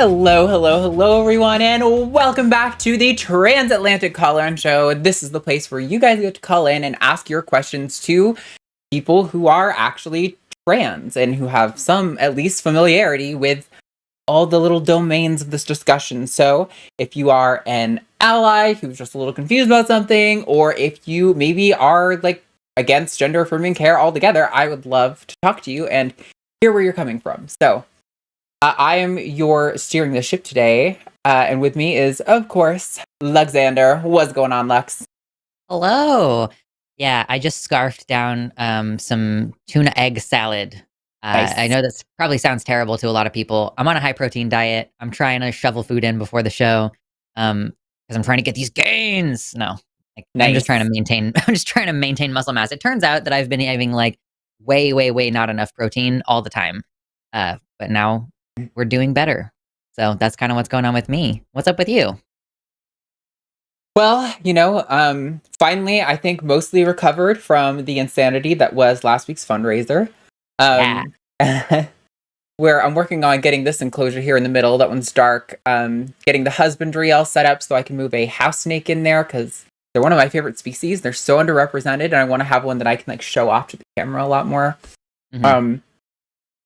Hello, hello, hello, everyone, and welcome back to the Transatlantic Call-In Show. This is the place where you guys get to call in and ask your questions to people who are actually trans and who have some, at least, familiarity with all the little domains of this discussion. So if you are an ally who's just a little confused about something, or if you maybe are like against gender affirming care altogether, I would love to talk to you and hear where you're coming from. So I am your steering the ship today, and with me is, of course, Luxander. What's going on, Lux? Hello. Yeah, I just scarfed down some tuna egg salad. Nice. I know this probably sounds terrible to a lot of people. I'm on a high protein diet. I'm trying to shovel food in before the show because I'm trying to get these gains. No, I'm just trying to maintain. I'm just trying to maintain muscle mass. It turns out that I've been having like way not enough protein all the time, but now we're doing better. So that's kind of what's going on with me. What's up with you? Well, finally, I think mostly recovered from the insanity that was last week's fundraiser. Yeah. Where I'm working on getting this enclosure here in the middle. That one's dark. Getting the husbandry all set up so I can move a house snake in there because they're one of my favorite species. They're so underrepresented, and I want to have one that I can like show off to the camera a lot more. Mhm.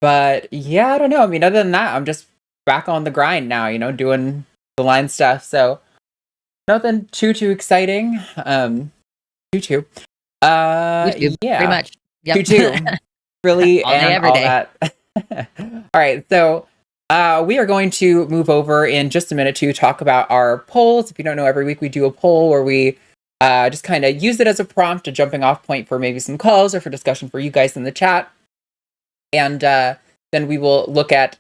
But yeah, I don't know. I mean, other than that, I'm just back on the grind now, doing the line stuff. So nothing too exciting. Too. YouTube, Yeah. pretty much. Yep. Too. Really, All day, and every all day. that. All right, so we are going to move over in just a minute to talk about our polls. If you don't know, every week we do a poll where we just kind of use it as a prompt, a jumping off point for maybe some calls or for discussion for you guys in the chat. And then we will look at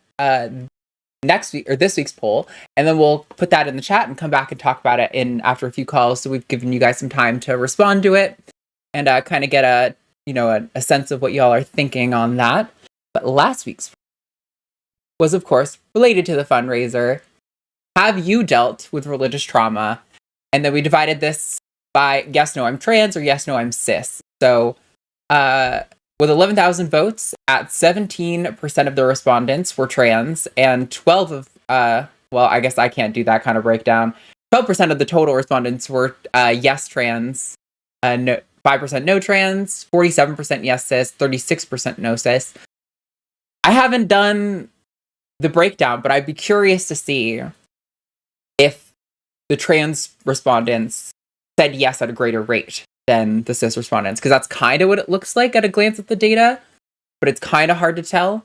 next week or this week's poll, and then we'll put that in the chat and come back and talk about it in after a few calls. So we've given you guys some time to respond to it and kind of get a sense of what y'all are thinking on that. But last week's was, of course, related to the fundraiser. Have you dealt with religious trauma? And then we divided this by yes, no, I'm trans, or yes, no, I'm cis. So with 11,000 votes, at 17% of the respondents were trans, and 12 of, well, I guess I can't do that kind of breakdown. 12% of the total respondents were yes, trans, no, 5% no trans, 47% yes, cis, 36% no cis. I haven't done the breakdown, but I'd be curious to see if the trans respondents said yes at a greater rate than the cis respondents, because that's kind of what it looks like at a glance at the data, but it's kind of hard to tell.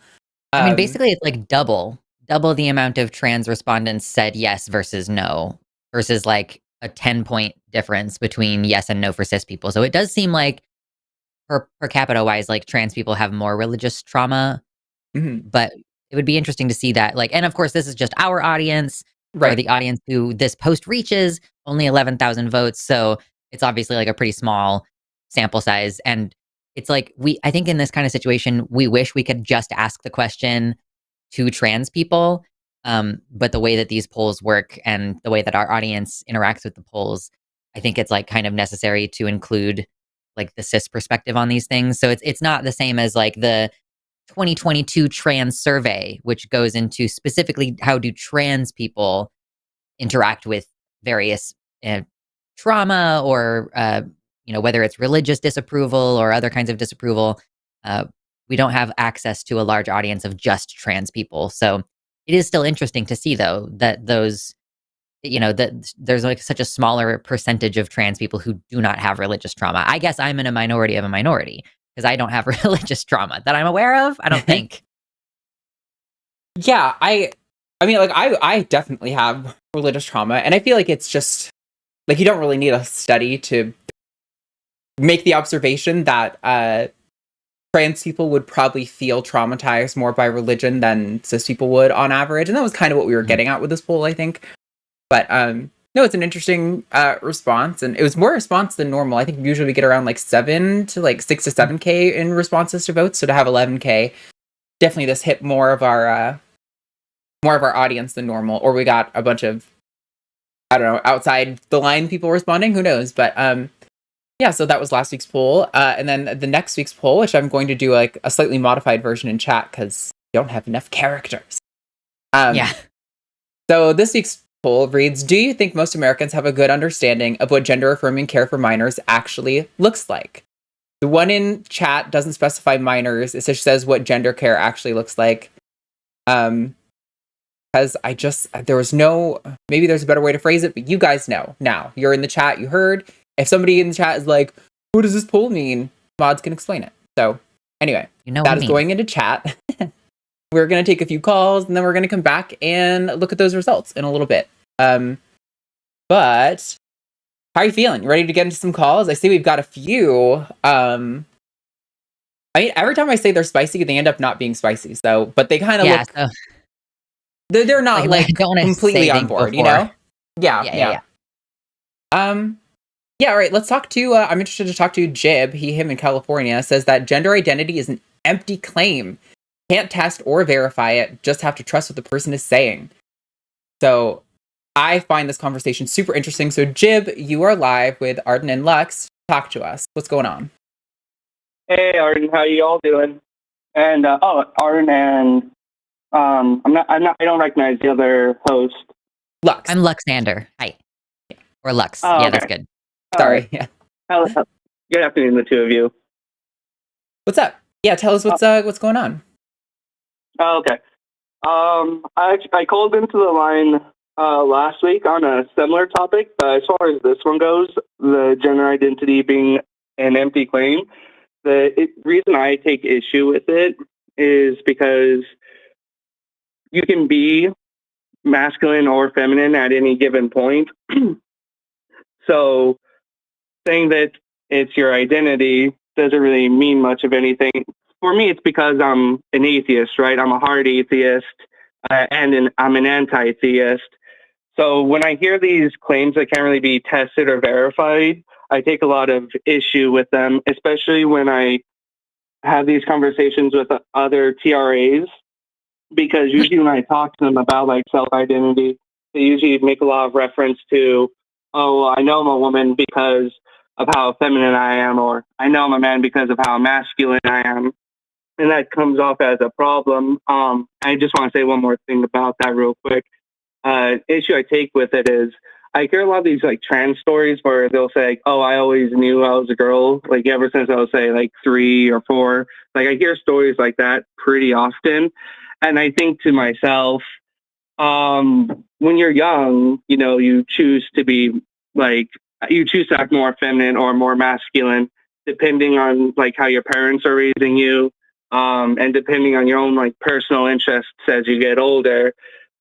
I mean, basically, it's like double the amount of trans respondents said yes versus no, versus like a 10-point difference between yes and no for cis people. So it does seem like per capita wise, like trans people have more religious trauma, but it would be interesting to see that. Like, and of course, this is just our audience, or the audience who this post reaches, only 11,000 votes. So it's obviously like a pretty small sample size. And it's like, I think in this kind of situation, we wish we could just ask the question to trans people. But the way that these polls work and the way that our audience interacts with the polls, I think it's like kind of necessary to include like the cis perspective on these things. So it's not the same as like the 2022 trans survey, which goes into specifically how do trans people interact with various trauma or whether it's religious disapproval or other kinds of disapproval. We don't have access to a large audience of just trans people. So it is still interesting to see, though, that those, that there's like such a smaller percentage of trans people who do not have religious trauma. I guess I'm in a minority of a minority because I don't have religious trauma that I'm aware of. I don't think. Yeah, I mean, like, I definitely have religious trauma, and I feel like it's just like you don't really need a study to make the observation that trans people would probably feel traumatized more by religion than cis people would on average, and that was kind of what we were getting at with this poll, I think. But no, it's an interesting response, and it was more response than normal. I think usually we get around like 6 to 7K in responses to votes, so to have 11K, definitely this hit more of our audience than normal, or we got a bunch of, I don't know, outside the line people responding, who knows. But yeah, so that was last week's poll, and then the next week's poll, which I'm going to do like a slightly modified version in chat because I don't have enough characters. Yeah. So this week's poll reads, do you think most Americans have a good understanding of what gender-affirming care for minors actually looks like? The one in chat doesn't specify minors. It just says what gender care actually looks like. Because there was no, maybe there's a better way to phrase it, but you guys know now. You're in the chat, you heard. If somebody in the chat is like, what does this poll mean? Mods can explain it. So anyway, that is going into chat. We're going to take a few calls and then we're going to come back and look at those results in a little bit. But how are you feeling? You ready to get into some calls? I see we've got a few. I mean, every time I say they're spicy, they end up not being spicy. So, but they kind of look. So, they're not like completely on board, before. You know? Yeah. Yeah. All right. Let's talk to. I'm interested to talk to Jib. Him in California says that gender identity is an empty claim. Can't test or verify it. Just have to trust what the person is saying. So I find this conversation super interesting. So Jib, you are live with Arden and Lux. Talk to us. What's going on? Hey Arden, how you all doing? And Arden and I don't recognize the other host. Lux. I'm Luxander. Hi. Or Lux. Oh, yeah, okay. That's good. Sorry. Right. Yeah. Good afternoon, the two of you. What's up? Yeah, tell us what's going on. Oh, okay. I called into the line last week on a similar topic, but as far as this one goes, the gender identity being an empty claim, the reason I take issue with it is because you can be masculine or feminine at any given point. So saying that it's your identity doesn't really mean much of anything. For me, it's because I'm an atheist, right? I'm a hard atheist, and I'm an anti-theist. So when I hear these claims that can't really be tested or verified, I take a lot of issue with them, especially when I have these conversations with other TRAs, because usually when I talk to them about like self-identity, they usually make a lot of reference to, oh, I know I'm a woman because of how feminine I am, or I know I'm a man because of how masculine I am. And that comes off as a problem. I just want to say one more thing about that real quick. Issue I take with it is I hear a lot of these like trans stories where they'll say, oh, I always knew I was a girl, like ever since I was say like 3 or 4. Like I hear stories like that pretty often. And I think to myself, when you're young, you know, you choose to act more feminine or more masculine, depending on like how your parents are raising you, and depending on your own like personal interests as you get older.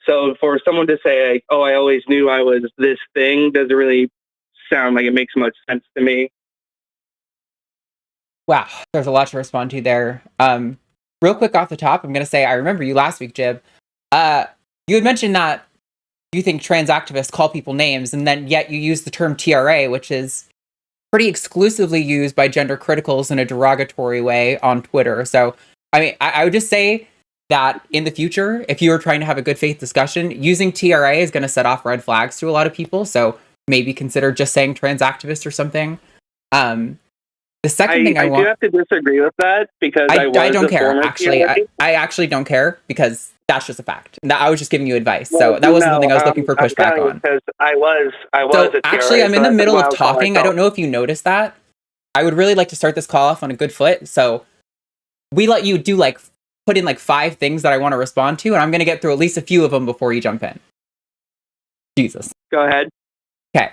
So for someone to say like, oh, I always knew I was this thing doesn't really sound like it makes much sense to me. Wow, there's a lot to respond to there. Real quick off the top, I'm going to say I remember you last week, Jib. You had mentioned that you think trans activists call people names, and then yet you use the term TRA, which is pretty exclusively used by gender criticals in a derogatory way on Twitter. So, I mean, I would just say that in the future, if you were trying to have a good faith discussion, using TRA is going to set off red flags to a lot of people. So maybe consider just saying trans activist or something. The second thing I do have to disagree with that because I don't care. Actually, I actually don't care because that's just a fact. I was just giving you advice, so that wasn't something I was looking for pushback on. Because I was. So actually, I'm in the middle of talking. I don't know if you noticed that. I would really like to start this call off on a good foot. So we let you do put in 5 things that I want to respond to, and I'm going to get through at least a few of them before you jump in. Jesus. Go ahead. Okay.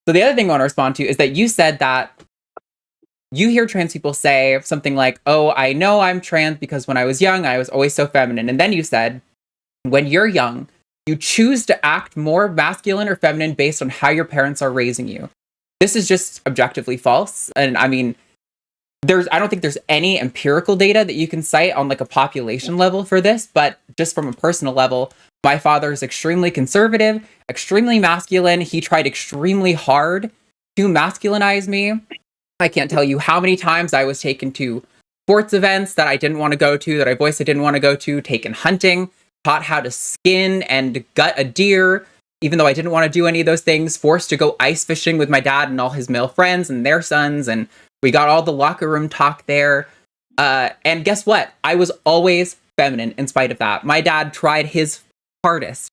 So the other thing I want to respond to is that you said that you hear trans people say something like, oh, I know I'm trans because when I was young, I was always so feminine. And then you said, when you're young, you choose to act more masculine or feminine based on how your parents are raising you. This is just objectively false. And I mean, I don't think there's any empirical data that you can cite on a population level for this, but just from a personal level, my father is extremely conservative, extremely masculine. He tried extremely hard to masculinize me. I can't tell you how many times I was taken to sports events that I didn't want to go to, that I voiced I didn't want to go to, taken hunting, taught how to skin and gut a deer, even though I didn't want to do any of those things, forced to go ice fishing with my dad and all his male friends and their sons, and we got all the locker room talk there. And guess what? I was always feminine in spite of that. My dad tried his hardest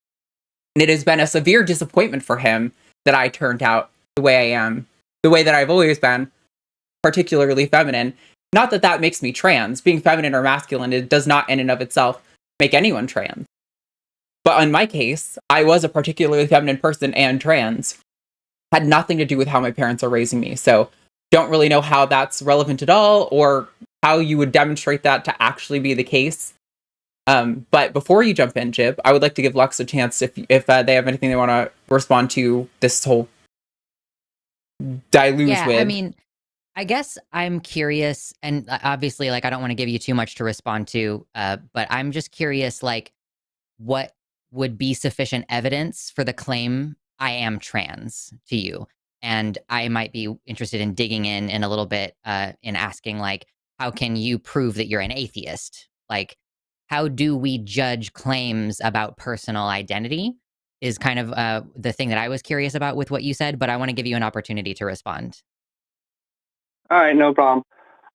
And it has been a severe disappointment for him that I turned out the way I am, the way that I've always been, particularly feminine. Not that that makes me trans. Being feminine or masculine, it does not in and of itself make anyone trans. But in my case, I was a particularly feminine person and trans. Had nothing to do with how my parents are raising me. So don't really know how that's relevant at all or how you would demonstrate that to actually be the case. But before you jump in, Jib, I would like to give Lux a chance if they have anything they want to respond to this whole deluge with. I mean, I guess I'm curious, and obviously, like, I don't want to give you too much to respond to, but I'm just curious, like, what would be sufficient evidence for the claim I am trans to you? And I might be interested in digging in a little bit, in asking, like, how can you prove that you're an atheist? Like, how do we judge claims about personal identity? Is kind of the thing that I was curious about with what you said, but I want to give you an opportunity to respond. All right, no problem.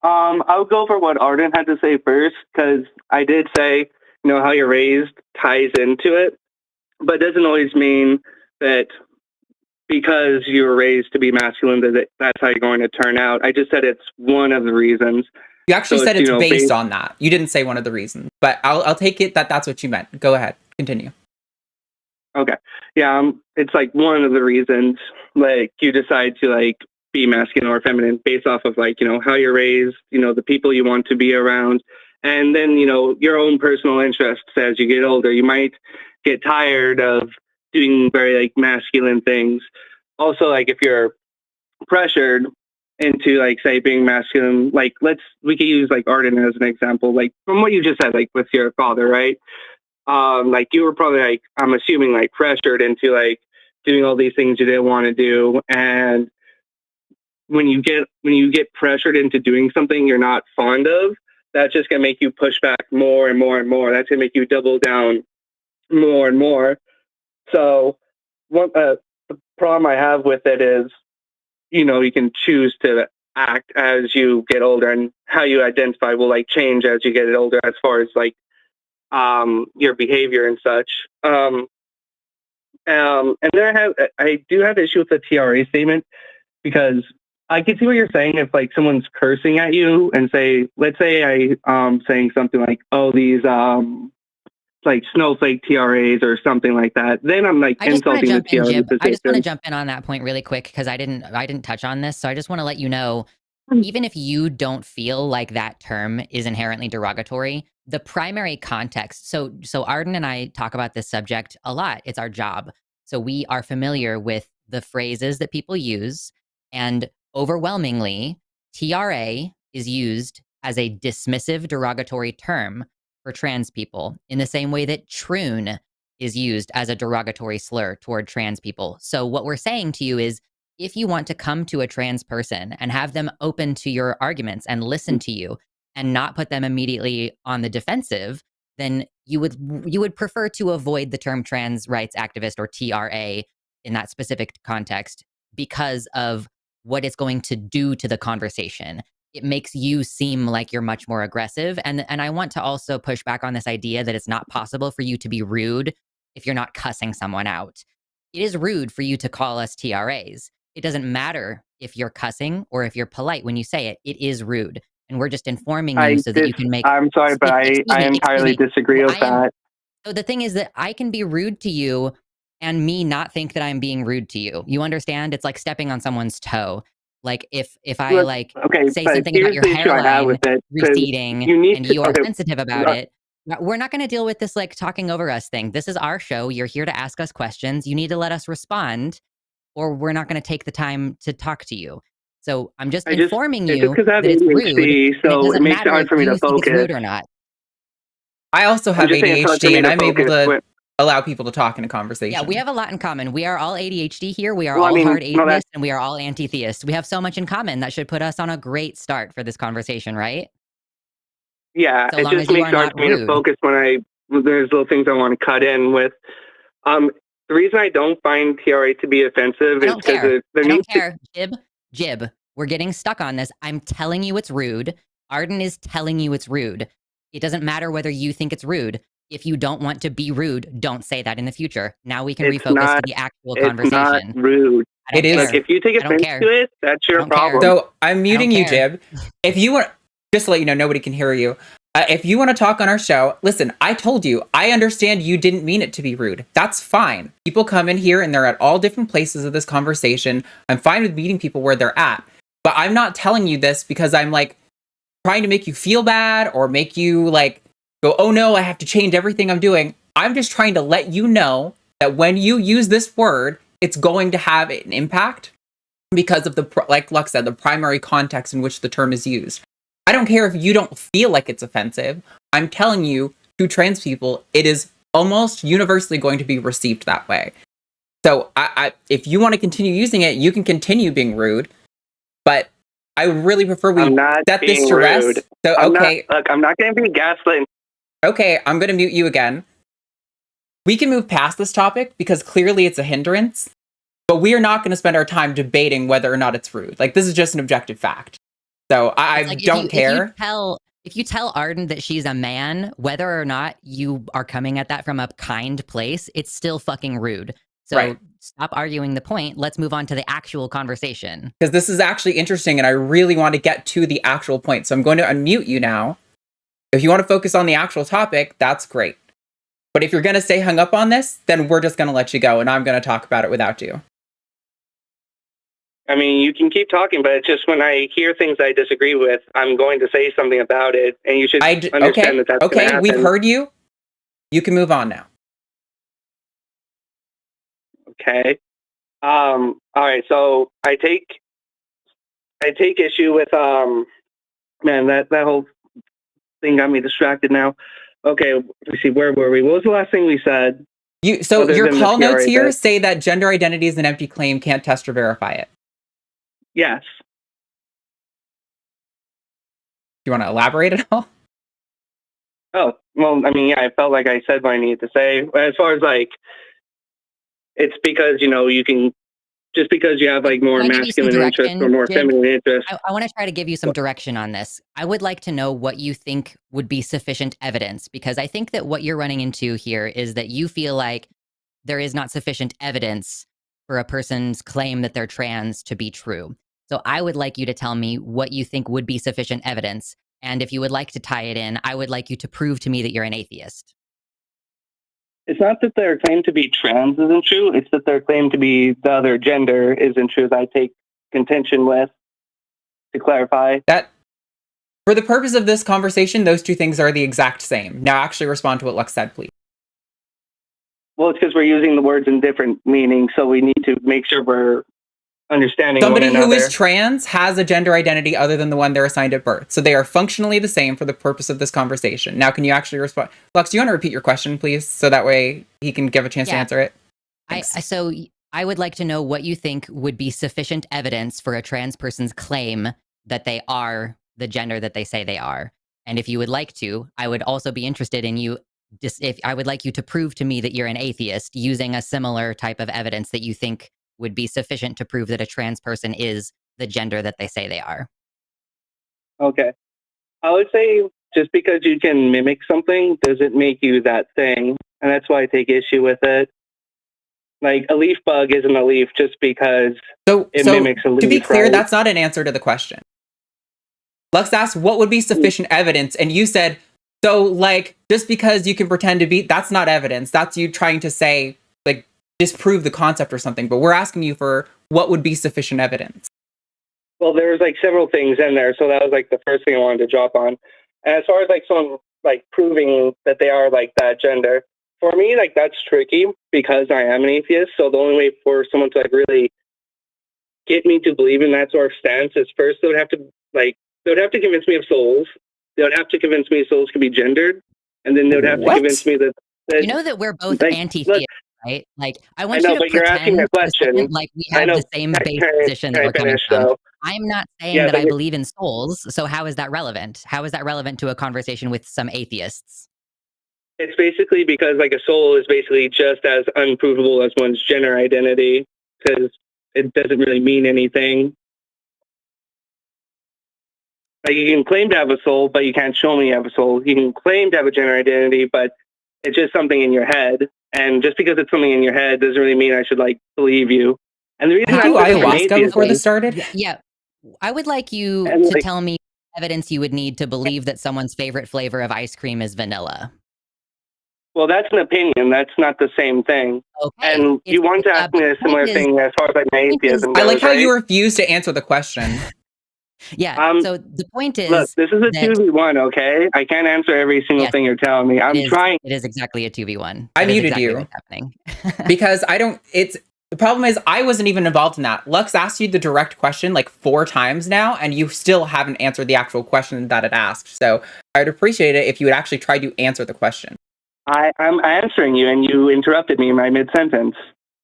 I'll go for what Arden had to say first, because I did say, how you're raised ties into it, but it doesn't always mean that because you were raised to be masculine, that's how you're going to turn out. I just said it's one of the reasons. You actually said it's based on that. You didn't say one of the reasons, but I'll take it that that's what you meant. Go ahead. Continue. Okay. Yeah, it's like one of the reasons, like, you decide to, like, be masculine or feminine based off of, like, how you're raised, the people you want to be around. And then, your own personal interests as you get older. You might get tired of doing very, like, masculine things. Also, like, if you're pressured into, like, say, being masculine, like, we could use, like, Arden as an example, like, from what you just said, like, with your father, right? Like, you were probably, like, I'm assuming, like, pressured into, like, doing all these things you didn't want to do. And when you get pressured into doing something you're not fond of, that's just gonna make you push back more and more and more. That's gonna make you double down more and more. So the problem I have with it is, you can choose to act as you get older, and how you identify will, like, change as you get older as far as, like, your behavior and such. And then I do have issue with the TRA statement, because I can see what you're saying if, like, someone's cursing at you and let's say I saying something like, oh, these like snowflake TRAs or something like that, then I'm, like, insulting the TRA position. I just want to jump in on that point really quick, because I didn't touch on this, so I just want to let you know, even if you don't feel like that term is inherently derogatory, the primary context. So Arden and I talk about this subject a lot. It's our job. So we are familiar with the phrases that people use, and overwhelmingly, TRA is used as a dismissive, derogatory term for trans people, in the same way that troon is used as a derogatory slur toward trans people. So what we're saying to you is, if you want to come to a trans person and have them open to your arguments and listen to you and not put them immediately on the defensive, then you would prefer to avoid the term trans rights activist or TRA in that specific context, because of what it's going to do to the conversation. It makes you seem like you're much more aggressive. And I want to also push back on this idea that it's not possible for you to be rude if you're not cussing someone out. It is rude for you to call us TRAs. It doesn't matter if you're cussing or if you're polite when you say it. It is rude. And we're just informing you so that you can make... I'm sorry, but I entirely disagree with that. So the thing is that I can be rude to you and me not think that I'm being rude to you. You understand? It's like stepping on someone's toe. Like, if I say something about your hairline receding and you are sensitive about it, we're not going to deal with this, like, talking over us thing. This is our show. You're here to ask us questions. You need to let us respond, or we're not going to take the time to talk to you. So I'm just informing you that it's rude. So it makes it hard for me to focus. It's rude or not. I also have ADHD, and I'm able to allow people to talk in a conversation. Yeah, we have a lot in common. We are all ADHD here. We are all hard atheists, and we are all anti-theists. We have so much in common that should put us on a great start for this conversation, right? Yeah, it just makes it hard for me to focus when there's little things I want to cut in with. The reason I don't find TRA to be offensive is because I don't care. Jib, we're getting stuck on this. I'm telling you it's rude. Arden is telling you it's rude. It doesn't matter whether you think it's rude. if you don't want to be rude, don't say that in the future. Now we can It's refocus not. to the actual It's not conversation. rude. I don't It is. care. Like, if you take I don't offense care. to it, that's your don't care. problem. So I'm muting you, care. Jib. If you want, just to let you know, nobody can hear you. If you want to talk on our show, listen, I told you, I understand you didn't mean it to be rude. That's fine. People come in here and they're at all different places of this conversation. I'm fine with meeting people where they're at. But I'm not telling you this because I'm like trying to make you feel bad or make you like go, oh no, I have to change everything I'm doing. I'm just trying to let you know that when you use this word, it's going to have an impact because of like Lux said, the primary context in which the term is used. I don't care if you don't feel like it's offensive. I'm telling you, to trans people, it is almost universally going to be received that way. So if you want to continue using it, you can continue being rude, but I would really prefer we set this to rest. So, okay. I'm not going to be gaslit. Okay, I'm going to mute you again. We can move past this topic because clearly it's a hindrance, but we are not going to spend our time debating whether or not it's rude. Like, this is just an objective fact. So I like don't care. If you tell Arden that she's a man, whether or not you are coming at that from a kind place, it's still fucking rude. So stop arguing the point. Let's move on to the actual conversation. Because this is actually interesting and I really want to get to the actual point. So I'm going to unmute you now. If you want to focus on the actual topic, that's great. But if you're going to stay hung up on this, then we're just going to let you go and I'm going to talk about it without you. I mean, you can keep talking, but it's just when I hear things I disagree with, I'm going to say something about it, and you should understand that that's okay. We've heard you. You can move on now. Okay. All right. So I take issue with man, that whole thing got me distracted now. Okay, let's see, where were we? What was the last thing we said? So your call notes here say that gender identity is an empty claim, can't test or verify it. Yes. Do you want to elaborate at all? Oh, well, I mean, yeah, I felt like I said what I needed to say. As far as like, it's because, you can, just because you have like more masculine interests or more feminine interests. I want to try to give you some direction on this. I would like to know what you think would be sufficient evidence, because I think that what you're running into here is that you feel like there is not sufficient evidence for a person's claim that they're trans to be true. So I would like you to tell me what you think would be sufficient evidence. And if you would like to tie it in, I would like you to prove to me that you're an atheist. It's not that their claim to be trans isn't true. It's that their claim to be the other gender isn't true. That I take contention with, to clarify. That, for the purpose of this conversation, those two things are the exact same. Now actually respond to what Lux said, please. Well, it's because we're using the words in different meanings, so we need to make sure we're understanding somebody one another. Who is trans has a gender identity other than the one they're assigned at birth. So they are functionally the same for the purpose of this conversation. Now, can you actually respond? Lux, do you want to repeat your question, please? So that way he can give a chance to answer it. So I would like to know what you think would be sufficient evidence for a trans person's claim that they are the gender that they say they are. And if you would like to, I would also be interested in you. If I would like you to prove to me that you're an atheist using a similar type of evidence that you think would be sufficient to prove that a trans person is the gender that they say they are. Okay. I would say just because you can mimic something doesn't make you that thing. And that's why I take issue with it. Like, a leaf bug isn't a leaf just because it mimics a leaf. To be clear, that's not an answer to the question. Lux asked, what would be sufficient evidence? And you said, so, like, just because you can pretend to be, that's not evidence. That's you trying to say, like, disprove the concept or something. But we're asking you for what would be sufficient evidence. Well, there's, like, several things in there. So that was, like, the first thing I wanted to drop on. And as far as, like, someone, like, proving that they are, like, that gender, for me, like, that's tricky because I am an atheist. So the only way for someone to, like, really get me to believe in that sort of stance is first they would have to convince me of souls. They would have to convince me souls can be gendered, and then they would have to convince me that you know that we're both anti-theist, right? Like, I want you to you're asking a question. Like we have the same base position that we're coming from. I'm not saying that I believe in souls, so how is that relevant? How is that relevant to a conversation with some atheists? It's basically because, like, a soul is basically just as unprovable as one's gender identity, because it doesn't really mean anything. Like, you can claim to have a soul, but you can't show me you have a soul. You can claim to have a gender identity, but It's just something in your head. And just because it's something in your head doesn't really mean I should like believe you. And the reason Did you do I said ayahuasca atheist before this is- started? Yeah. I would like you And, to like- tell me evidence you would need to believe that someone's favorite flavor of ice cream is vanilla. well, that's an opinion. That's not the same thing. Okay. And you wanted to but ask me a the point similar is- thing as far as like my point is- atheism I goes, like how right? you refuse to answer the question. Yeah. So the point is, Look, this is a that- 2v1, okay? I can't answer every single Yes. thing you're telling me. I'm trying. It is exactly a 2v1. I That is muted exactly you. what's happening. Because the problem is I wasn't even involved in that. Lux asked you the direct question like 4 times now, and you still haven't answered the actual question that it asked. So I'd appreciate it if you would actually try to answer the question. I'm answering you, and you interrupted me in my mid-sentence.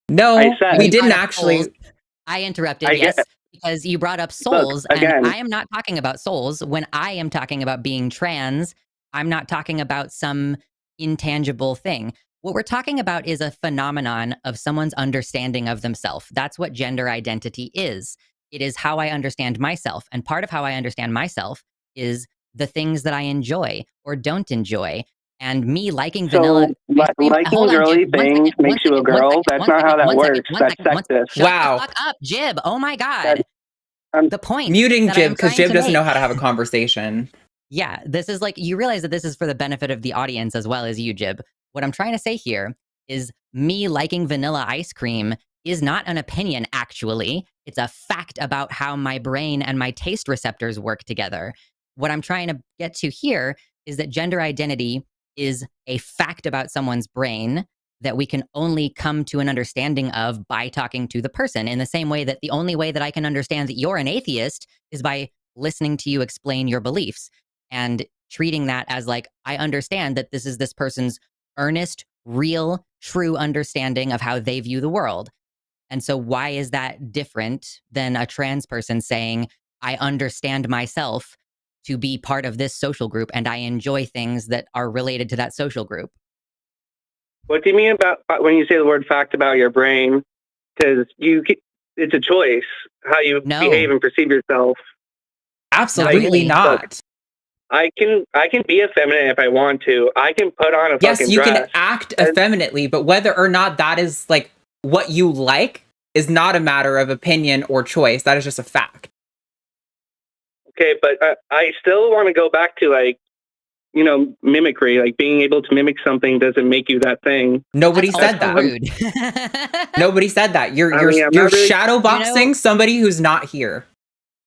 No, I said- we You didn't brought up actually. souls. I interrupted, I yes, get- because you brought up souls, again- and I am not talking about souls. When I am talking about being trans, I'm not talking about some intangible thing. What we're talking about is a phenomenon of someone's understanding of themselves. That's what gender identity is. It is how I understand myself. And part of how I understand myself is the things that I enjoy or don't enjoy. And me liking vanilla. ice cream- liking hold on, girly Jib, one things second, makes you a girl? That's not how that works. That's sexist. Shut Wow. the fuck up, Jib. Oh my God. I'm The point. Muting that I am Jib because trying Jib to doesn't know make- how to have a conversation. Yeah, this is like, you realize that this is for the benefit of the audience as well as you, Jib. What I'm trying to say here is me liking vanilla ice cream is not an opinion, actually. It's a fact about how my brain and my taste receptors work together. What I'm trying to get to here is that gender identity is a fact about someone's brain that we can only come to an understanding of by talking to the person, in the same way that the only way that I can understand that you're an atheist is by listening to you explain your beliefs and treating that as like, I understand that this is this person's earnest, real, true understanding of how they view the world. And so why is that different than a trans person saying, I understand myself to be part of this social group and I enjoy things that are related to that social group? What do you mean about when you say the word fact about your brain? Because it's a choice how you No. behave and perceive yourself. Absolutely Like, not. I can be effeminate if I want to. I can put on a Yes, fucking you dress. can act effeminately, but whether or not that is like what you like is not a matter of opinion or choice. That is just a fact. Okay, but I still want to go back to like, mimicry. Like being able to mimic something doesn't make you that thing. Nobody That's said also that. rude. Nobody said that. You're I mean, I'm you're not really- shadow boxing somebody who's not here.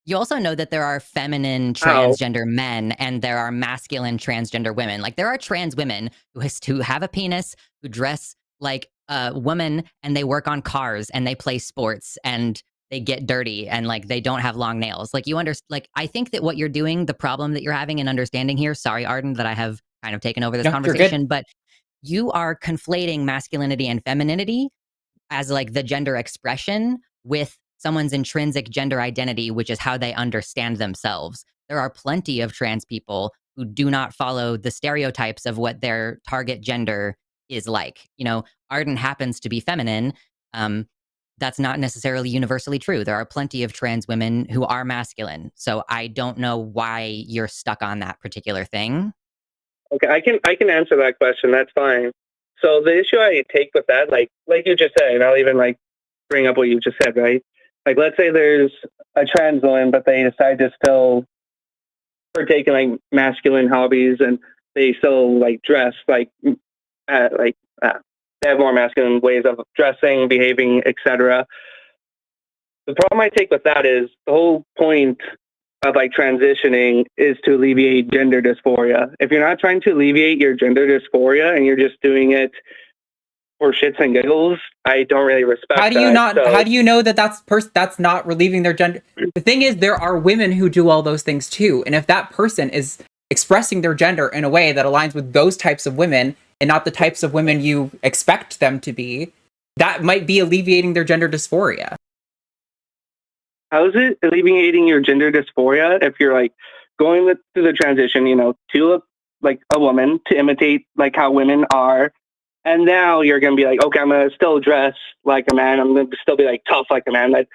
You also know that there are feminine transgender men and there are masculine transgender women. Like there are trans women who have a penis, who dress like a woman, and they work on cars and they play sports and they get dirty and like they don't have long nails. Like I think that what you're doing, the problem that you're having in understanding here, sorry, Arden, that I have kind of taken over this No, you're good. conversation, but you are conflating masculinity and femininity as like the gender expression with someone's intrinsic gender identity, which is how they understand themselves. There are plenty of trans people who do not follow the stereotypes of what their target gender is like. Arden happens to be feminine. That's not necessarily universally true. There are plenty of trans women who are masculine. So I don't know why you're stuck on that particular thing. Okay, I can answer that question. That's fine. So the issue I take with that, like you just said, and I'll even like bring up what you just said, right? Like, let's say there's a trans woman, but they decide to still partake in like masculine hobbies, and they still like dress they have more masculine ways of dressing, behaving, etc. The problem I take with that is the whole point of like transitioning is to alleviate gender dysphoria. If you're not trying to alleviate your gender dysphoria and you're just doing it for shits and giggles, I don't really respect How do you that. not? So- How do you know that that's not relieving their gender? The thing is, there are women who do all those things too, and if that person is expressing their gender in a way that aligns with those types of women and not the types of women you expect them to be, that might be alleviating their gender dysphoria. How is it alleviating your gender dysphoria if you're like going through the transition, to look like a woman, to imitate like how women are, and now you're gonna be like, okay, I'm gonna still dress like a man. I'm gonna still be like tough like a man. That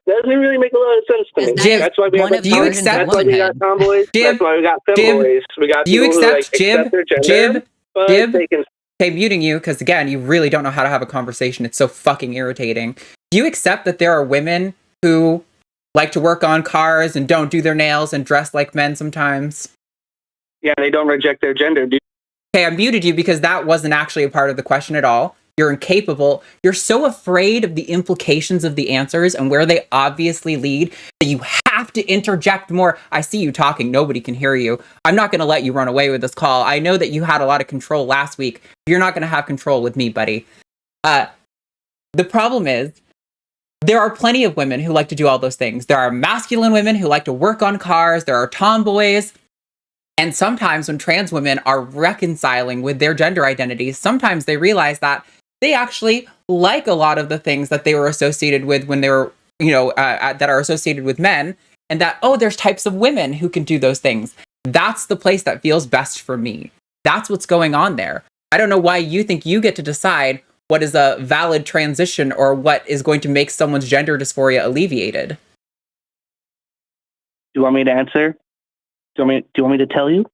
doesn't really make a lot of sense to me. Jib, That's why we have one of do you the accept- that's why we got tomboys. Jib, that's why we got Jib, femboys. We got Do you people who, accept like, accept their gender. Jib? but Jib? they can. Okay, muting you, because again, you really don't know how to have a conversation. It's so fucking irritating. Do you accept that there are women who like to work on cars and don't do their nails and dress like men sometimes? Yeah, they don't reject their gender, dude. Okay, I muted you because that wasn't actually a part of the question at all. You're incapable. You're so afraid of the implications of the answers and where they obviously lead that you have to interject more. I see you talking. Nobody can hear you. I'm not going to let you run away with this call. I know that you had a lot of control last week. You're not going to have control with me, buddy. The problem is, there are plenty of women who like to do all those things. There are masculine women who like to work on cars. There are tomboys. And sometimes when trans women are reconciling with their gender identities, sometimes they realize that they actually like a lot of the things that they were associated with when they were, that are associated with men. And that, oh, there's types of women who can do those things. That's the place that feels best for me. That's what's going on there. I don't know why you think you get to decide what is a valid transition or what is going to make someone's gender dysphoria alleviated. Do you want me to answer? Do you want me to tell you?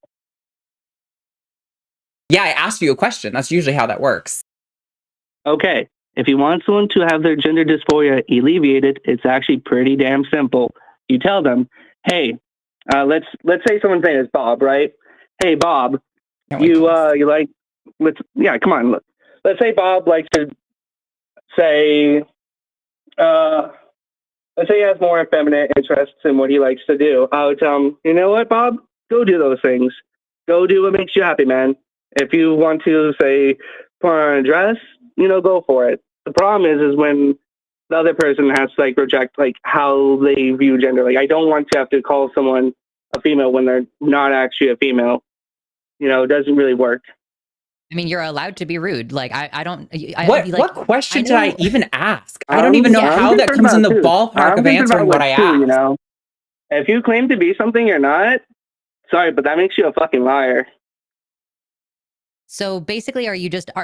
Yeah, I asked you a question. That's usually how that works. Okay. If you want someone to have their gender dysphoria alleviated, it's actually pretty damn simple. You tell them, hey, let's say someone's name is Bob, right? Hey, Bob, you like, come on. Let's say Bob likes to say, let's say he has more effeminate interests in what he likes to do. I would tell him, you know what, Bob? Go do those things. Go do what makes you happy, man. If you want to, say, put on a dress, go for it. The problem is when the other person has to, reject, how they view gender. I don't want to have to call someone a female when they're not actually a female. It doesn't really work. I mean, you're allowed to be rude. I don't. What question did I even ask? I don't even know how that comes in the ballpark of answering what I asked. If you claim to be something you're not, sorry, but that makes you a fucking liar. So basically,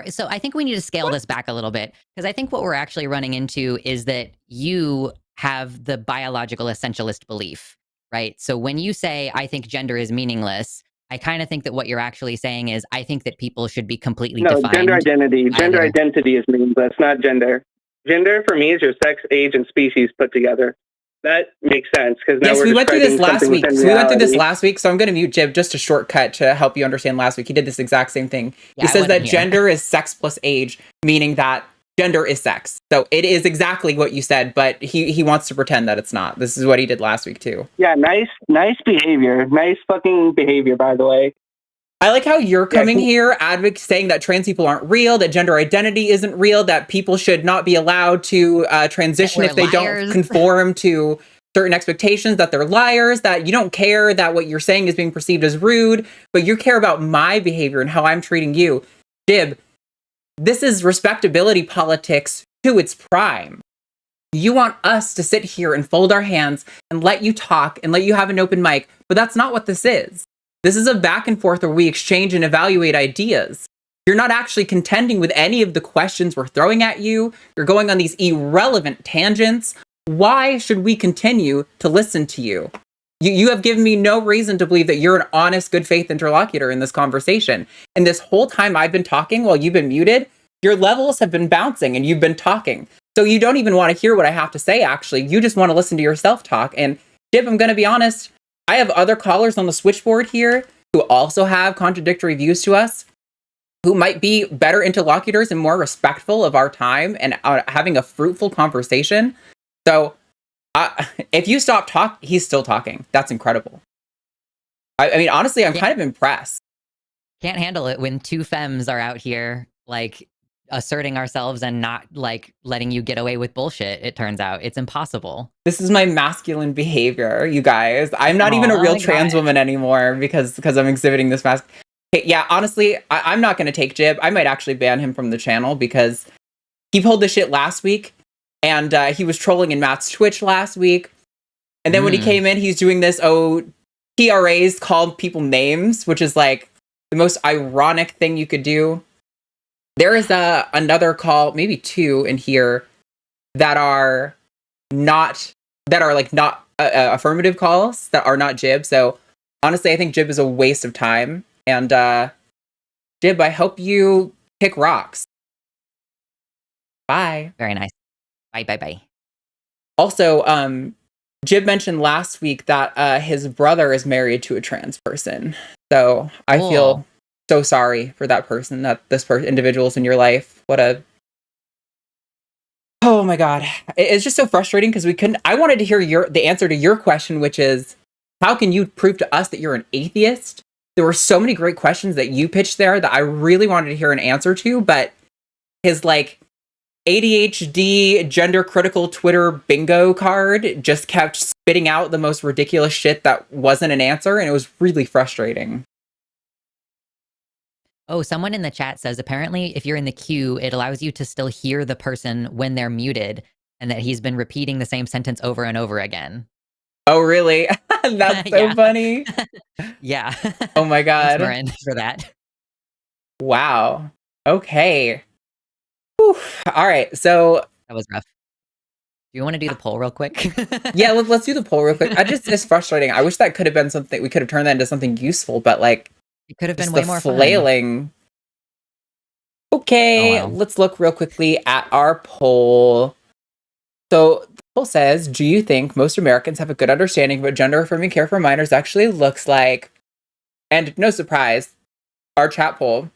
so I think we need to scale this back a little bit, because I think what we're actually running into is that you have the biological essentialist belief, right? So when you say, I think gender is meaningless, I kind of think that what you're actually saying is, I think that people should be completely defined. Gender identity. Gender identity is meaningless, not gender. Gender for me is your sex, age, and species put together. That makes sense. Yes, we went through this last week. So I'm going to mute Jib just a shortcut to help you understand last week. He did this exact same thing. He says that gender is sex plus age, meaning that gender is sex. So it is exactly what you said, but he wants to pretend that it's not. This is what he did last week too. Yeah, nice behavior. Nice fucking behavior, by the way. I like how you're coming here saying that trans people aren't real, that gender identity isn't real, that people should not be allowed to transition if they don't conform to certain expectations, that they're liars, that you don't care that what you're saying is being perceived as rude, but you care about my behavior and how I'm treating you. Jib, this is respectability politics to its prime. You want us to sit here and fold our hands and let you talk and let you have an open mic, but that's not what this is. This is a back and forth where we exchange and evaluate ideas. You're not actually contending with any of the questions we're throwing at you. You're going on these irrelevant tangents. Why should we continue to listen to you? You have given me no reason to believe that you're an honest, good faith interlocutor in this conversation. And this whole time I've been talking while you've been muted, your levels have been bouncing and you've been talking. So you don't even want to hear what I have to say, actually. You just want to listen to yourself talk. And Jib, I'm going to be honest, I have other callers on the switchboard here who also have contradictory views to us, who might be better interlocutors and more respectful of our time and having a fruitful conversation. So if you stop talking, he's still talking. That's incredible. I mean, honestly, I'm kind of impressed. Can't handle it when two femmes are out here, asserting ourselves and not letting you get away with bullshit. It turns out it's impossible. This is my masculine behavior, you guys. I'm not even a real trans woman anymore because I'm exhibiting this mask. Hey, yeah, honestly, I'm not going to take Jib. I might actually ban him from the channel because he pulled this shit last week and he was trolling in Matt's Twitch last week. And then when he came in, he's doing this, TRAs called people names, which is the most ironic thing you could do. There is another call, maybe two in here that are not affirmative calls that are not Jib. So honestly, I think Jib is a waste of time. And Jib, I hope you kick rocks. Bye. Very nice. Bye. Also, Jib mentioned last week that his brother is married to a trans person. So I feel Cool. so sorry for that person, that this individual's in your life. Oh my God. It's just so frustrating because I wanted to hear the answer to your question, which is, how can you prove to us that you're an atheist? There were so many great questions that you pitched there that I really wanted to hear an answer to, but his like ADHD gender critical Twitter bingo card just kept spitting out the most ridiculous shit that wasn't an answer, and it was really frustrating. Oh, someone in the chat says apparently if you're in the queue, it allows you to still hear the person when they're muted, and that he's been repeating the same sentence over and over again. Oh, really? That's so funny. Yeah. Oh my God. Thanks, Marin, for that. Wow. Okay. Whew. All right. So that was rough. Do you want to do the poll real quick? Yeah, let's do the poll real quick. It's frustrating. I wish that could have been something, we could have turned that into something useful, but like, it could have been way more flailing. Fun. Okay, oh, well. Let's look real quickly at our poll. So the poll says, do you think most Americans have a good understanding of what gender affirming care for minors actually looks like? And no surprise, our chat poll,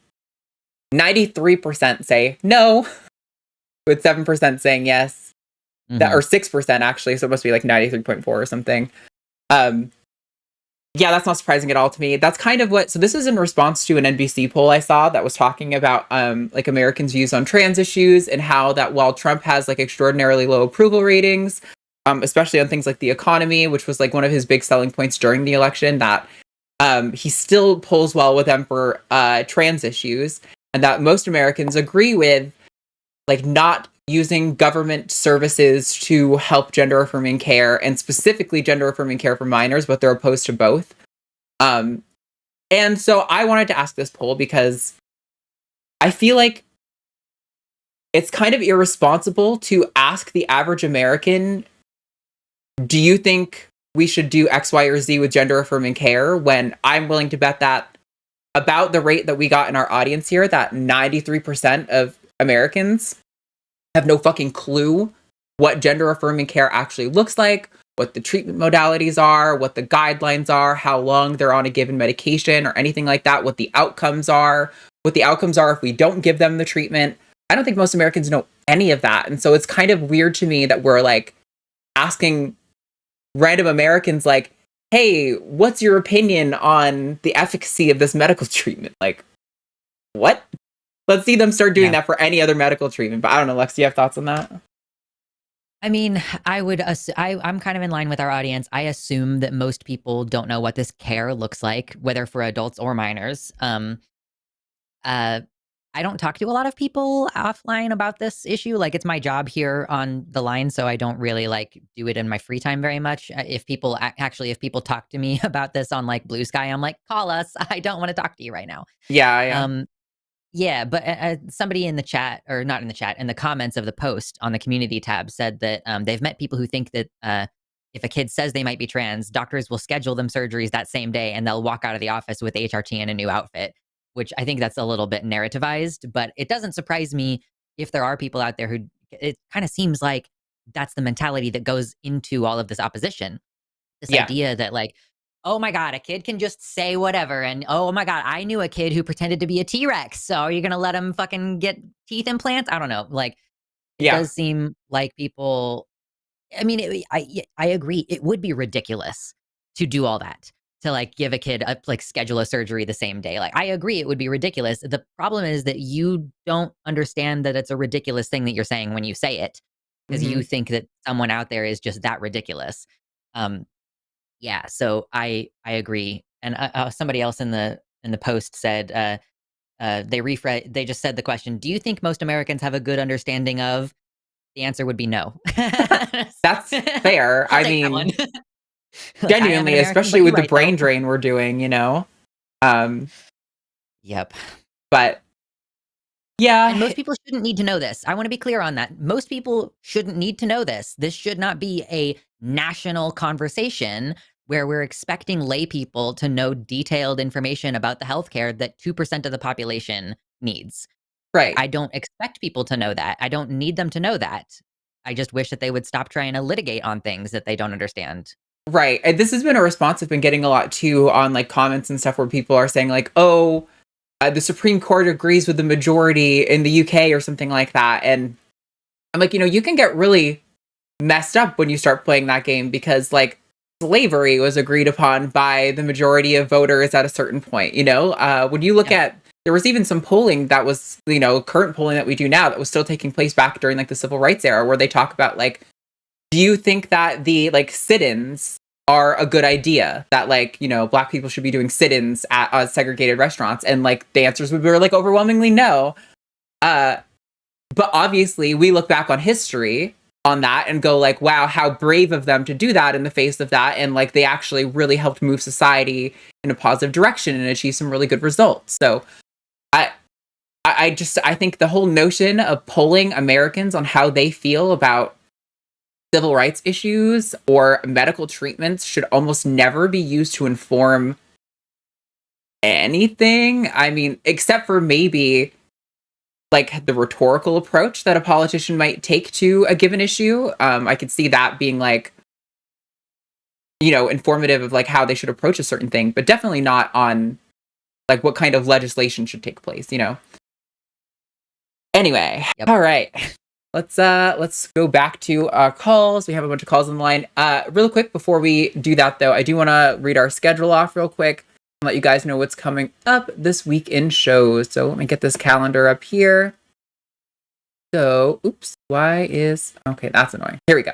93% say no, with 7% saying yes. That, or 6% actually, so it must be like 93.4 or something. Yeah, that's not surprising at all to me. That's kind of what, so this is in response to an NBC poll I saw that was talking about like Americans' views on trans issues, and how that while Trump has like extraordinarily low approval ratings, especially on things like the economy, which was like one of his big selling points during the election, that he still polls well with them for trans issues, and that most Americans agree with like not using government services to help gender affirming care, and specifically gender affirming care for minors, but they're opposed to both. And so I wanted to ask this poll because I feel like it's kind of irresponsible to ask the average American, do you think we should do X, Y, or Z with gender affirming care, when I'm willing to bet that about the rate that we got in our audience here, that 93% of Americans have no fucking clue what gender affirming care actually looks like, what the treatment modalities are, what the guidelines are, how long they're on a given medication or anything like that, what the outcomes are if we don't give them the treatment. I don't think most Americans know any of that. And so it's kind of weird to me that we're like asking random Americans like, hey, what's your opinion on the efficacy of this medical treatment? Like, what? Let's see them start doing that for any other medical treatment. But I don't know, Lex, do you have thoughts on that? I mean, I'm kind of in line with our audience. I assume that most people don't know what this care looks like, whether for adults or minors. I don't talk to a lot of people offline about this issue. Like, it's my job here on the line, so I don't really like do it in my free time very much. If people talk to me about this on like Blue Sky, I'm like, call us. I don't want to talk to you right now. Yeah. Yeah, but somebody in the chat, or not in the chat, in the comments of the post on the community tab said that they've met people who think that if a kid says they might be trans, doctors will schedule them surgeries that same day, and they'll walk out of the office with HRT and a new outfit, which I think that's a little bit narrativized. But it doesn't surprise me if there are people out there who, it kind of seems like that's the mentality that goes into all of this opposition. This idea that like, oh my God, a kid can just say whatever. And oh my God, I knew a kid who pretended to be a T-Rex. So are you going to let him fucking get teeth implants? I don't know. Like, it does seem like people, I mean, I agree. It would be ridiculous to do all that, to like give a kid like schedule a surgery the same day. Like, I agree, it would be ridiculous. The problem is that you don't understand that it's a ridiculous thing that you're saying when you say it, because you think that someone out there is just that ridiculous. Yeah, so I agree. And somebody else in the post said they just said the question, do you think most Americans have a good understanding of? The answer would be no. That's fair. I mean, genuinely, especially with the brain drain we're doing, you know? Yep. But yeah. And most people shouldn't need to know this. I want to be clear on that. Most people shouldn't need to know this. This should not be a national conversation. where we're expecting lay people to know detailed information about the healthcare that 2% of the population needs. Right. I don't expect people to know that. I don't need them to know that. I just wish that they would stop trying to litigate on things that they don't understand. Right. And this has been a response I've been getting a lot too on like comments and stuff where people are saying like, oh, the Supreme Court agrees with the majority in the UK or something like that. And I'm like, you can get really messed up when you start playing that game because like slavery was agreed upon by the majority of voters at a certain point. When you look at, there was even some polling that was, current polling that we do now that was still taking place back during like the civil rights era, where they talk about like, do you think that the like sit-ins are a good idea, that like, black people should be doing sit-ins at segregated restaurants? And like the answers would be like overwhelmingly no. But obviously we look back on history on that and go like, wow, how brave of them to do that in the face of that. And like, they actually really helped move society in a positive direction and achieve some really good results. So I think the whole notion of polling Americans on how they feel about civil rights issues or medical treatments should almost never be used to inform anything. I mean, except for maybe like the rhetorical approach that a politician might take to a given issue. I could see that being like, informative of like how they should approach a certain thing, but definitely not on like what kind of legislation should take place, Anyway, All right. Let's go back to our calls. We have a bunch of calls on the line. Real quick before we do that though, I do want to read our schedule off real quick and let you guys know what's coming up this week in shows. So let me get this calendar up here. So, okay, that's annoying. Here we go.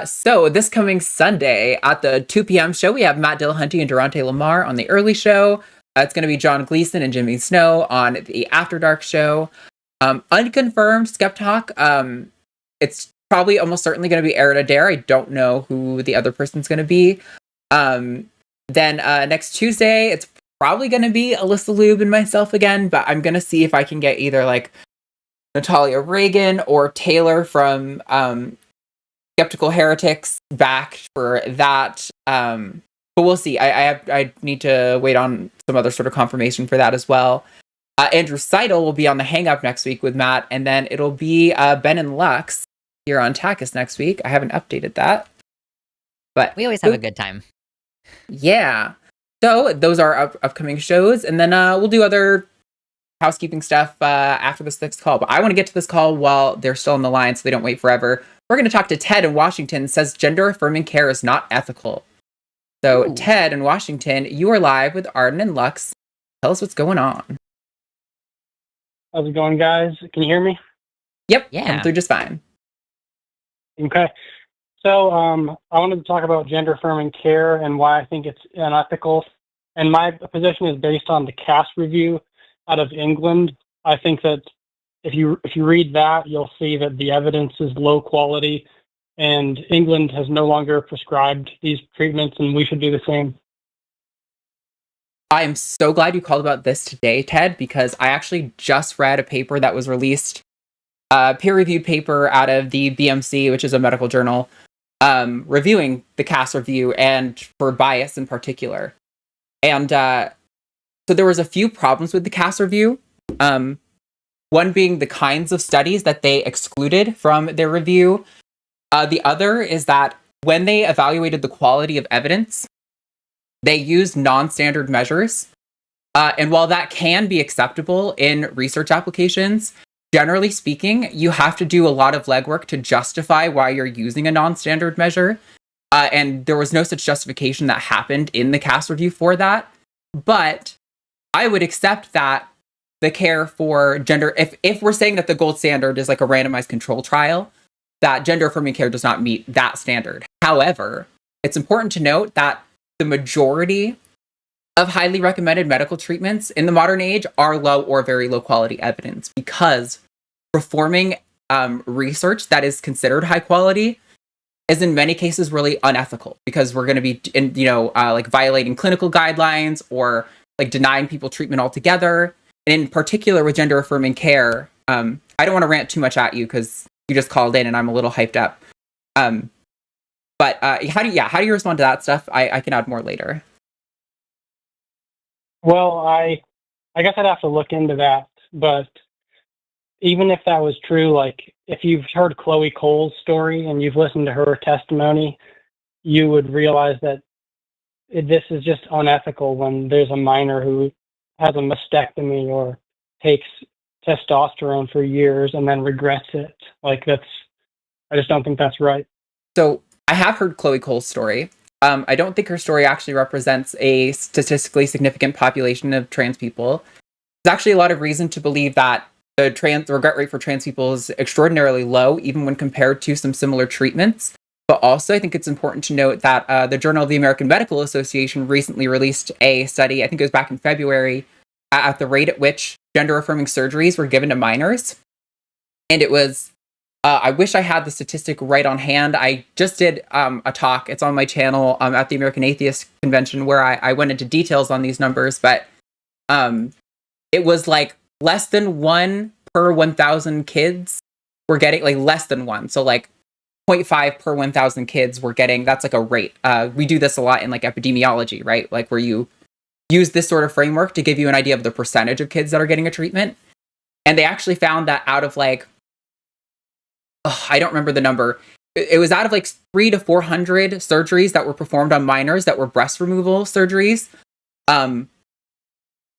So this coming Sunday at the 2 p.m. show, we have Matt Dillahunty and Durante Lamar on the early show. It's going to be John Gleason and Jimmy Snow on the After Dark show. Unconfirmed Skeptalk. It's probably almost certainly going to be Erida Dare. I don't know who the other person's going to be. Then next Tuesday, it's probably going to be Alyssa Lube and myself again, but I'm going to see if I can get either like Natalia Reagan or Taylor from Skeptical Heretics back for that. But we'll see. I need to wait on some other sort of confirmation for that as well. Andrew Seidel will be on the Hang Up next week with Matt, and then it'll be Ben and Lux here on TACIS next week. I haven't updated that, but we always have a good time. Yeah. So those are upcoming shows, and then we'll do other housekeeping stuff after this next call. But I want to get to this call while they're still on the line so they don't wait forever. We're going to talk to Ted in Washington. Says gender affirming care is not ethical. So Ted in Washington, you are live with Arden and Lux. Tell us what's going on. How's it going, guys? Can you hear me? Yep. Yeah. I'm through just fine. Okay. So I wanted to talk about gender affirming care and why I think it's unethical. And my position is based on the CAS review out of England. I think that if you read that, you'll see that the evidence is low quality, and England has no longer prescribed these treatments, and we should do the same. I am so glad you called about this today, Ted, because I actually just read a paper that was released, a peer-reviewed paper out of the BMC, which is a medical journal, reviewing the CAS review and for bias in particular. And so there was a few problems with the CAS review. One being the kinds of studies that they excluded from their review. The other is that when they evaluated the quality of evidence, they used non-standard measures. And while that can be acceptable in research applications, generally speaking, you have to do a lot of legwork to justify why you're using a non-standard measure. And there was no such justification that happened in the CAS review for that. But I would accept that the care for gender, if we're saying that the gold standard is like a randomized control trial, that gender affirming care does not meet that standard. However, it's important to note that the majority of highly recommended medical treatments in the modern age are low or very low quality evidence, because performing research that is considered high quality is in many cases really unethical, because we're going to be like violating clinical guidelines or like denying people treatment altogether. And in particular with gender affirming care, I don't want to rant too much at you because you just called in and I'm a little hyped up. But how do you respond to that stuff? I can add more later. Well, I guess I'd have to look into that, but even if that was true, like if you've heard Chloe Cole's story and you've listened to her testimony, you would realize that this is just unethical when there's a minor who has a mastectomy or takes testosterone for years and then regrets it. Like I just don't think that's right. So I have heard Chloe Cole's story. I don't think her story actually represents a statistically significant population of trans people. There's actually a lot of reason to believe that the regret rate for trans people is extraordinarily low, even when compared to some similar treatments. But also, I think it's important to note that the Journal of the American Medical Association recently released a study, I think it was back in February, at the rate at which gender-affirming surgeries were given to minors. And it was, I wish I had the statistic right on hand. I just did a talk, it's on my channel, at the American Atheist Convention, where I went into details on these numbers, but it was like less than 1 per 1,000 kids were getting, like less than 1. So like 0.5 per 1,000 kids were getting, that's like a rate. We do this a lot in like epidemiology, right? Like where you use this sort of framework to give you an idea of the percentage of kids that are getting a treatment. And they actually found that out of like, I don't remember the number. It was out of like 300 to 400 surgeries that were performed on minors that were breast removal surgeries.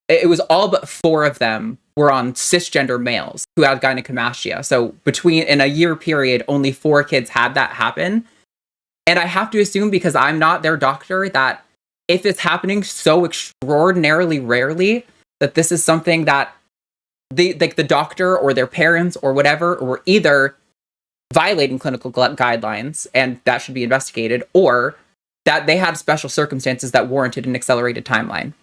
It was all but 4 of them were on cisgender males who had gynecomastia. So in a year period, only 4 kids had that happen. And I have to assume, because I'm not their doctor, that if it's happening so extraordinarily rarely, that this is something that the doctor or their parents or whatever were either violating clinical guidelines, and that should be investigated, or that they had special circumstances that warranted an accelerated timeline.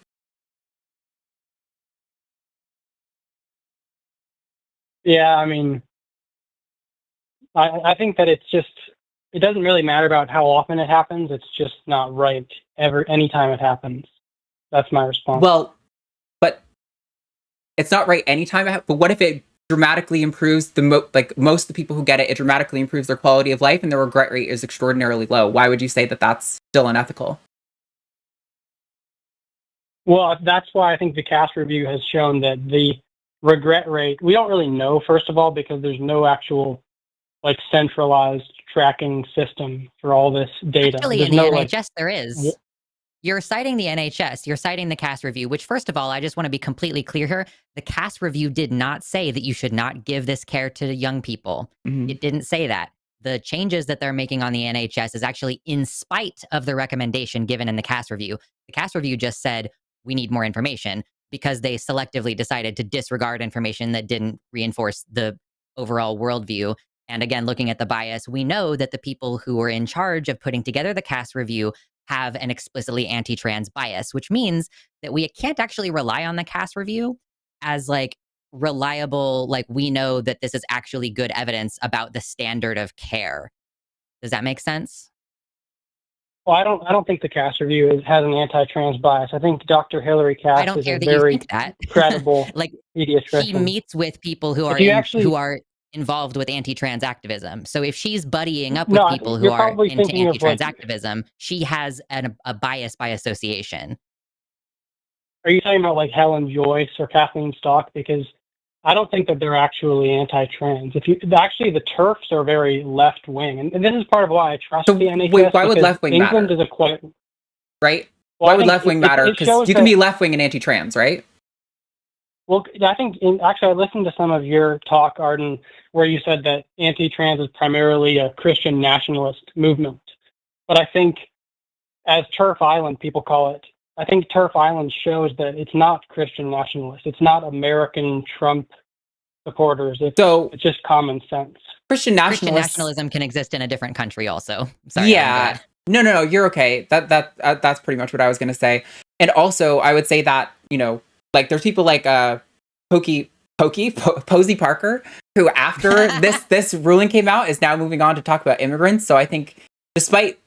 Yeah, I mean, I think that it doesn't really matter about how often it happens. It's just not right anytime it happens. That's my response. Well, but it's not right anytime. But what if it dramatically improves most of the people who get it, it dramatically improves their quality of life and their regret rate is extraordinarily low? Why would you say that that's still unethical? Well, that's why I think the CAS review has shown that the regret rate, we don't really know, first of all, because there's no actual like centralized tracking system for all this data. Actually, there's in the no, NHS, there is. You're citing the NHS, you're citing the CAS review, which, first of all, I just want to be completely clear here. The CAS review did not say that you should not give this care to young people. Mm-hmm. It didn't say that. The changes that they're making on the NHS is actually in spite of the recommendation given in the CAS review. The CAS review just said, we need more information, because they selectively decided to disregard information that didn't reinforce the overall worldview. And again, looking at the bias, we know that the people who were in charge of putting together the CAS review have an explicitly anti-trans bias, which means that we can't actually rely on the CAS review as like reliable, like we know that this is actually good evidence about the standard of care. Does that make sense? Well, I don't think the CAS review has an anti-trans bias. I think Dr. Hillary Cass I don't is care a that you very think that. credible like pediatrician. she meets with people who are who are involved with anti-trans activism. So if she's buddying up with people who are into anti-trans activism, she has a bias by association. Are you talking about like Helen Joyce or Kathleen Stock? Because I don't think that they're actually anti-trans. Actually, the TERFs are very left-wing, and this is part of why I trust the NHS. Wait, why would left-wing matter? England is a quite right. Well, why would left-wing matter? Because you can be left-wing and anti-trans, right? Well, I think actually I listened to some of your talk, Arden, where you said that anti-trans is primarily a Christian nationalist movement. But I think, as TERF Island people call it, I think TERF Island shows that it's not Christian nationalist. It's not American Trump supporters. It's just common sense. Christian nationalism can exist in a different country also. Sorry, yeah. No, you're okay. That's pretty much what I was going to say. And also, I would say that, like there's people like Posey Parker, who after this ruling came out is now moving on to talk about immigrants. So I think despite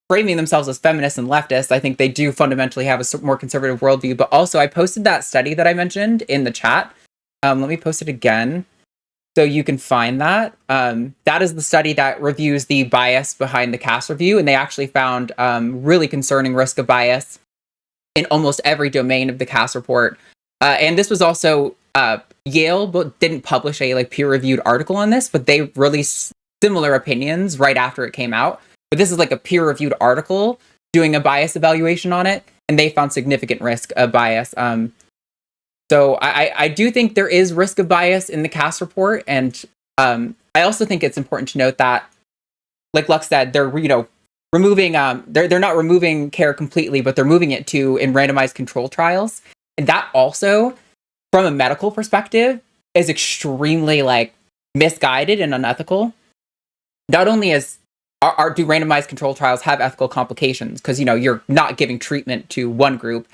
framing themselves as feminists and leftists, I think they do fundamentally have a more conservative worldview. But also, I posted that study that I mentioned in the chat. Let me post it again. So you can find that. That is the study that reviews the bias behind the CAS review, and they actually found really concerning risk of bias in almost every domain of the CAS report. And this was also Yale, but didn't publish a peer-reviewed article on this, but they released similar opinions right after it came out. But this is a peer-reviewed article doing a bias evaluation on it, and they found significant risk of bias. So I do think there is risk of bias in the CAS report, and I also think it's important to note that, like Lux said, they're removing they're not removing care completely, but they're moving it to in randomized control trials, and that also, from a medical perspective, is extremely misguided and unethical. Not only do randomized control trials have ethical complications because you're not giving treatment to one group,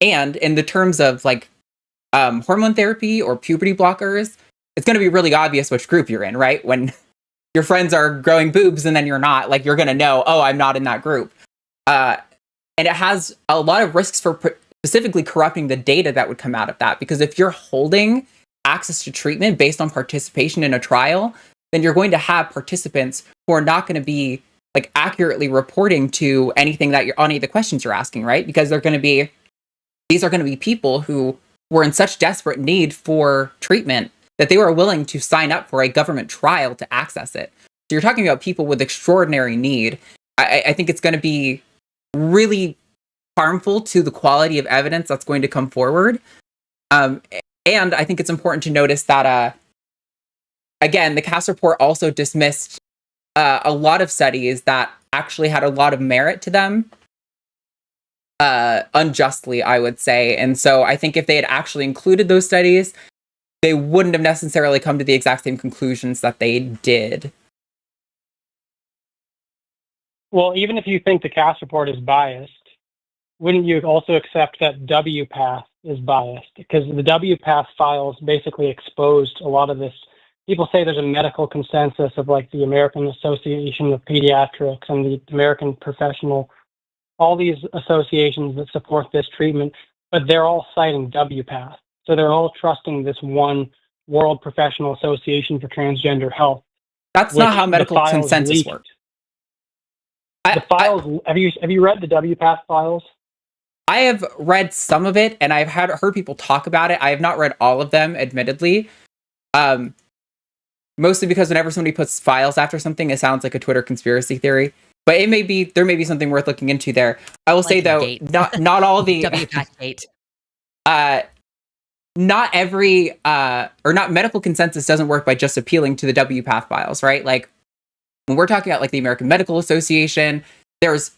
and in the terms of hormone therapy or puberty blockers, it's going to be really obvious which group you're in, right? When your friends are growing boobs and then you're not, you're going to know, oh, I'm not in that group. And it has a lot of risks for specifically corrupting the data that would come out of that. Because if you're holding access to treatment based on participation in a trial, then you're going to have participants who are not going to be accurately reporting to anything that on any of the questions you're asking, right? Because these are going to be people who were in such desperate need for treatment that they were willing to sign up for a government trial to access it. So you're talking about people with extraordinary need. I think it's going to be really harmful to the quality of evidence that's going to come forward. And I think it's important to notice that, again, the CAS report also dismissed a lot of studies that actually had a lot of merit to them. Unjustly, I would say. And so I think if they had actually included those studies, they wouldn't have necessarily come to the exact same conclusions that they did. Well, even if you think the CAS report is biased, wouldn't you also accept that WPATH is biased? Because the WPATH files basically exposed a lot of this. People say there's a medical consensus of the American Association of Pediatrics and the American Professional, all these associations that support this treatment, but they're all citing WPATH. So they're all trusting this one World Professional Association for Transgender Health. That's not how medical consensus works. Have you read the WPATH files? I have read some of it, and I've heard people talk about it. I have not read all of them, admittedly. Mostly because whenever somebody puts files after something, it sounds like a Twitter conspiracy theory. But there may be something worth looking into there. I will say though, not all the WPATH date. Not every or not medical consensus doesn't work by just appealing to the WPATH files, right? When we're talking about the American Medical Association, there's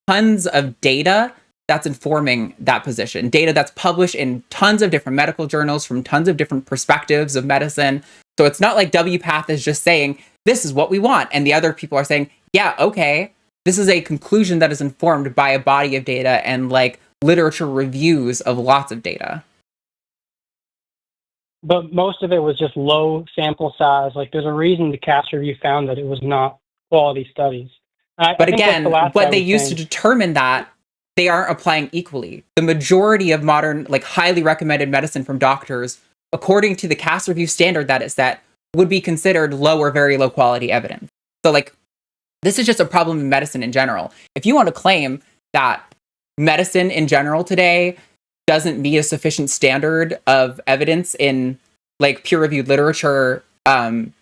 tons of data that's informing that position. Data that's published in tons of different medical journals from tons of different perspectives of medicine. So it's not like WPATH is just saying, this is what we want. And the other people are saying, yeah, okay, this is a conclusion that is informed by a body of data and literature reviews of lots of data. But most of it was just low sample size. There's a reason the CAS review found that it was not quality studies. But again, what they used to determine that, they aren't applying equally. The majority of modern, highly recommended medicine from doctors, according to the CAS review standard that it set, would be considered low or very low quality evidence. So this is just a problem in medicine in general. If you want to claim that medicine in general today doesn't meet a sufficient standard of evidence in peer-reviewed literature to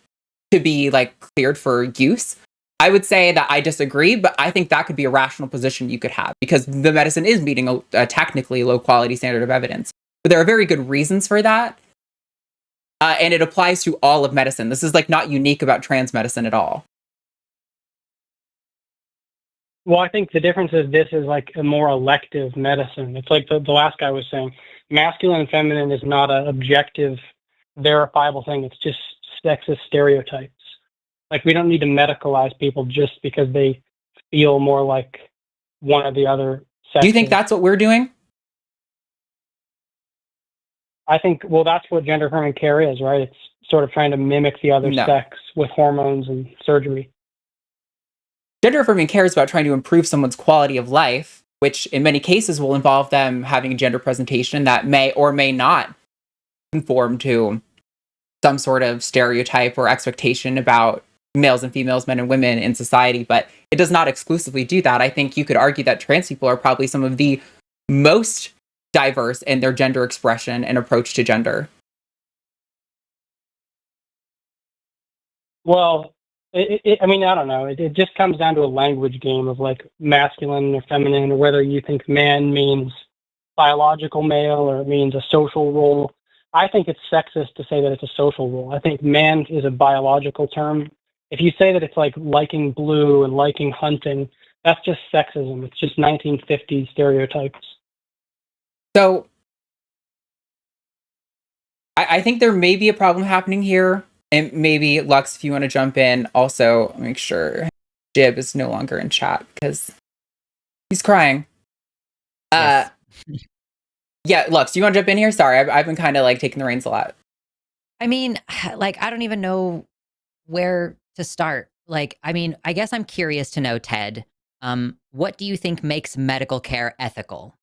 be cleared for use, I would say that I disagree, but I think that could be a rational position you could have because the medicine is meeting a technically low quality standard of evidence. But there are very good reasons for that. And it applies to all of medicine. This is not unique about trans medicine at all. Well, I think the difference is this is a more elective medicine. It's the last guy was saying, masculine and feminine is not an objective, verifiable thing. It's just sexist stereotypes. We don't need to medicalize people just because they feel more like one or the other sex. Do you think that's what we're doing? I think, that's what gender affirming care is, right? It's sort of trying to mimic the other sex with hormones and surgery. Gender affirming care is about trying to improve someone's quality of life, which in many cases will involve them having a gender presentation that may or may not conform to some sort of stereotype or expectation about males and females, men and women in society, but it does not exclusively do that. I think you could argue that trans people are probably some of the most diverse in their gender expression and approach to gender. Well, I mean, I don't know. It just comes down to a language game of like masculine or feminine, or whether you think man means biological male or it means a social role. I think it's sexist to say that it's a social role. I think man is a biological term. If you say that it's like liking blue and liking hunting, that's just sexism. It's just 1950s stereotypes. So I think there may be a problem happening here. And maybe, Lux, if you want to jump in, also make sure Jib is no longer in chat because he's crying. Yes. Yeah, Lux, do you want to jump in here? Sorry, I've been kind of like taking the reins a lot. I mean, like, I don't even know where to start. Like, I mean, I guess I'm curious to know, Ted, what do you think makes medical care ethical?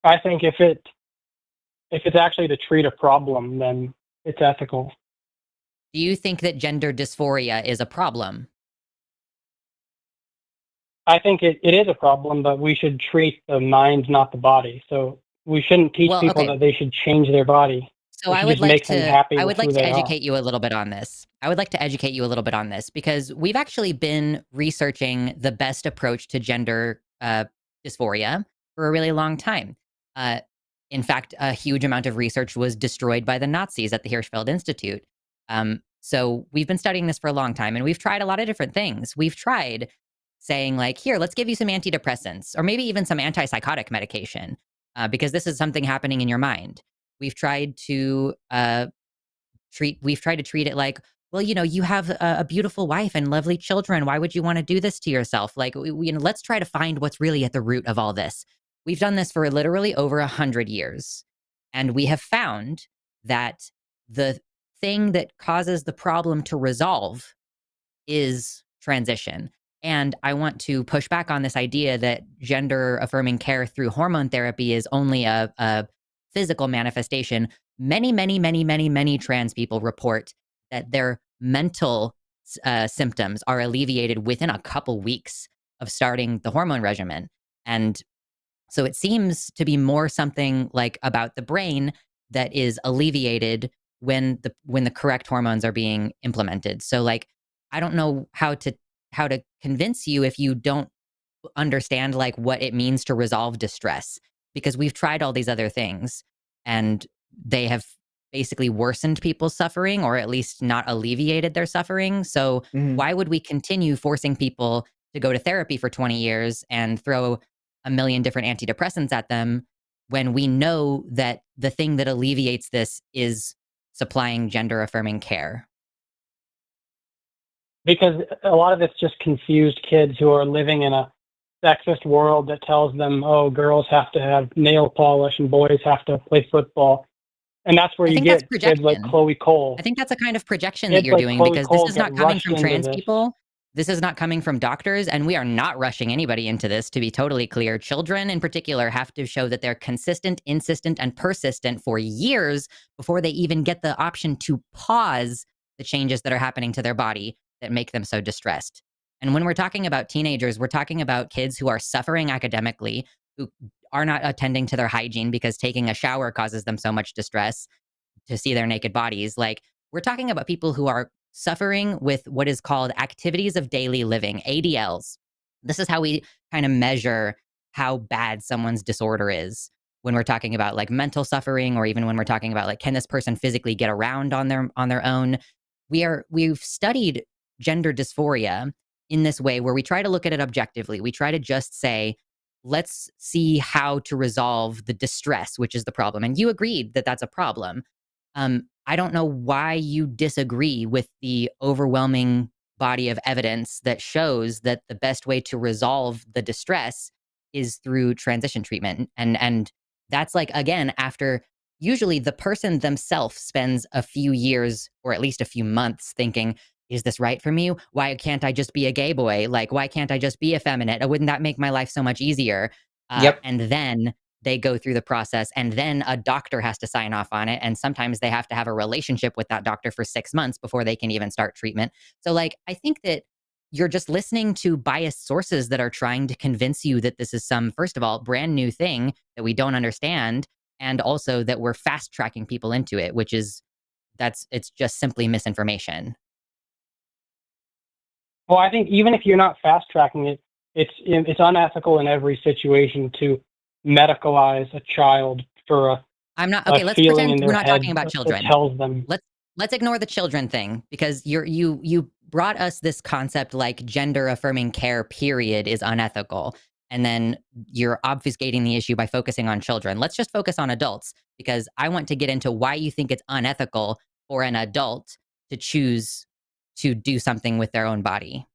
I think if it's actually to treat a problem, then it's ethical. Do you think that gender dysphoria is a problem? I think it is a problem, but we should treat the mind, not the body. So we shouldn't teach people that they should change their body. So I would like to educate you a little bit on this. I would like to educate you a little bit on this because we've actually been researching the best approach to gender dysphoria for a really long time. In fact, a huge amount of research was destroyed by the Nazis at the Hirschfeld Institute. So we've been studying this for a long time, and we've tried a lot of different things. We've tried saying like, here, let's give you some antidepressants, or maybe even some antipsychotic medication, because this is something happening in your mind. We've tried to treat it like, well, you know, you have a beautiful wife and lovely children. Why would you want to do this to yourself? Like, let's try to find what's really at the root of all this. We've done this for literally over 100 years. And we have found that the thing that causes the problem to resolve is transition. And I want to push back on this idea that gender affirming care through hormone therapy is only a physical manifestation. Many trans people report that their mental symptoms are alleviated within a couple weeks of starting the hormone regimen. And so it seems to be more something like about the brain that is alleviated when the correct hormones are being implemented. So like, I don't know how to convince you if you don't understand like what it means to resolve distress, because we've tried all these other things and they have basically worsened people's suffering, or at least not alleviated their suffering. So why would we continue forcing people to go to therapy for 20 years and throw a million different antidepressants at them when we know that the thing that alleviates this is supplying gender affirming care? Because a lot of it's just confused kids who are living in a sexist world that tells them, oh, girls have to have nail polish and boys have to play football. And that's where you get kids like Chloe Cole. I think that's a kind of projection that you're doing, because this is not coming from trans people. This is not coming from doctors, and we are not rushing anybody into this, to be totally clear. Children in particular have to show that they're consistent, insistent, and persistent for years before they even get the option to pause the changes that are happening to their body that make them so distressed. And when we're talking about teenagers, we're talking about kids who are suffering academically, who are not attending to their hygiene because taking a shower causes them so much distress to see their naked bodies. Like, we're talking about people who are suffering with what is called activities of daily living, ADLs. This is how we kind of measure how bad someone's disorder is when we're talking about like mental suffering, or even when we're talking about like, can this person physically get around on their own? We've studied gender dysphoria in this way, where we try to look at it objectively. We try to just say, let's see how to resolve the distress, which is the problem. And you agreed that that's a problem. I don't know why you disagree with the overwhelming body of evidence that shows that the best way to resolve the distress is through transition treatment. And that's like, again, after usually the person themselves spends a few years or at least a few months thinking, is this right for me? Why can't I just be a gay boy? Like, why can't I just be effeminate? Wouldn't that make my life so much easier? Yep. And then they go through the process, and then a doctor has to sign off on it. And sometimes they have to have a relationship with that doctor for 6 months before they can even start treatment. So like, I think that you're just listening to biased sources that are trying to convince you that this is some, first of all, brand new thing that we don't understand, and also that we're fast tracking people into it, which is, it's just simply misinformation. Well, I think even if you're not fast tracking it, it's unethical in every situation to medicalize a child for a I'm not okay. a Let's feeling pretend in we're their not head talking about that children. tells them. Let's ignore the children thing, because you brought us this concept like gender affirming care period is unethical, and then you're obfuscating the issue by focusing on children. Let's just focus on adults, because I want to get into why you think it's unethical for an adult to choose to do something with their own body.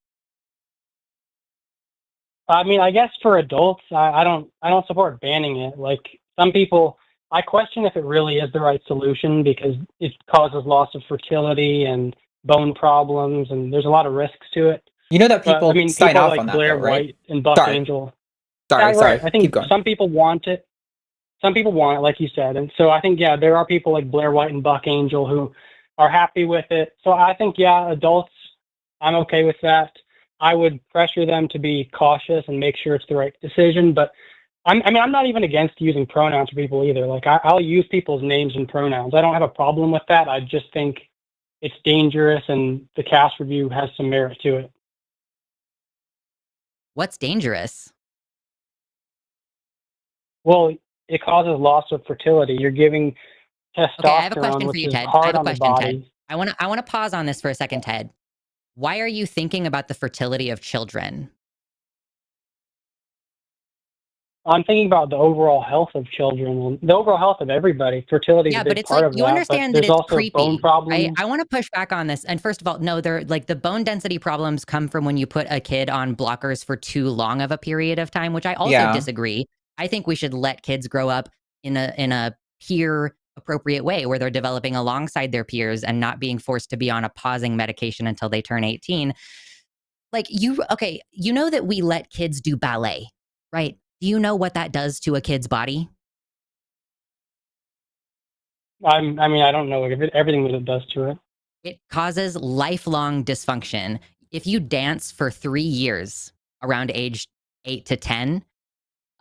I mean, I guess for adults, I don't support banning it. Like some people, I question if it really is the right solution because it causes loss of fertility and bone problems, and there's a lot of risks to it. You know that But people I mean, sign people off like on that, Blair though, right? White and Buck Sorry. Angel. Sorry, Yeah, sorry. right. I think Keep going. some people want it. Some people want it, like you said, and so I think there are people like Blair White and Buck Angel who are happy with it. So I think adults, I'm okay with that. I would pressure them to be cautious and make sure it's the right decision. But I'm not even against using pronouns for people either. Like I'll use people's names and pronouns. I don't have a problem with that. I just think it's dangerous, and the cast review has some merit to it. What's dangerous? Well, it causes loss of fertility. You're giving testosterone, Okay, I have a question for which you, is Ted. I hard have a on the question, body. Ted. I want to pause on this for a second, Ted. Why are you thinking about the fertility of children? I'm thinking about the overall health of children and the overall health of everybody. Fertility is Yeah, a but big it's part like, of you that, but understand that there's it's also bone creepy, right? problems. I want to push back on this. And first of all, no, they're like, the bone density problems come from when you put a kid on blockers for too long of a period of time, which I also Yeah. disagree. I think we should let kids grow up in a peer appropriate way where they're developing alongside their peers and not being forced to be on a pausing medication until they turn 18. Like you know that we let kids do ballet, right? Do you know what that does to a kid's body? I don't know everything that it does to it. It causes lifelong dysfunction. If you dance for 3 years around age 8 to 10,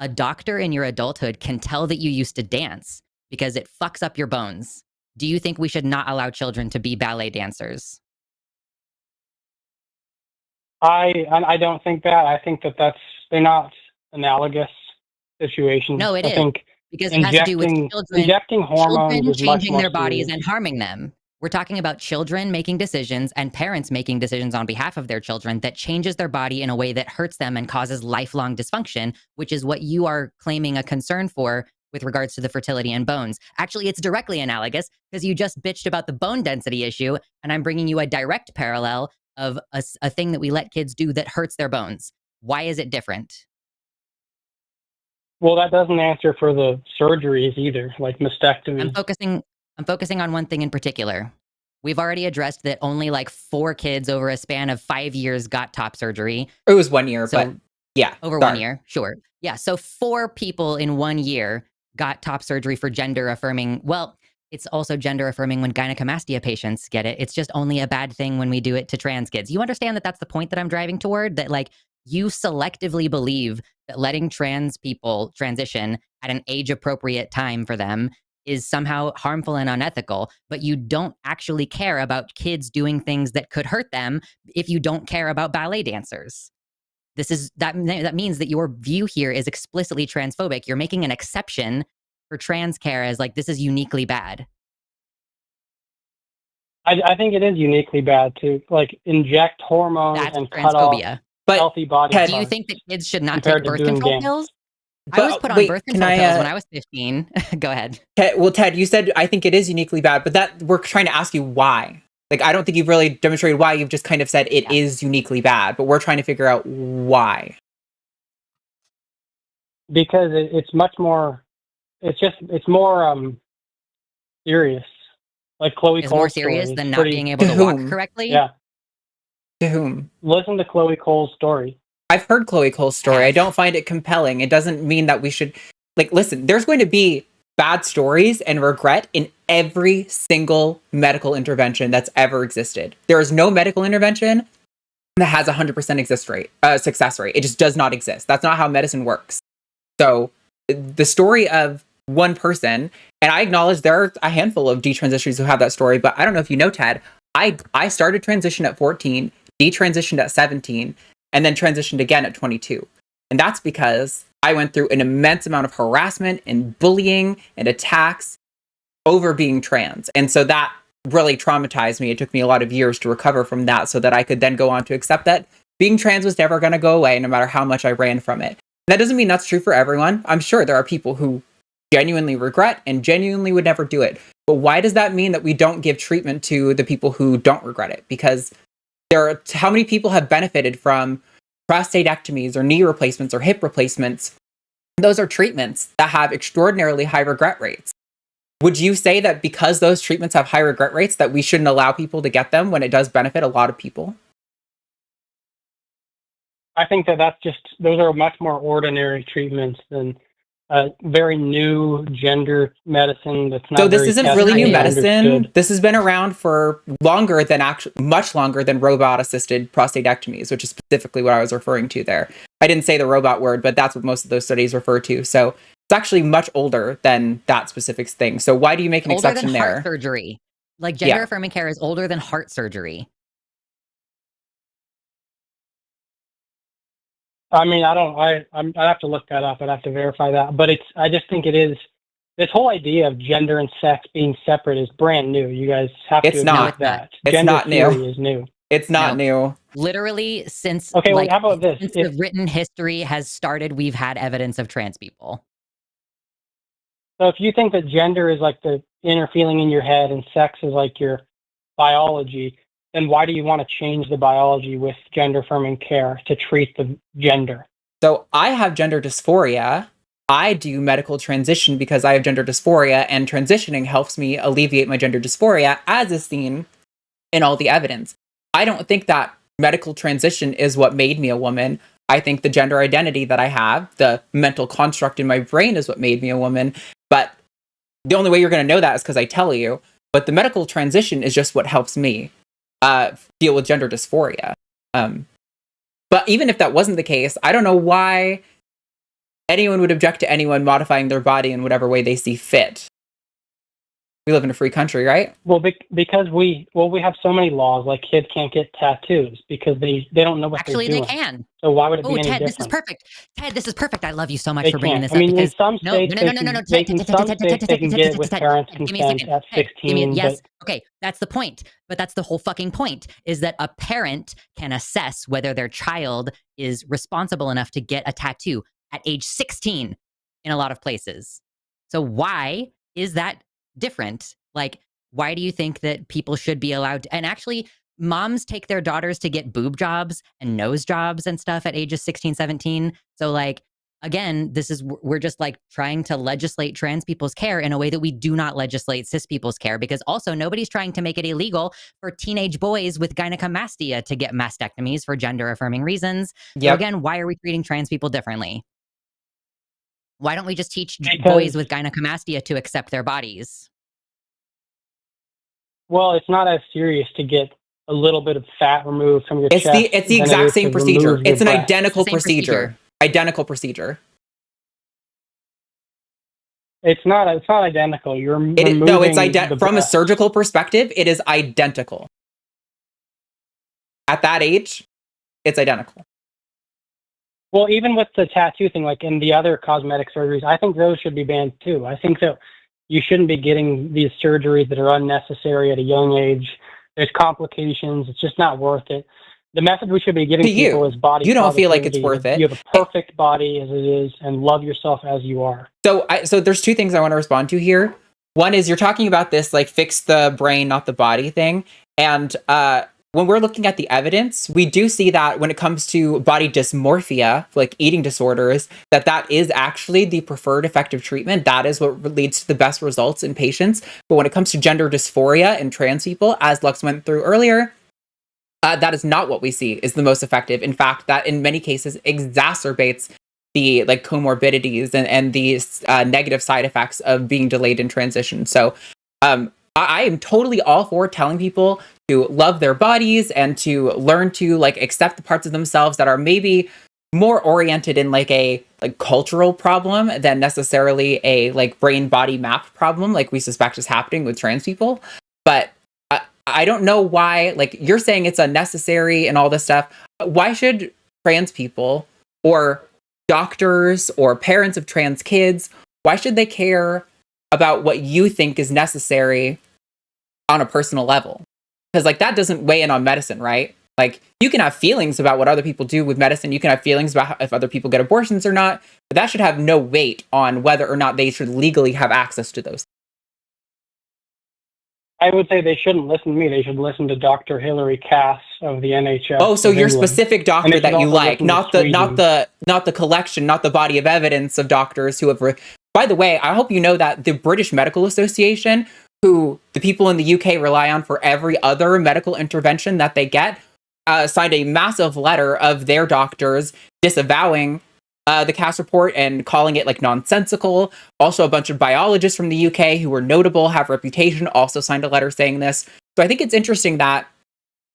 a doctor in your adulthood can tell that you used to dance because it fucks up your bones. Do you think we should not allow children to be ballet dancers? I don't think that. I think they're not analogous situations. No, it I is, think because it has to do with injecting hormones is much changing more their bodies serious. and harming them. We're talking about children making decisions and parents making decisions on behalf of their children that changes their body in a way that hurts them and causes lifelong dysfunction, which is what you are claiming a concern for with regards to the fertility and bones. Actually, it's directly analogous because you just bitched about the bone density issue, and I'm bringing you a direct parallel of a thing that we let kids do that hurts their bones. Why is it different? Well, that doesn't answer for the surgeries either, like mastectomy. I'm focusing on one thing in particular. We've already addressed that only like 4 kids over a span of 5 years got top surgery. It was 1 year, So but yeah. over sorry. 1 year, sure. Yeah, so 4 people in 1 year got top surgery for gender affirming. Well, it's also gender affirming when gynecomastia patients get it. It's just only a bad thing when we do it to trans kids. You understand that that's the point that I'm driving toward? That like you selectively believe that letting trans people transition at an age appropriate time for them is somehow harmful and unethical, but you don't actually care about kids doing things that could hurt them if you don't care about ballet dancers. That means that your view here is explicitly transphobic. You're making an exception for trans care as like this is uniquely bad. I think it is uniquely bad to like inject hormones That's and cut off transphobia. But healthy body Ted, Do you parts think that kids should not compared take to birth doing control dance. pills? I But was put on wait, birth can control I, pills when I was 15. Go ahead. Ted, you said I think it is uniquely bad, but that we're trying to ask you why. Like, I don't think you've really demonstrated why. You've just kind of said it is uniquely bad, but we're trying to figure out why. Because it's much more. It's more serious. Like Chloe Is Cole's more serious story. than It's not being able To to walk whom? correctly? Yeah. To whom? Listen to Chloe Cole's story. I've heard Chloe Cole's story. I have. don't find it compelling. It doesn't mean that we should. like, listen, there's going to be bad stories and regret in every single medical intervention that's ever existed. There is no medical intervention that has 100% success rate. It just does not exist. That's not how medicine works. So the story of one person, and I acknowledge there are a handful of detransitioners who have that story, but I don't know if you know, Ted, I started transition at 14, detransitioned at 17, and then transitioned again at 22. And that's because I went through an immense amount of harassment and bullying and attacks over being trans. And so that really traumatized me. It took me a lot of years to recover from that so that I could then go on to accept that being trans was never going to go away no matter how much I ran from it. That doesn't mean that's true for everyone. I'm sure there are people who genuinely regret and genuinely would never do it. But why does that mean that we don't give treatment to the people who don't regret it? Because how many people have benefited from prostatectomies or knee replacements or hip replacements? Those are treatments that have extraordinarily high regret rates. Would you say that because those treatments have high regret rates that we shouldn't allow people to get them when it does benefit a lot of people? I think those are much more ordinary treatments than very new gender medicine that's not. So this isn't really new medicine. Understood. This has been around for much longer than robot-assisted prostatectomies, which is specifically what I was referring to there. I didn't say the robot word, but that's what most of those studies refer to. So it's actually much older than that specific thing. So why do you make an exception there? Heart surgery. Like gender affirming care is older than heart surgery. I mean, I'd have to look that up. I'd have to verify that. But I just think it is, this whole idea of gender and sex being separate is brand new. You guys have to admit that. It's not new. Gender theory is new. It's not new. Literally since, okay, well, how about this? Since the written history has started, we've had evidence of trans people. So if you think that gender is like the inner feeling in your head and sex is like your biology, then why do you want to change the biology with gender affirming care to treat the gender? So I have gender dysphoria. I do medical transition because I have gender dysphoria, and transitioning helps me alleviate my gender dysphoria, as is seen in all the evidence. I don't think that medical transition is what made me a woman. I think the gender identity that I have, the mental construct in my brain, is what made me a woman. But the only way you're going to know that is because I tell you. But the medical transition is just what helps me deal with gender dysphoria. But even if that wasn't the case, I don't know why anyone would object to anyone modifying their body in whatever way they see fit. We live in a free country, right? Well, because we have so many laws, like kids can't get tattoos because they don't know what they're doing. Actually, they can. So why would it be any Ted, different? This is perfect. Ted, this is perfect. I love you so much for bringing this up. I mean, because in some states, they can get it with parents' consent at 16. Yes, okay, that's the point. But that's the whole fucking point, is that a parent can assess whether their child is responsible enough to get a tattoo at age 16 in a lot of places. So why is that different? Like, why do you think that people should be allowed to, and actually moms take their daughters to get boob jobs and nose jobs and stuff at ages 16, 17. So like, again, we're just like trying to legislate trans people's care in a way that we do not legislate cis people's care, because also nobody's trying to make it illegal for teenage boys with gynecomastia to get mastectomies for gender affirming reasons. So again, why are we treating trans people differently? Why don't we just teach boys with gynecomastia to accept their bodies? Well, it's not as serious to get a little bit of fat removed from your chest. It's the exact same procedure. It's an identical procedure. Identical procedure. It's not identical. You're from a surgical perspective, it is identical. At that age, it's identical. Well, even with the tattoo thing, like in the other cosmetic surgeries, I think those should be banned too. I think that you shouldn't be getting these surgeries that are unnecessary at a young age. There's complications. It's just not worth it. The message we should be giving people is body. You don't feel like it's worth it. You have a perfect body as it is, and love yourself as you are. So there's two things I want to respond to here. One is you're talking about this like fix the brain, not the body thing. And when we're looking at the evidence, we do see that when it comes to body dysmorphia, like eating disorders, that is actually the preferred effective treatment. That is what leads to the best results in patients. But when it comes to gender dysphoria in trans people, as Lux went through earlier, that is not what we see is the most effective. In fact, that in many cases exacerbates the like comorbidities and these negative side effects of being delayed in transition. So I am totally all for telling people to love their bodies and to learn to like accept the parts of themselves that are maybe more oriented in like a like cultural problem than necessarily a like brain body map problem like we suspect is happening with trans people. But I don't know why, like you're saying it's unnecessary and all this stuff. Why should trans people or doctors or parents of trans kids, why should they care about what you think is necessary on a personal level? Because like that doesn't weigh in on medicine, right? Like you can have feelings about what other people do with medicine. You can have feelings about if other people get abortions or not, but that should have no weight on whether or not they should legally have access to those. I would say they shouldn't listen to me. They should listen to Dr. Hillary Cass of the NHS. Oh, so your England. specific doctor that you like, not the collection, not the body of evidence of doctors who have. By the way, I hope you know that the British Medical Association, who the people in the UK rely on for every other medical intervention that they get, signed a massive letter of their doctors disavowing the Cass report and calling it like nonsensical. Also, a bunch of biologists from the UK who were notable, have reputation, also signed a letter saying this. So I think it's interesting that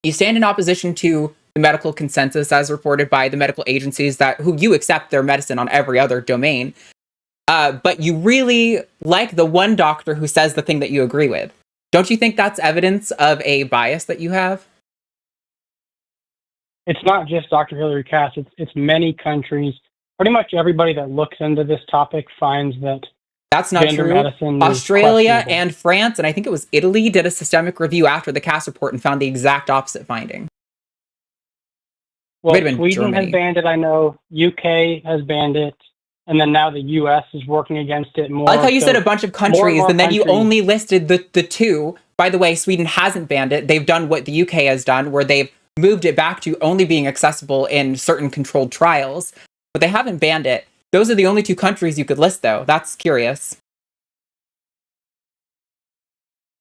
you stand in opposition to the medical consensus as reported by the medical agencies that who you accept their medicine on every other domain. But you really like the one doctor who says the thing that you agree with. Don't you think that's evidence of a bias that you have? It's not just Dr. Hillary Cass. It's many countries. Pretty much everybody that looks into this topic finds that that's not true. Australia and France, and I think it was Italy, did a systemic review after the Cass report and found the exact opposite finding. Well, Sweden has banned it, I know. UK has banned it. And then now the US is working against it more. I like how you said a bunch of countries, and then you only listed the two. By the way, Sweden hasn't banned it. They've done what the UK has done, where they've moved it back to only being accessible in certain controlled trials. But they haven't banned it. Those are the only two countries you could list, though. That's curious.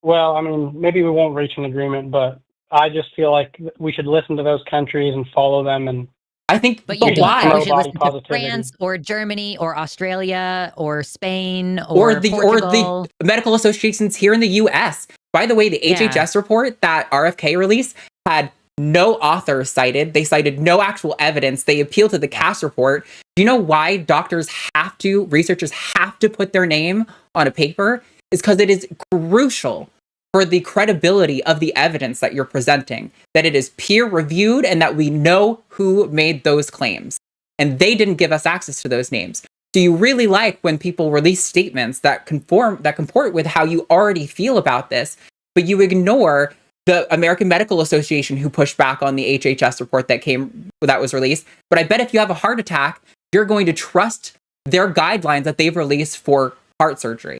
Well, I mean, maybe we won't reach an agreement, but I just feel like we should listen to those countries and follow them. And I think, but you why? You should listen to France or Germany or Australia or Spain or the medical associations here in the U.S. By the way, the HHS report that RFK released had no authors cited. They cited no actual evidence. They appealed to the Cass report. Do you know why researchers have to put their name on a paper? Is because it is crucial for the credibility of the evidence that you're presenting, that it is peer-reviewed and that we know who made those claims. And they didn't give us access to those names. Do you really like when people release statements that comport with how you already feel about this, but you ignore the American Medical Association who pushed back on the HHS report that was released? But I bet if you have a heart attack, you're going to trust their guidelines that they've released for heart surgery.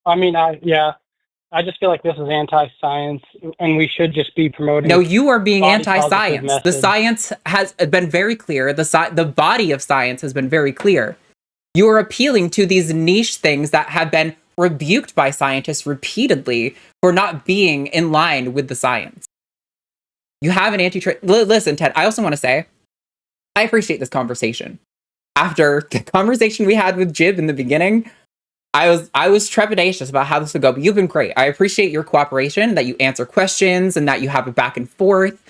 I mean, I just feel like this is anti-science, and we should just be promoting. No, you are being anti-science. The science has been very clear. The body of science has been very clear. You are appealing to these niche things that have been rebuked by scientists repeatedly for not being in line with the science. You have an listen, Ted, I also want to say, I appreciate this conversation. After the conversation we had with Jib in the beginning, I was trepidatious about how this would go, but you've been great. I appreciate your cooperation, that you answer questions and that you have a back and forth.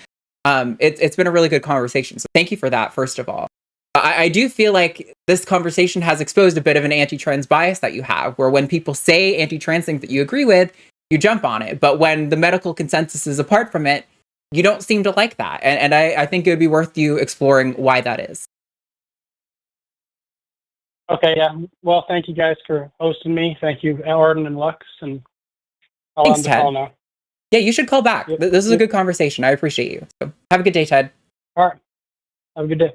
It's been a really good conversation. So thank you for that, first of all. I do feel like this conversation has exposed a bit of an anti-trans bias that you have, where when people say anti-trans things that you agree with, you jump on it. But when the medical consensus is apart from it, you don't seem to like that. And I think it would be worth you exploring why that is. Okay, yeah. Well, thank you guys for hosting me. Thank you, Arden and Lux. And I'll end the call now. Yeah, you should call back. Yep. This is a good conversation. I appreciate you. So have a good day, Ted. All right. Have a good day.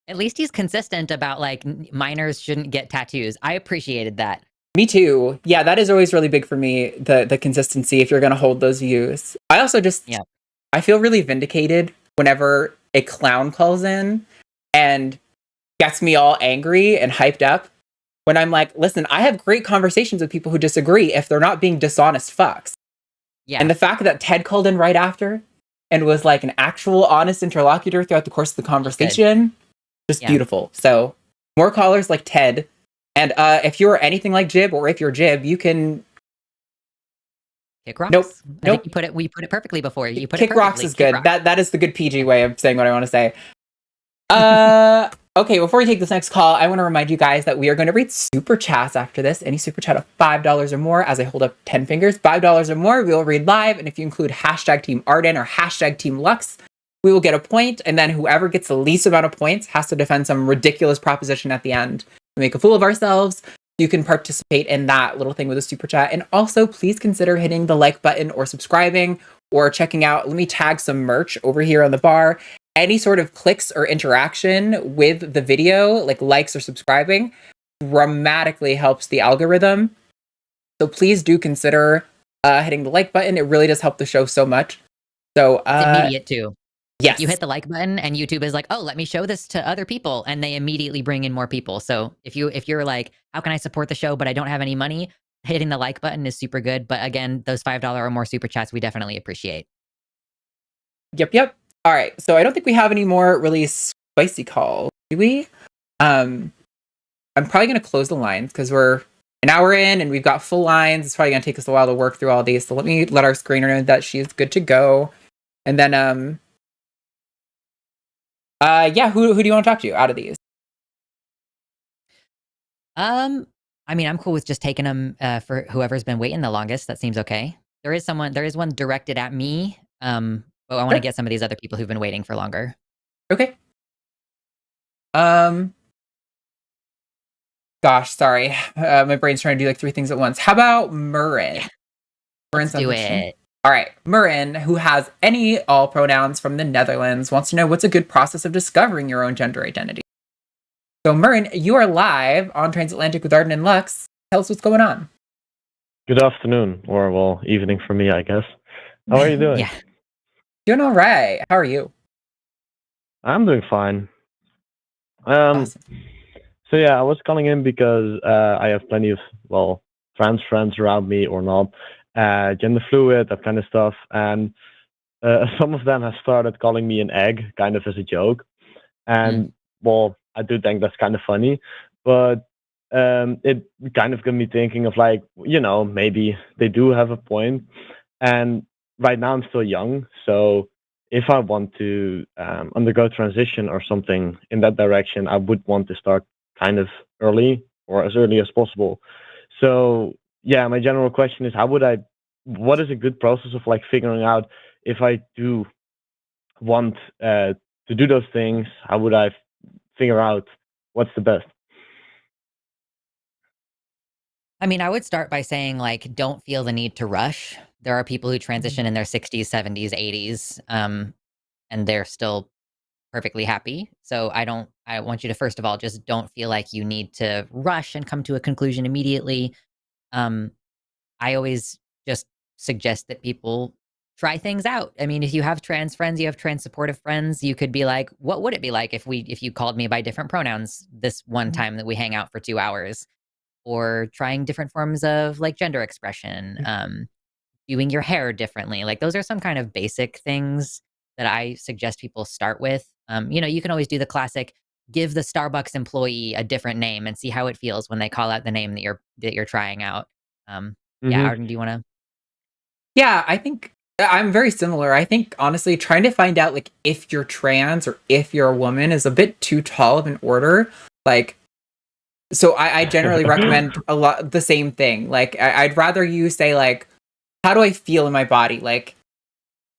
At least he's consistent about like minors shouldn't get tattoos. I appreciated that. Me too. Yeah, that is always really big for me, the consistency, if you're going to hold those views. I also I feel really vindicated whenever a clown calls in and gets me all angry and hyped up when I'm like, listen, I have great conversations with people who disagree if they're not being dishonest fucks. Yeah. And the fact that Ted called in right after and was like an actual honest interlocutor throughout the course of the conversation. Just beautiful. So more callers like Ted. And if you're anything like Jib, or if you're Jib, you can kick rocks. Nope. I think we put it perfectly before. You put kick it perfectly. rocks is good. That is the good PG way of saying what I want to say. Okay, before we take this next call, I want to remind you guys that we are going to read super chats after this. Any super chat of $5 or more, as I hold up 10 fingers, $5 or more, we will read live. And if you include hashtag Team Arden or hashtag Team Lux, we will get a point. And then whoever gets the least amount of points has to defend some ridiculous proposition at the end. We make a fool of ourselves. You can participate in that little thing with a super chat. And also, please consider hitting the like button or subscribing or checking out. Let me tag some merch over here on the bar. Any sort of clicks or interaction with the video, like likes or subscribing, dramatically helps the algorithm. So please do consider hitting the like button. It really does help the show so much. So it's immediate too. Yes. You hit the like button and YouTube is like, oh, let me show this to other people. And they immediately bring in more people. So if you're like, how can I support the show, but I don't have any money? Hitting the like button is super good. But again, those $5 or more super chats, we definitely appreciate. Yep. All right. So I don't think we have any more really spicy calls, do we? I'm probably going to close the lines because we're an hour in and we've got full lines. It's probably going to take us a while to work through all these. So let me let our screener know that she is good to go. And then, who do you want to talk to out of these? I mean, I'm cool with just taking them for whoever's been waiting the longest. That seems okay. There is one directed at me. But I want to get some of these other people who've been waiting for longer. Okay. Gosh, sorry. My brain's trying to do like 3 things at once. How about Murin? Yeah. Let's do it. All right. Murin, who has any all pronouns from the Netherlands, wants to know what's a good process of discovering your own gender identity. So Murin, you are live on Transatlantic with Arden and Lux. Tell us what's going on. Good afternoon, or well, evening for me, I guess. How are you doing? Yeah. Doing all right. How are you? I'm doing fine. Awesome. So yeah, I was calling in because I have plenty of, well, trans friends around me or not, gender fluid, that kind of stuff, and some of them have started calling me an egg, kind of as a joke, and well, I do think that's kind of funny, but it kind of got me thinking of like, maybe they do have a point, and right now I'm still young, so if I want to undergo transition or something in that direction, I would want to start kind of early or as early as possible. So yeah, my general question is, what is a good process of like figuring out if I do want to do those things? How would I figure out what's the best? I mean, I would start by saying, like, don't feel the need to rush. There are people who transition in their 60s, 70s, 80s, and they're still perfectly happy. So I want you to, first of all, just don't feel like you need to rush and come to a conclusion immediately. I always just suggest that people try things out. I mean, if you have trans friends, you have trans supportive friends, you could be like, what would it be like if you called me by different pronouns this one time that we hang out for 2 hours? Or trying different forms of like gender expression, doing your hair differently. Like those are some kind of basic things that I suggest people start with. You can always do the classic, give the Starbucks employee a different name and see how it feels when they call out the name that you're trying out. Yeah, Arden, do you want to? Yeah, I think I'm very similar. I think honestly, trying to find out like if you're trans or if you're a woman is a bit too tall of an order. Like, so I generally recommend a lot the same thing. Like, I'd rather you say like, how do I feel in my body? Like,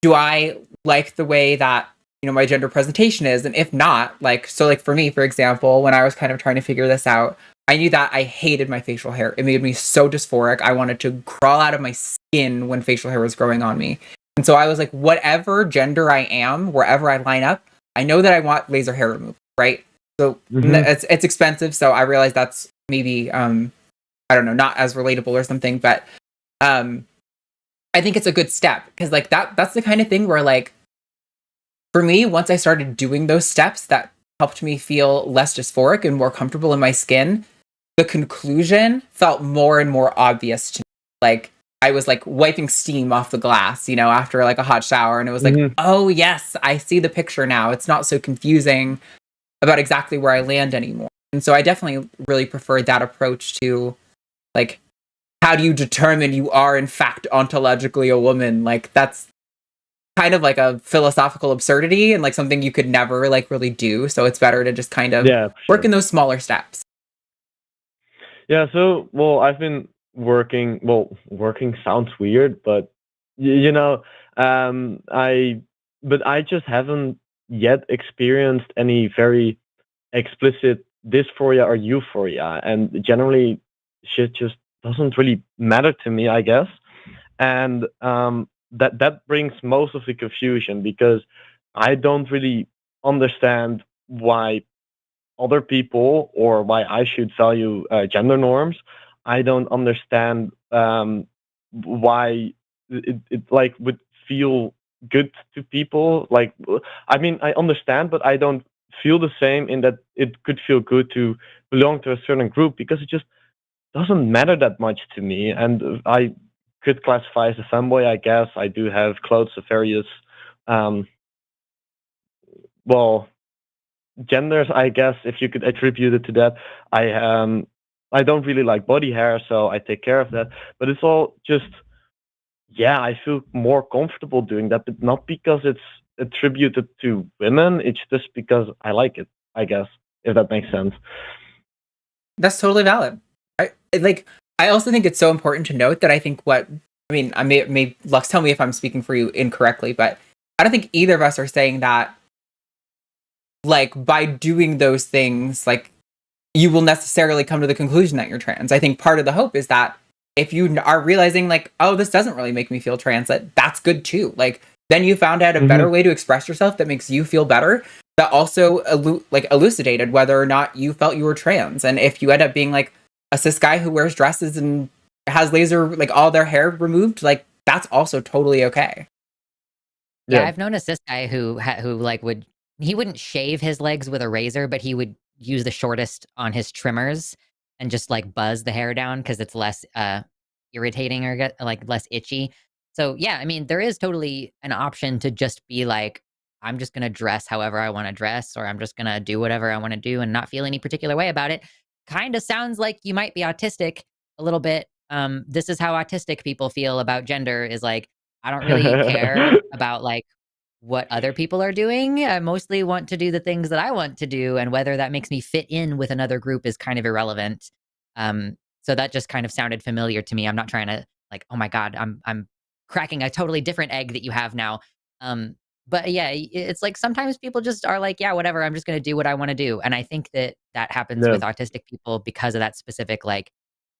do I like the way that my gender presentation is? And if not, like, so like for me, for example, when I was kind of trying to figure this out, I knew that I hated my facial hair. It made me so dysphoric. I wanted to crawl out of my skin when facial hair was growing on me. And so I was like, whatever gender I am, wherever I line up, I know that I want laser hair removal, right? So it's expensive. So I realized that's maybe, I don't know, not as relatable or something, but I think it's a good step because like that's the kind of thing where like, for me, once I started doing those steps, that helped me feel less dysphoric and more comfortable in my skin. The conclusion felt more and more obvious to me. Like, I was like wiping steam off the glass, you know, after like a hot shower. And it was like, oh, yes, I see the picture now. It's not so confusing about exactly where I land anymore. And so I definitely really prefer that approach to like, how do you determine you are in fact ontologically a woman? Like, that's kind of like a philosophical absurdity and like something you could never like really do. So it's better to just kind of work in those smaller steps. Yeah, so well, I've been working. Well, working sounds weird, but you know, I just haven't yet experienced any very explicit dysphoria or euphoria, and generally, shit just doesn't really matter to me, I guess, and that brings most of the confusion because I don't really understand why other people or why I should value gender norms. I don't understand why it like would feel good to people. Like, I mean, I understand, but I don't feel the same in that it could feel good to belong to a certain group because it just doesn't matter that much to me. And I could classify as a femboy, I guess. I do have clothes of various, um, well, genders, I guess, if you could attribute it to that. I don't really like body hair, so I take care of that. But it's all just, yeah, I feel more comfortable doing that, but not because it's attributed to women. It's just because I like it, I guess, if that makes sense. That's totally valid. I also think it's so important to note that I think I may Lux, tell me if I'm speaking for you incorrectly, but I don't think either of us are saying that like by doing those things, like you will necessarily come to the conclusion that you're trans. I think part of the hope is that if you are realizing like, oh, this doesn't really make me feel trans, that's good too. Like then you found out a better way to express yourself that makes you feel better. That also elucidated whether or not you felt you were trans. And if you end up being like a cis guy who wears dresses and has laser, like all their hair removed, like that's also totally okay. Yeah, I've known a cis guy who like he wouldn't shave his legs with a razor, but he would use the shortest on his trimmers and just like buzz the hair down because it's less irritating or get like less itchy. So yeah, I mean, there is totally an option to just be like, I'm just gonna dress however I want to dress, or I'm just gonna do whatever I want to do and not feel any particular way about it. Kind of sounds like you might be autistic a little bit. This is how autistic people feel about gender is like, I don't really care about like what other people are doing. I mostly want to do the things that I want to do, and whether that makes me fit in with another group is kind of irrelevant. So that just kind of sounded familiar to me. I'm not trying to like, oh my God, I'm cracking a totally different egg that you have now. But yeah, it's like sometimes people just are like, yeah, whatever, I'm just going to do what I want to do. And I think that happens with autistic people because of that specific, like,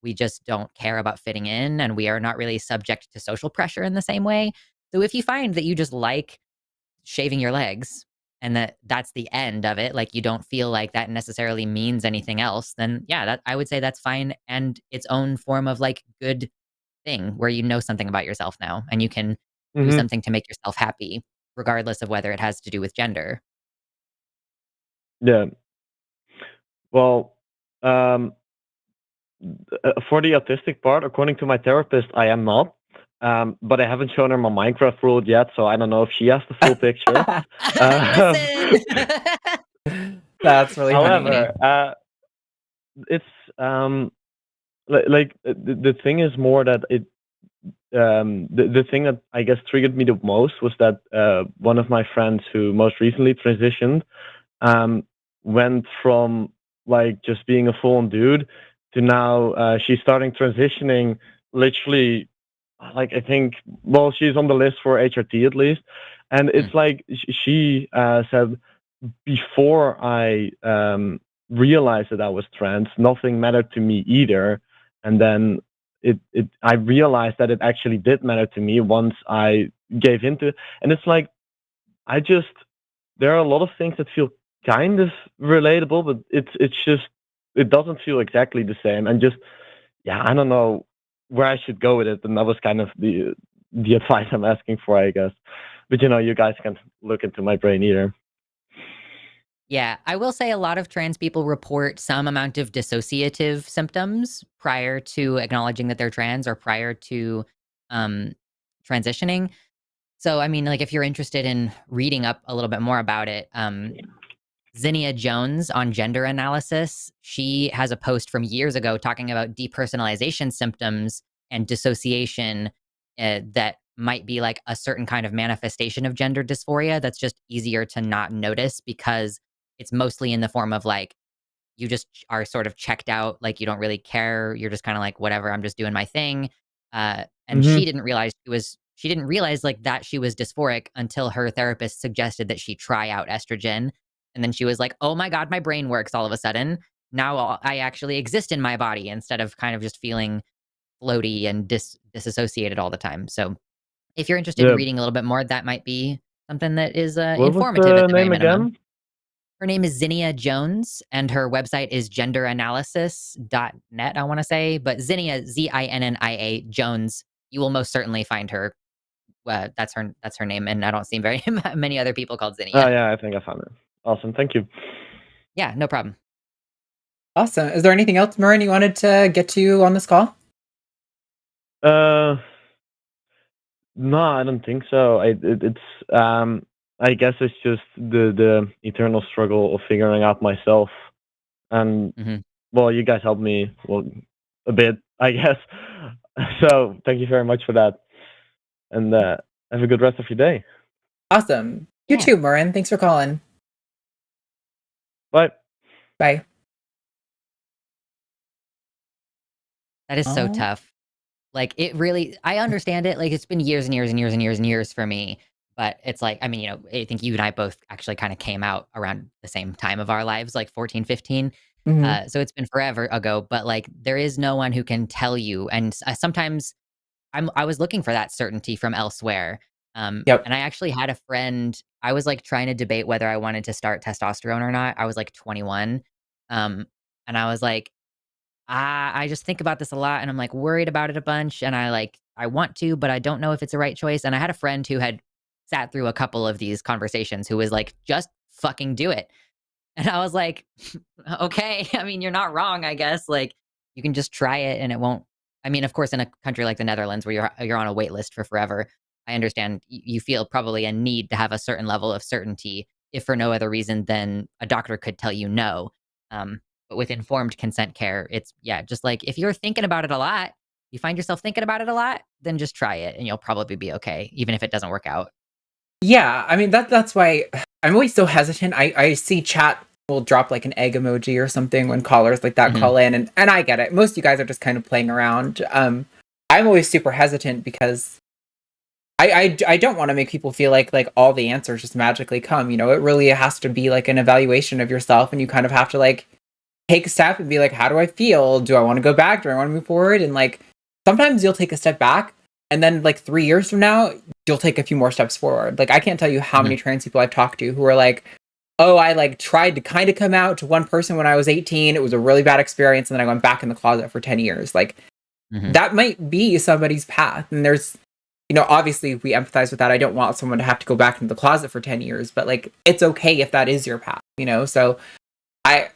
we just don't care about fitting in and we are not really subject to social pressure in the same way. So if you find that you just like shaving your legs and that's the end of it, like you don't feel like that necessarily means anything else, then yeah, that I would say that's fine and its own form of like good thing where you know something about yourself now and you can do something to make yourself happy regardless of whether it has to do with gender. Yeah. Well, for the autistic part, according to my therapist, I am not. But I haven't shown her my Minecraft world yet, so I don't know if she has the full picture. That's really however, funny. It's like the thing is more that it the thing that I guess triggered me the most was that one of my friends who most recently transitioned went from like just being a full-on dude to now she's starting transitioning literally like I think well she's on the list for HRT at least, and it's like she said before I realized that I was trans, nothing mattered to me either, and then I realized that it actually did matter to me once I gave into it, and it's like I just there are a lot of things that feel kind of relatable, but it's just it doesn't feel exactly the same, and just yeah, I don't know where I should go with it, and that was kind of the advice I'm asking for, I guess. But you know, you guys can look into my brain either. Yeah, I will say a lot of trans people report some amount of dissociative symptoms prior to acknowledging that they're trans or prior to transitioning. So, I mean, like, if you're interested in reading up a little bit more about it, Zinnia Jones on gender analysis, she has a post from years ago talking about depersonalization symptoms and dissociation that might be like a certain kind of manifestation of gender dysphoria that's just easier to not notice because it's mostly in the form of like you just are sort of checked out, like you don't really care. You're just kind of like, whatever, I'm just doing my thing. And Mm-hmm. she didn't realize like that she was dysphoric until her therapist suggested that she try out estrogen. And then she was like, oh my God, my brain works all of a sudden. Now I actually exist in my body instead of kind of just feeling floaty and disassociated all the time. So if you're interested in Yeah. reading a little bit more, that might be something that is What was informative the at the very name minimum. again? Her name is Zinnia Jones, and her website is genderanalysis.net, I want to say. But Zinnia, Zinnia Jones, you will most certainly find her. That's her name, and I don't see very many other people called Zinnia. Oh yeah, I think I found it. Awesome, thank you. Yeah, no problem. Awesome. Is there anything else, Marin, you wanted to get to on this call? No, I don't think so. I guess it's just the eternal struggle of figuring out myself, and well, you guys helped me a bit, I guess. So thank you very much for that, and have a good rest of your day. Awesome. You too, Marin. Thanks for calling. Bye. Bye. That is so tough. Like, it really, I understand it. Like, it's been years and years and years and years and years for me. But it's like, I mean, you know, I think you and I both actually kind of came out around the same time of our lives, like 14, 15. So it's been forever ago. But like, there is no one who can tell you. And sometimes I was looking for that certainty from elsewhere. And I actually had a friend, I was like trying to debate whether I wanted to start testosterone or not. I was like 21. And I was like, I just think about this a lot and I'm like worried about it a bunch. And I want to, but I don't know if it's the right choice. And I had a friend who had sat through a couple of these conversations who was like, just fucking do it. And I was like, okay, I mean, you're not wrong, I guess. Like, you can just try it and it won't. I mean, of course, in a country like the Netherlands where you're on a wait list for forever, I understand you feel probably a need to have a certain level of certainty, if for no other reason than a doctor could tell you no. But with informed consent care, it's, just like if you're thinking about it a lot, you find yourself thinking about it a lot, then just try it and you'll probably be okay, even if it doesn't work out. Yeah, I mean, that's why I'm always so hesitant. I see chat will drop like an egg emoji or something when callers like that call in, and I get it. Most of you guys are just kind of playing around. I'm always super hesitant because I don't want to make people feel like all the answers just magically come. You know, it really has to be like an evaluation of yourself, and you kind of have to like take a step and be like, how do I feel? Do I want to go back? Do I want to move forward? And like sometimes you'll take a step back, and then like 3 years from now, you'll take a few more steps forward. Like I can't tell you how many trans people I've talked to who are like, oh, I like tried to kind of come out to one person when I was 18. It was a really bad experience. And then I went back in the closet for 10 years. Like that might be somebody's path. And there's, you know, obviously we empathize with that. I don't want someone to have to go back into the closet for 10 years, but like, it's okay if that is your path, you know? So I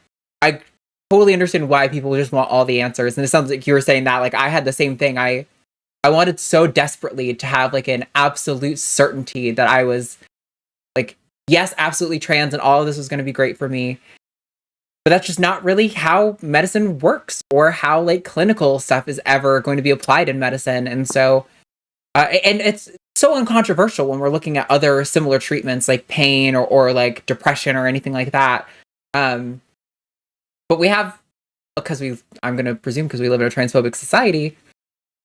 totally understand why people just want all the answers. And it sounds like you were saying that, like I had the same thing. I wanted so desperately to have like an absolute certainty that I was like, yes, absolutely trans and all of this was going to be great for me. But that's just not really how medicine works or how like clinical stuff is ever going to be applied in medicine. And so, and it's so uncontroversial when we're looking at other similar treatments like pain or like depression or anything like that. But we have, I'm going to presume because we live in a transphobic society,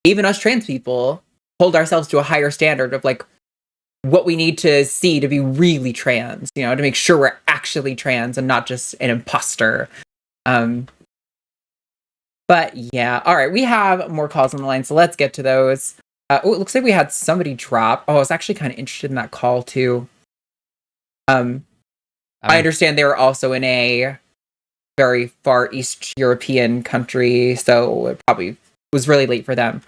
even us trans people hold ourselves to a higher standard of like what we need to see to be really trans, you know, to make sure we're actually trans and not just an imposter. But yeah, all right, we have more calls on the line, so let's get to those. It looks like we had somebody drop. Oh, I was actually kind of interested in that call too. I understand they were also in a very far East European country, so it probably was really late for them.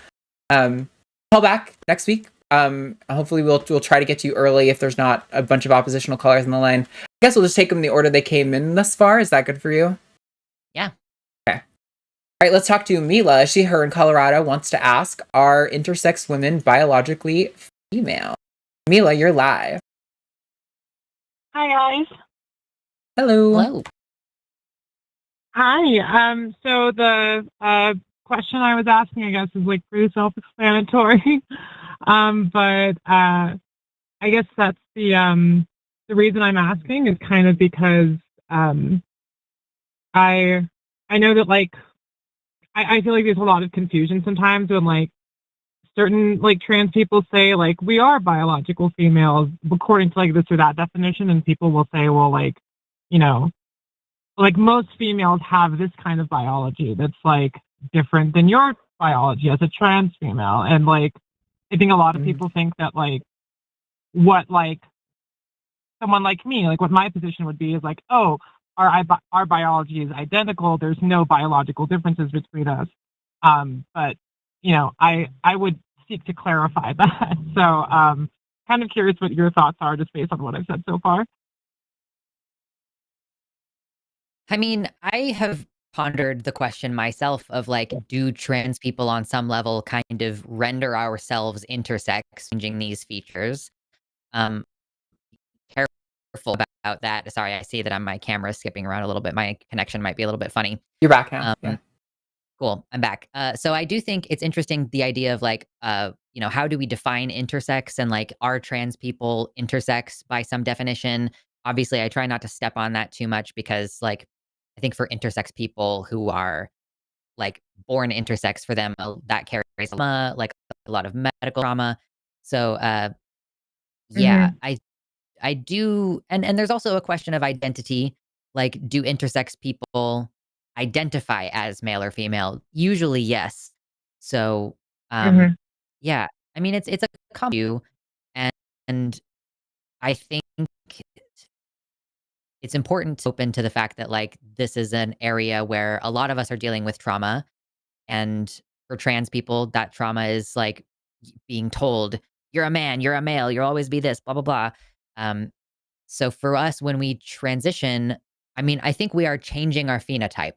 Call back next week. Hopefully we'll try to get to you early if there's not a bunch of oppositional callers on the line. I guess we'll just take them in the order they came in thus far. Is that good for you? Yeah. Okay. All right, let's talk to Mila. Her in Colorado wants to ask, are intersex women biologically female? Mila, you're live. Hi guys. Hello. Hello. Hi. So the question I was asking, I guess, is like pretty self-explanatory. But I guess that's the reason I'm asking is kind of because I know that like I feel like there's a lot of confusion sometimes when like certain like trans people say like we are biological females according to like this or that definition, and people will say, well, like, you know, like most females have this kind of biology that's like different than your biology as a trans female. And like I think a lot of people think that like what like someone like me, like what my position would be is like, oh, our biology is identical. There's no biological differences between us. But you know, I would seek to clarify that. So kind of curious what your thoughts are just based on what I've said so far. I mean, I have pondered the question myself of like, do trans people on some level kind of render ourselves intersex, changing these features? Careful about that. Sorry, I see that my camera is skipping around a little bit. My connection might be a little bit funny. You're back now. Yeah. Cool. I'm back. So I do think it's interesting, the idea of like, you know, how do we define intersex, and like, are trans people intersex by some definition? Obviously, I try not to step on that too much because like, I think for intersex people who are like born intersex, for them, that carries like a lot of medical trauma. So yeah, I do. And there's also a question of identity. Like, do intersex people identify as male or female? Usually, yes. So, yeah, I mean, it's a common view, and I think it's important to open to the fact that like this is an area where a lot of us are dealing with trauma, and for trans people, that trauma is like being told, "You're a man, you're a male, you'll always be this," blah blah blah. So for us, when we transition, I mean, I think we are changing our phenotype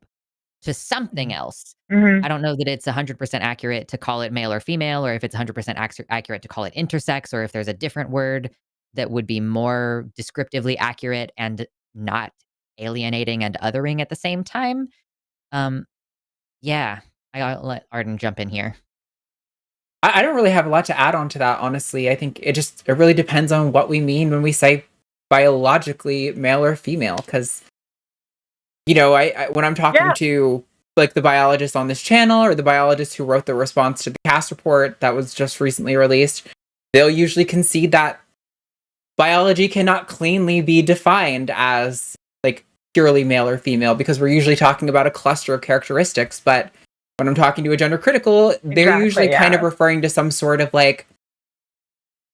to something else. I don't know that it's 100% accurate to call it male or female, or if it's 100% accurate to call it intersex, or if there's a different word that would be more descriptively accurate and not alienating and othering at the same time. Yeah, I'll let Arden jump in here. I don't really have a lot to add on to that, honestly. I think it really depends on what we mean when we say biologically male or female, because you know, I when I'm talking to like the biologist on this channel, or the biologist who wrote the response to the CAS report that was just recently released, they'll usually concede that biology cannot cleanly be defined as like purely male or female, because we're usually talking about a cluster of characteristics. But when I'm talking to a gender critical, they're usually kind of referring to some sort of like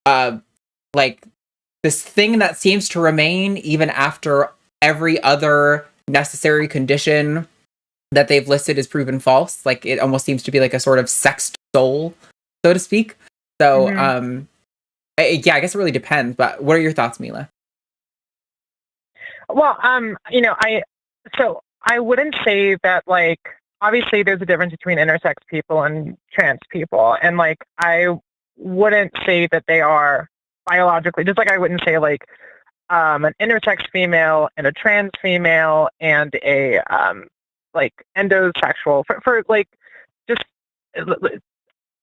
this thing that seems to remain even after every other necessary condition that they've listed is proven false. Like it almost seems to be like a sort of sexed soul, so to speak. So I guess it really depends. But what are your thoughts, Mila? Well, you know, I wouldn't say that like obviously there's a difference between intersex people and trans people, and like I wouldn't say that they are biologically, just like I wouldn't say like an intersex female and a trans female and a like endosexual for like just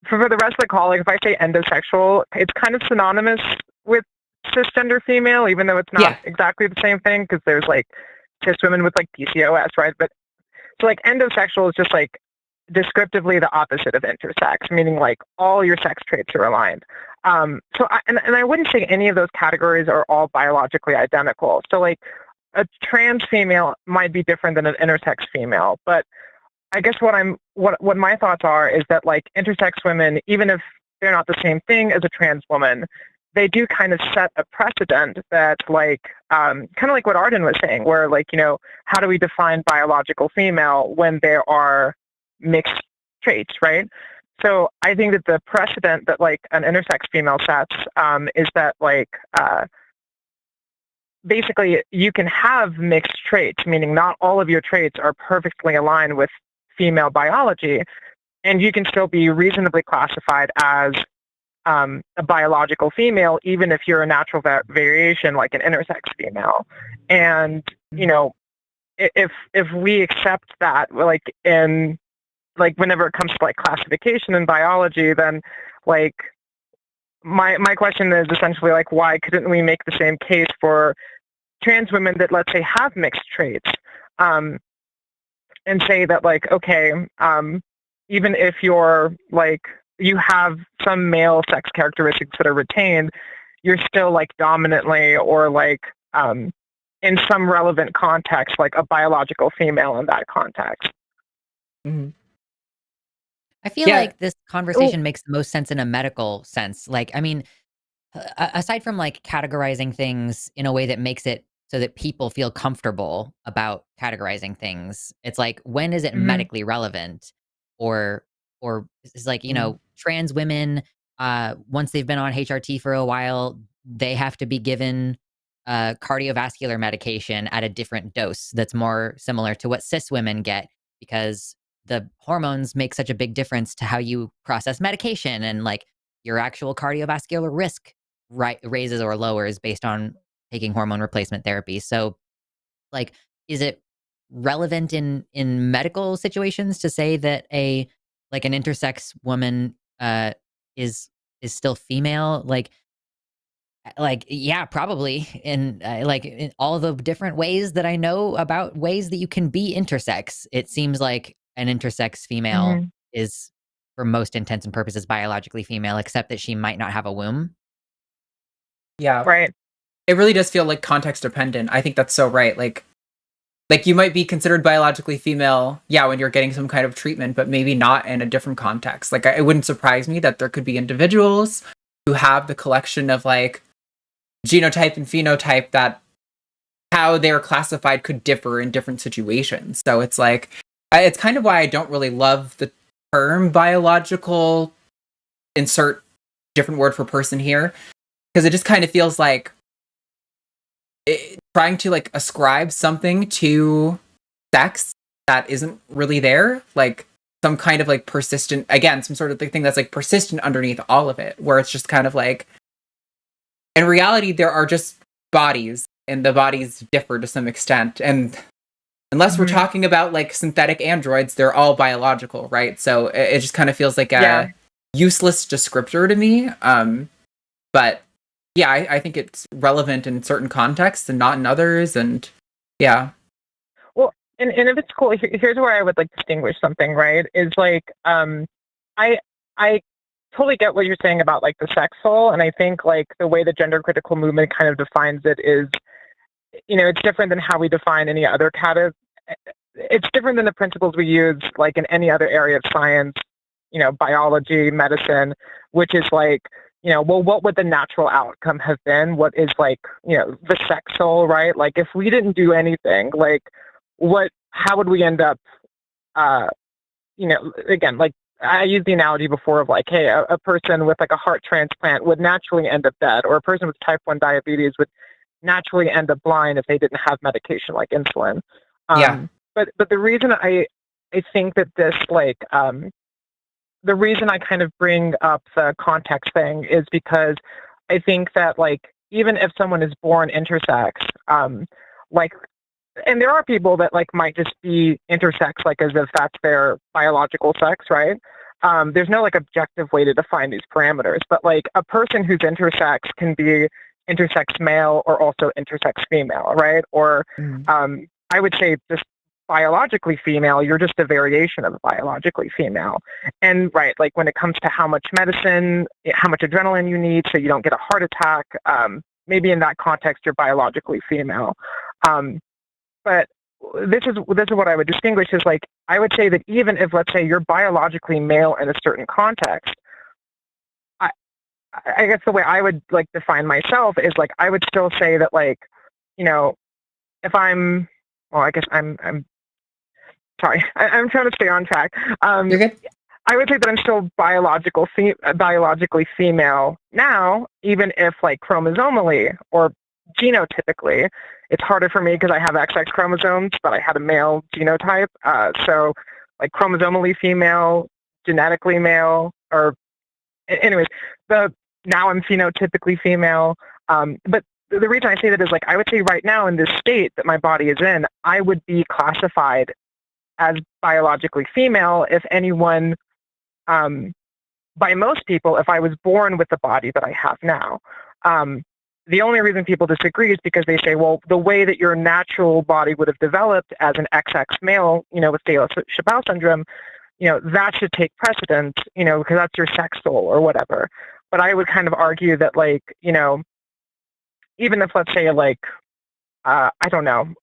for the rest of the call, like if I say endosexual, it's kind of synonymous with cisgender female, even though it's not exactly the same thing, because there's like cis women with like PCOS, right? But so like endosexual is just like descriptively the opposite of intersex, meaning like all your sex traits are aligned. So I wouldn't say any of those categories are all biologically identical. So like a trans female might be different than an intersex female, but I guess what my thoughts are is that like intersex women, even if they're not the same thing as a trans woman, they do kind of set a precedent that like kind of like what Arden was saying, where like, you know, how do we define biological female when there are mixed traits, right? So I think that the precedent that like an intersex female sets is that like basically you can have mixed traits, meaning not all of your traits are perfectly aligned with female biology, and you can still be reasonably classified as a biological female, even if you're a natural variation like an intersex female. And you know, if we accept that, like in like whenever it comes to like classification in biology, then like my question is essentially like, why couldn't we make the same case for trans women that, let's say, have mixed traits, and say that like, okay, even if you're like, you have some male sex characteristics that are retained, you're still like dominantly or like in some relevant context, like a biological female in that context. Mhm. I feel Yeah. like this conversation makes the most sense in a medical sense. Like, I mean, aside from like categorizing things in a way that makes it so that people feel comfortable about categorizing things, it's like, when is it Mhm. medically relevant? Or it's like, you know, trans women, once they've been on HRT for a while, they have to be given cardiovascular medication at a different dose that's more similar to what cis women get, because the hormones make such a big difference to how you process medication, and like your actual cardiovascular risk raises or lowers based on taking hormone replacement therapy. So like, is it relevant in medical situations to say that an intersex woman is still female? Like, yeah, probably in like in all the different ways that I know about ways that you can be intersex, it seems like an intersex female Mhm. is, for most intents and purposes, biologically female, except that she might not have a womb. Yeah. Right. It really does feel like context dependent. I think that's so right. Like you might be considered biologically female, yeah, when you're getting some kind of treatment, but maybe not in a different context. Like, it wouldn't surprise me that there could be individuals who have the collection of like genotype and phenotype that how they're classified could differ in different situations. So it's like, it's kind of why I don't really love the term biological, insert different word for person here, because it just kind of feels like trying to like ascribe something to sex that isn't really there, like some kind of like persistent, again, some sort of thing that's like persistent underneath all of it, where it's just kind of like, in reality, there are just bodies, and the bodies differ to some extent, and unless we're talking about like synthetic androids, they're all biological, right? So it just kind of feels like a useless descriptor to me. But yeah, I think it's relevant in certain contexts and not in others, and yeah. Well, and if it's cool, here's where I would like distinguish something, right? Is like, I totally get what you're saying about like the sex soul, and I think like the way the gender critical movement kind of defines it is, you know, it's different than how we define any other it's different than the principles we use like in any other area of science, you know, biology, medicine, which is like, you know, well, what would the natural outcome have been? What is like, you know, the sex soul, right? Like, if we didn't do anything, like, how would we end up, you know, again, like, I used the analogy before of like, hey, a person with like a heart transplant would naturally end up dead, or a person with type 1 diabetes would naturally end up blind if they didn't have medication like insulin. But the reason I think that this like, the reason I kind of bring up the context thing is because I think that like, even if someone is born intersex, like, and there are people that like might just be intersex, like as if that's their biological sex, right? There's no like objective way to define these parameters, but like a person who's intersex can be intersex male or also intersex female, right? Or I would say just biologically female, you're just a variation of biologically female. And right, like when it comes to how much medicine, how much adrenaline you need so you don't get a heart attack, maybe in that context, you're biologically female. But this is what I would distinguish is like, I would say that even if, let's say, you're biologically male in a certain context, I guess the way I would like define myself is like, I would still say that like, you know, if I'm, well, I guess I'm sorry, I'm trying to stay on track. You're good. I would say that I'm still biologically female now, even if like chromosomally or genotypically, it's harder for me because I have XX chromosomes, but I had a male genotype. So like chromosomally female, genetically male, or anyways, now I'm phenotypically female. But the reason I say that is like, I would say right now in this state that my body is in, I would be classified as biologically female if anyone, by most people, if I was born with the body that I have now. The only reason people disagree is because they say, well, the way that your natural body would have developed as an XX male, with Taylor-Chapelle syndrome, that should take precedence, because that's your sex soul or whatever. But I would kind of argue that, like, even if, let's say, like, I don't know,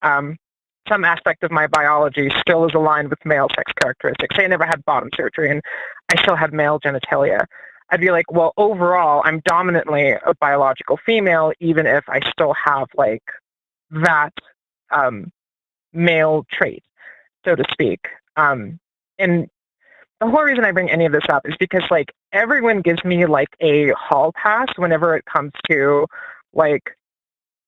some aspect of my biology still is aligned with male sex characteristics. Say I never had bottom surgery and I still had male genitalia. I'd be like, well, overall, I'm dominantly a biological female, even if I still have, like, that male trait, so to speak. And the whole reason I bring any of this up is because, like, everyone gives me, like, a hall pass whenever it comes to, like,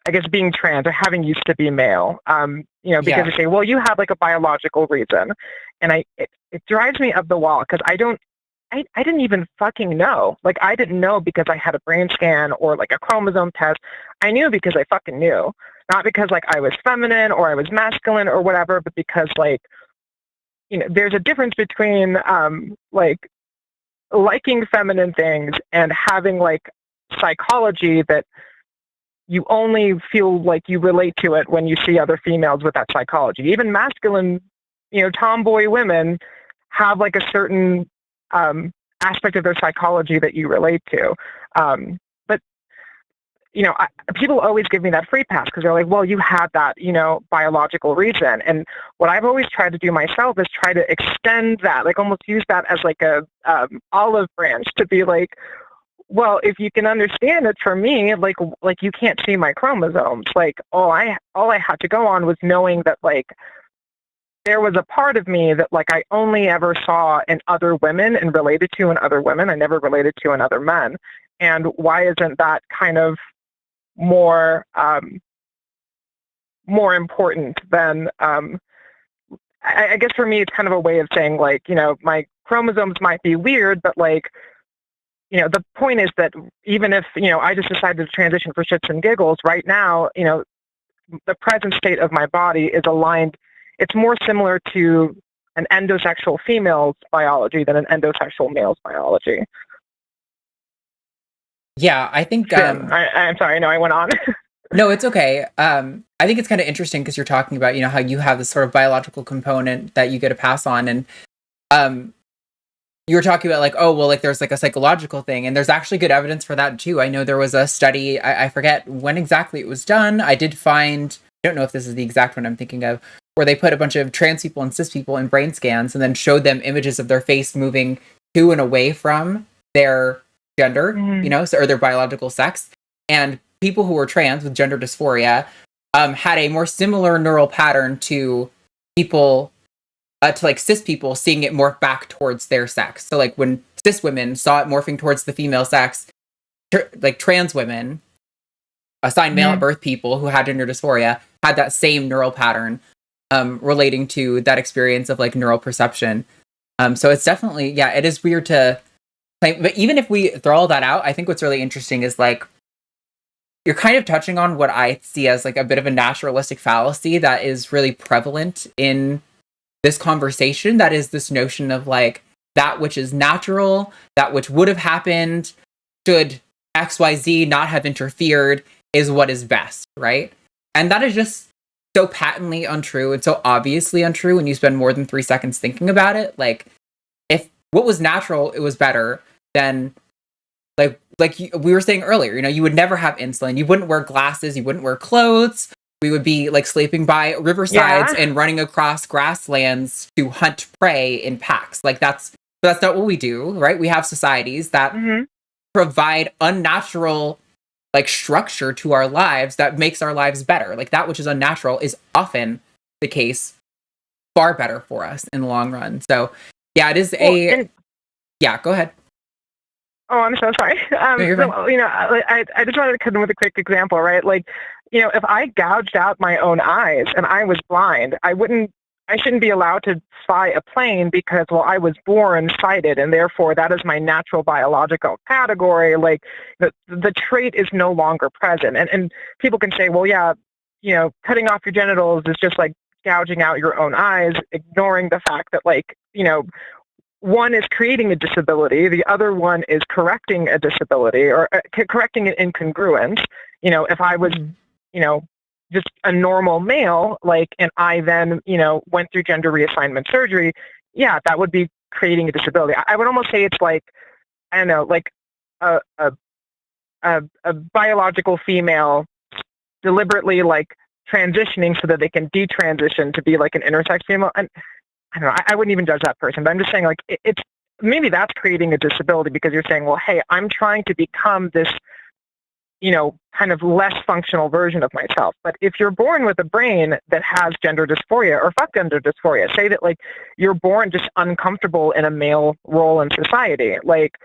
I guess being trans or having used to be male, because they say, well, you have, like, a biological reason. And it drives me up the wall because I didn't even fucking know. Like, I didn't know because I had a brain scan or, like, a chromosome test. I knew because I fucking knew. Not because, like, I was feminine or I was masculine or whatever, but because, like, there's a difference between, like, liking feminine things and having, like, psychology that you only feel like you relate to it when you see other females with that psychology. Even masculine, tomboy women have, like, a certain aspect of their psychology that you relate to. But people always give me that free pass because they're like, well, you had that, biological reason. And what I've always tried to do myself is try to extend that, like almost use that as like a olive branch to be like, well, if you can understand it for me, like you can't see my chromosomes. Like all I had to go on was knowing that, like, there was a part of me that, like, I only ever saw in other women and related to in other women. I never related to in other men. And why isn't that kind of more important than, I guess for me, it's kind of a way of saying, like, my chromosomes might be weird, but, like, the point is that even if, I just decided to transition for shits and giggles right now, the present state of my body is aligned. It's more similar to an endosexual female's biology than an endosexual male's biology. Yeah, I think... I'm sorry, I know I went on. No, it's okay. I think it's kind of interesting because you're talking about, how you have this sort of biological component that you get to pass on. And you were talking about, like, oh, well, like, there's, like, a psychological thing. And there's actually good evidence for that, too. I know there was a study, I forget when exactly it was done. I did find, I don't know if this is the exact one I'm thinking of, where they put a bunch of trans people and cis people in brain scans and then showed them images of their face moving to and away from their gender, or their biological sex. And people who were trans with gender dysphoria had a more similar neural pattern to people, to, like, cis people seeing it morph back towards their sex. So, like, when cis women saw it morphing towards the female sex, like, trans women, assigned male at birth people who had gender dysphoria, had that same neural pattern relating to that experience of, like, neural perception. So it's definitely, it is weird to claim. But even if we throw all that out, I think what's really interesting is, like, you're kind of touching on what I see as, like, a bit of a naturalistic fallacy that is really prevalent in this conversation. That is this notion of, like, that which is natural, that which would have happened should XYZ not have interfered is what is best, right? And that is just so patently untrue and so obviously untrue when you spend more than 3 seconds thinking about it. Like, if what was natural, it was better, then, we were saying earlier, you would never have insulin, you wouldn't wear glasses, you wouldn't wear clothes, we would be, like, sleeping by riversides and running across grasslands to hunt prey in packs. Like, that's not what we do, right? We have societies that provide unnatural, like, structure to our lives that makes our lives better. Like, that which is unnatural is often the case far better for us in the long run. So, yeah, it is go ahead. Oh, I'm so sorry. I just wanted to come in with a quick example, right? Like, if I gouged out my own eyes and I was blind, I wouldn't I shouldn't be allowed to fly a plane because, well, I was born sighted, and therefore that is my natural biological category. Like the trait is no longer present. And people can say, well, yeah, cutting off your genitals is just like gouging out your own eyes, ignoring the fact that, like, one is creating a disability, the other one is correcting a disability or correcting an incongruence. If I was, just a normal male, like, and I then, went through gender reassignment surgery, yeah, that would be creating a disability. I would almost say it's like, I don't know, like a biological female deliberately like transitioning so that they can detransition to be like an intersex female. And I don't know, I wouldn't even judge that person, but I'm just saying, like, it's maybe that's creating a disability because you're saying, well, hey, I'm trying to become this, kind of less functional version of myself. But if you're born with a brain that has gender dysphoria, or fuck gender dysphoria, say that, like, you're born just uncomfortable in a male role in society, like,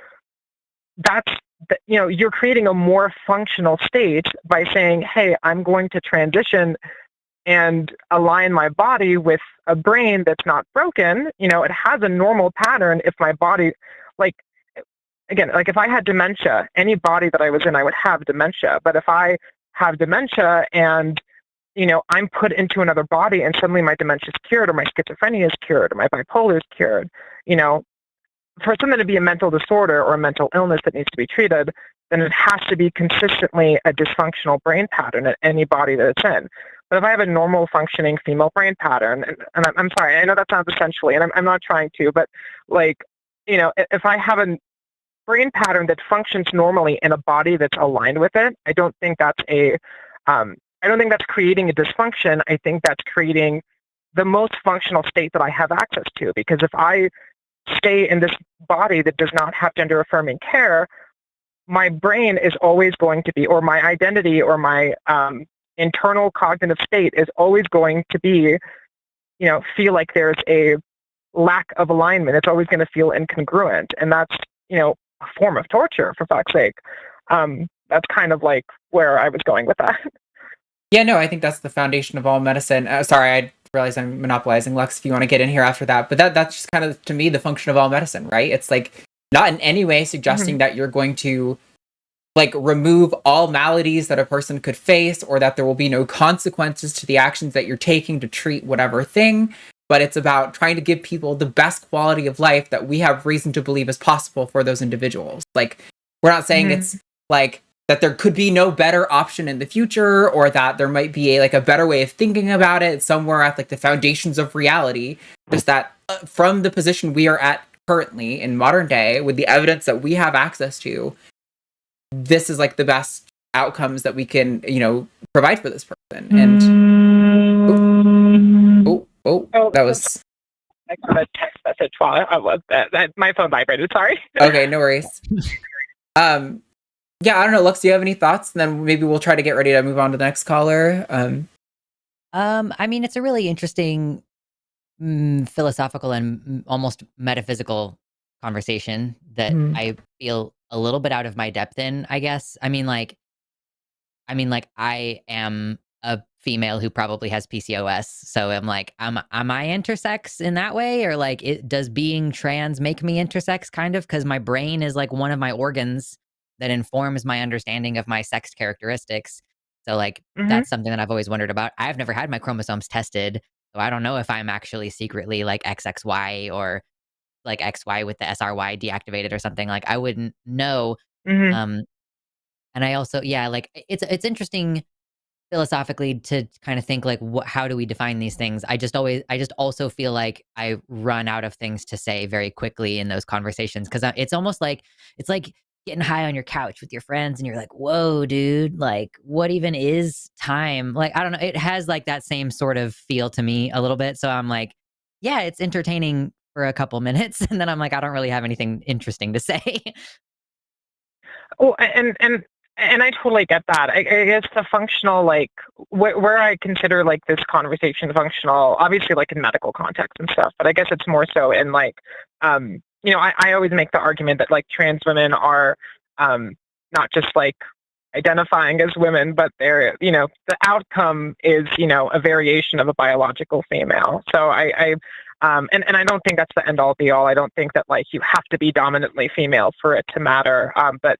that's, you're creating a more functional state by saying, hey, I'm going to transition and align my body with a brain that's not broken. It has a normal pattern. If my body, like, again, like if I had dementia, any body that I was in, I would have dementia. But if I have dementia and, I'm put into another body and suddenly my dementia is cured, or my schizophrenia is cured, or my bipolar is cured, for something to be a mental disorder or a mental illness that needs to be treated, then it has to be consistently a dysfunctional brain pattern at any body that it's in. But if I have a normal functioning female brain pattern, and I'm sorry, I know that sounds essentially, and I'm not trying to, but, like, if I have a brain pattern that functions normally in a body that's aligned with it, I don't think that's creating a dysfunction. I think that's creating the most functional state that I have access to. Because if I stay in this body that does not have gender affirming care, my brain is always going to be, or my identity, or my internal cognitive state is always going to be, feel like there's a lack of alignment. It's always going to feel incongruent. And that's, a form of torture, for fuck's sake. That's kind of like where I was going with that. Yeah, no, I think that's the foundation of all medicine. Sorry, I realize I'm monopolizing, Lux, if you want to get in here after that. But that's just kind of, to me, the function of all medicine, right? It's like not in any way suggesting that you're going to, like, remove all maladies that a person could face, or that there will be no consequences to the actions that you're taking to treat whatever thing. But it's about trying to give people the best quality of life that we have reason to believe is possible for those individuals. Like, we're not saying it's like that there could be no better option in the future, or that there might be a better way of thinking about it somewhere at, like, the foundations of reality. Just that from the position we are at currently in modern day, with the evidence that we have access to, this is like the best outcomes that we can, provide for this person. And that was, I got a text message while I was that my phone vibrated. Sorry. Okay, no worries. Yeah, I don't know, Lux, do you have any thoughts? And then maybe we'll try to get ready to move on to the next caller. I mean, it's a really interesting philosophical and almost metaphysical conversation that I feel a little bit out of my depth in, I guess. I mean, like I am a female who probably has PCOS, so I'm like, am I intersex in that way, or like, does being trans make me intersex, kind of, because my brain is like one of my organs that informs my understanding of my sex characteristics. So like, that's something that I've always wondered about. I've never had my chromosomes tested, so I don't know if I'm actually secretly like XXY, or like XY with the SRY deactivated or something. Like, I wouldn't know. And I also, like, it's interesting philosophically to kind of think like, how do we define these things? I just also feel like I run out of things to say very quickly in those conversations, because it's almost like, it's like getting high on your couch with your friends and you're like, whoa, dude, like, what even is time? Like, I don't know. It has like that same sort of feel to me a little bit. So I'm like, yeah, it's entertaining for a couple minutes, and then I'm like, I don't really have anything interesting to say. Oh, and I totally get that. I guess the functional, like, where I consider like this conversation functional, obviously like in medical context and stuff, but I guess it's more so in like, I always make the argument that like trans women are not just like identifying as women, but they're, the outcome is, a variation of a biological female. So and I don't think that's the end all be all. I don't think that like you have to be dominantly female for it to matter. But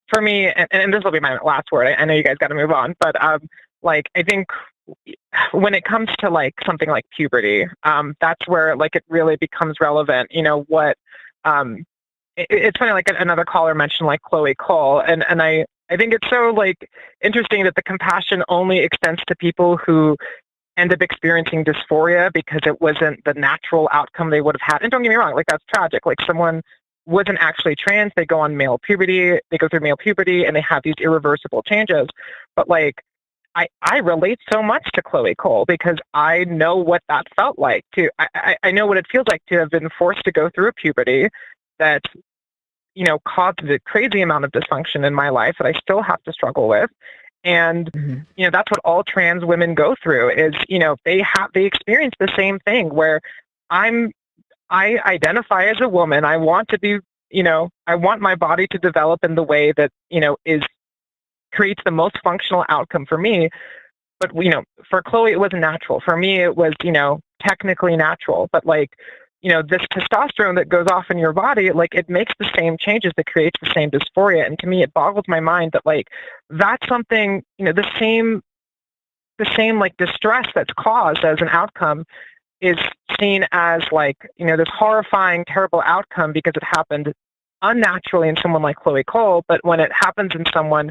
for me, and this will be my last word, I know you guys got to move on, but like I think when it comes to like something like puberty, that's where like it really becomes relevant. What it's funny, like another caller mentioned like Chloe Cole, and I think it's so like interesting that the compassion only extends to people who end up experiencing dysphoria because it wasn't the natural outcome they would have had. And don't get me wrong, like that's tragic. Like someone wasn't actually trans, they go through male puberty and they have these irreversible changes. But like I relate so much to Chloe Cole because I know what that felt like I know what it feels like to have been forced to go through a puberty that, caused a crazy amount of dysfunction in my life that I still have to struggle with. And, that's what all trans women go through is, they experience the same thing where I identify as a woman. I want to be, I want my body to develop in the way that, creates the most functional outcome for me. But, for Chloe, it wasn't natural. For me, it was, technically natural. But like, this testosterone that goes off in your body, like it makes the same changes that creates the same dysphoria. And to me, it boggles my mind that like, that's something, the same like distress that's caused as an outcome is seen as like, this horrifying, terrible outcome because it happened unnaturally in someone like Chloe Cole. But when it happens in someone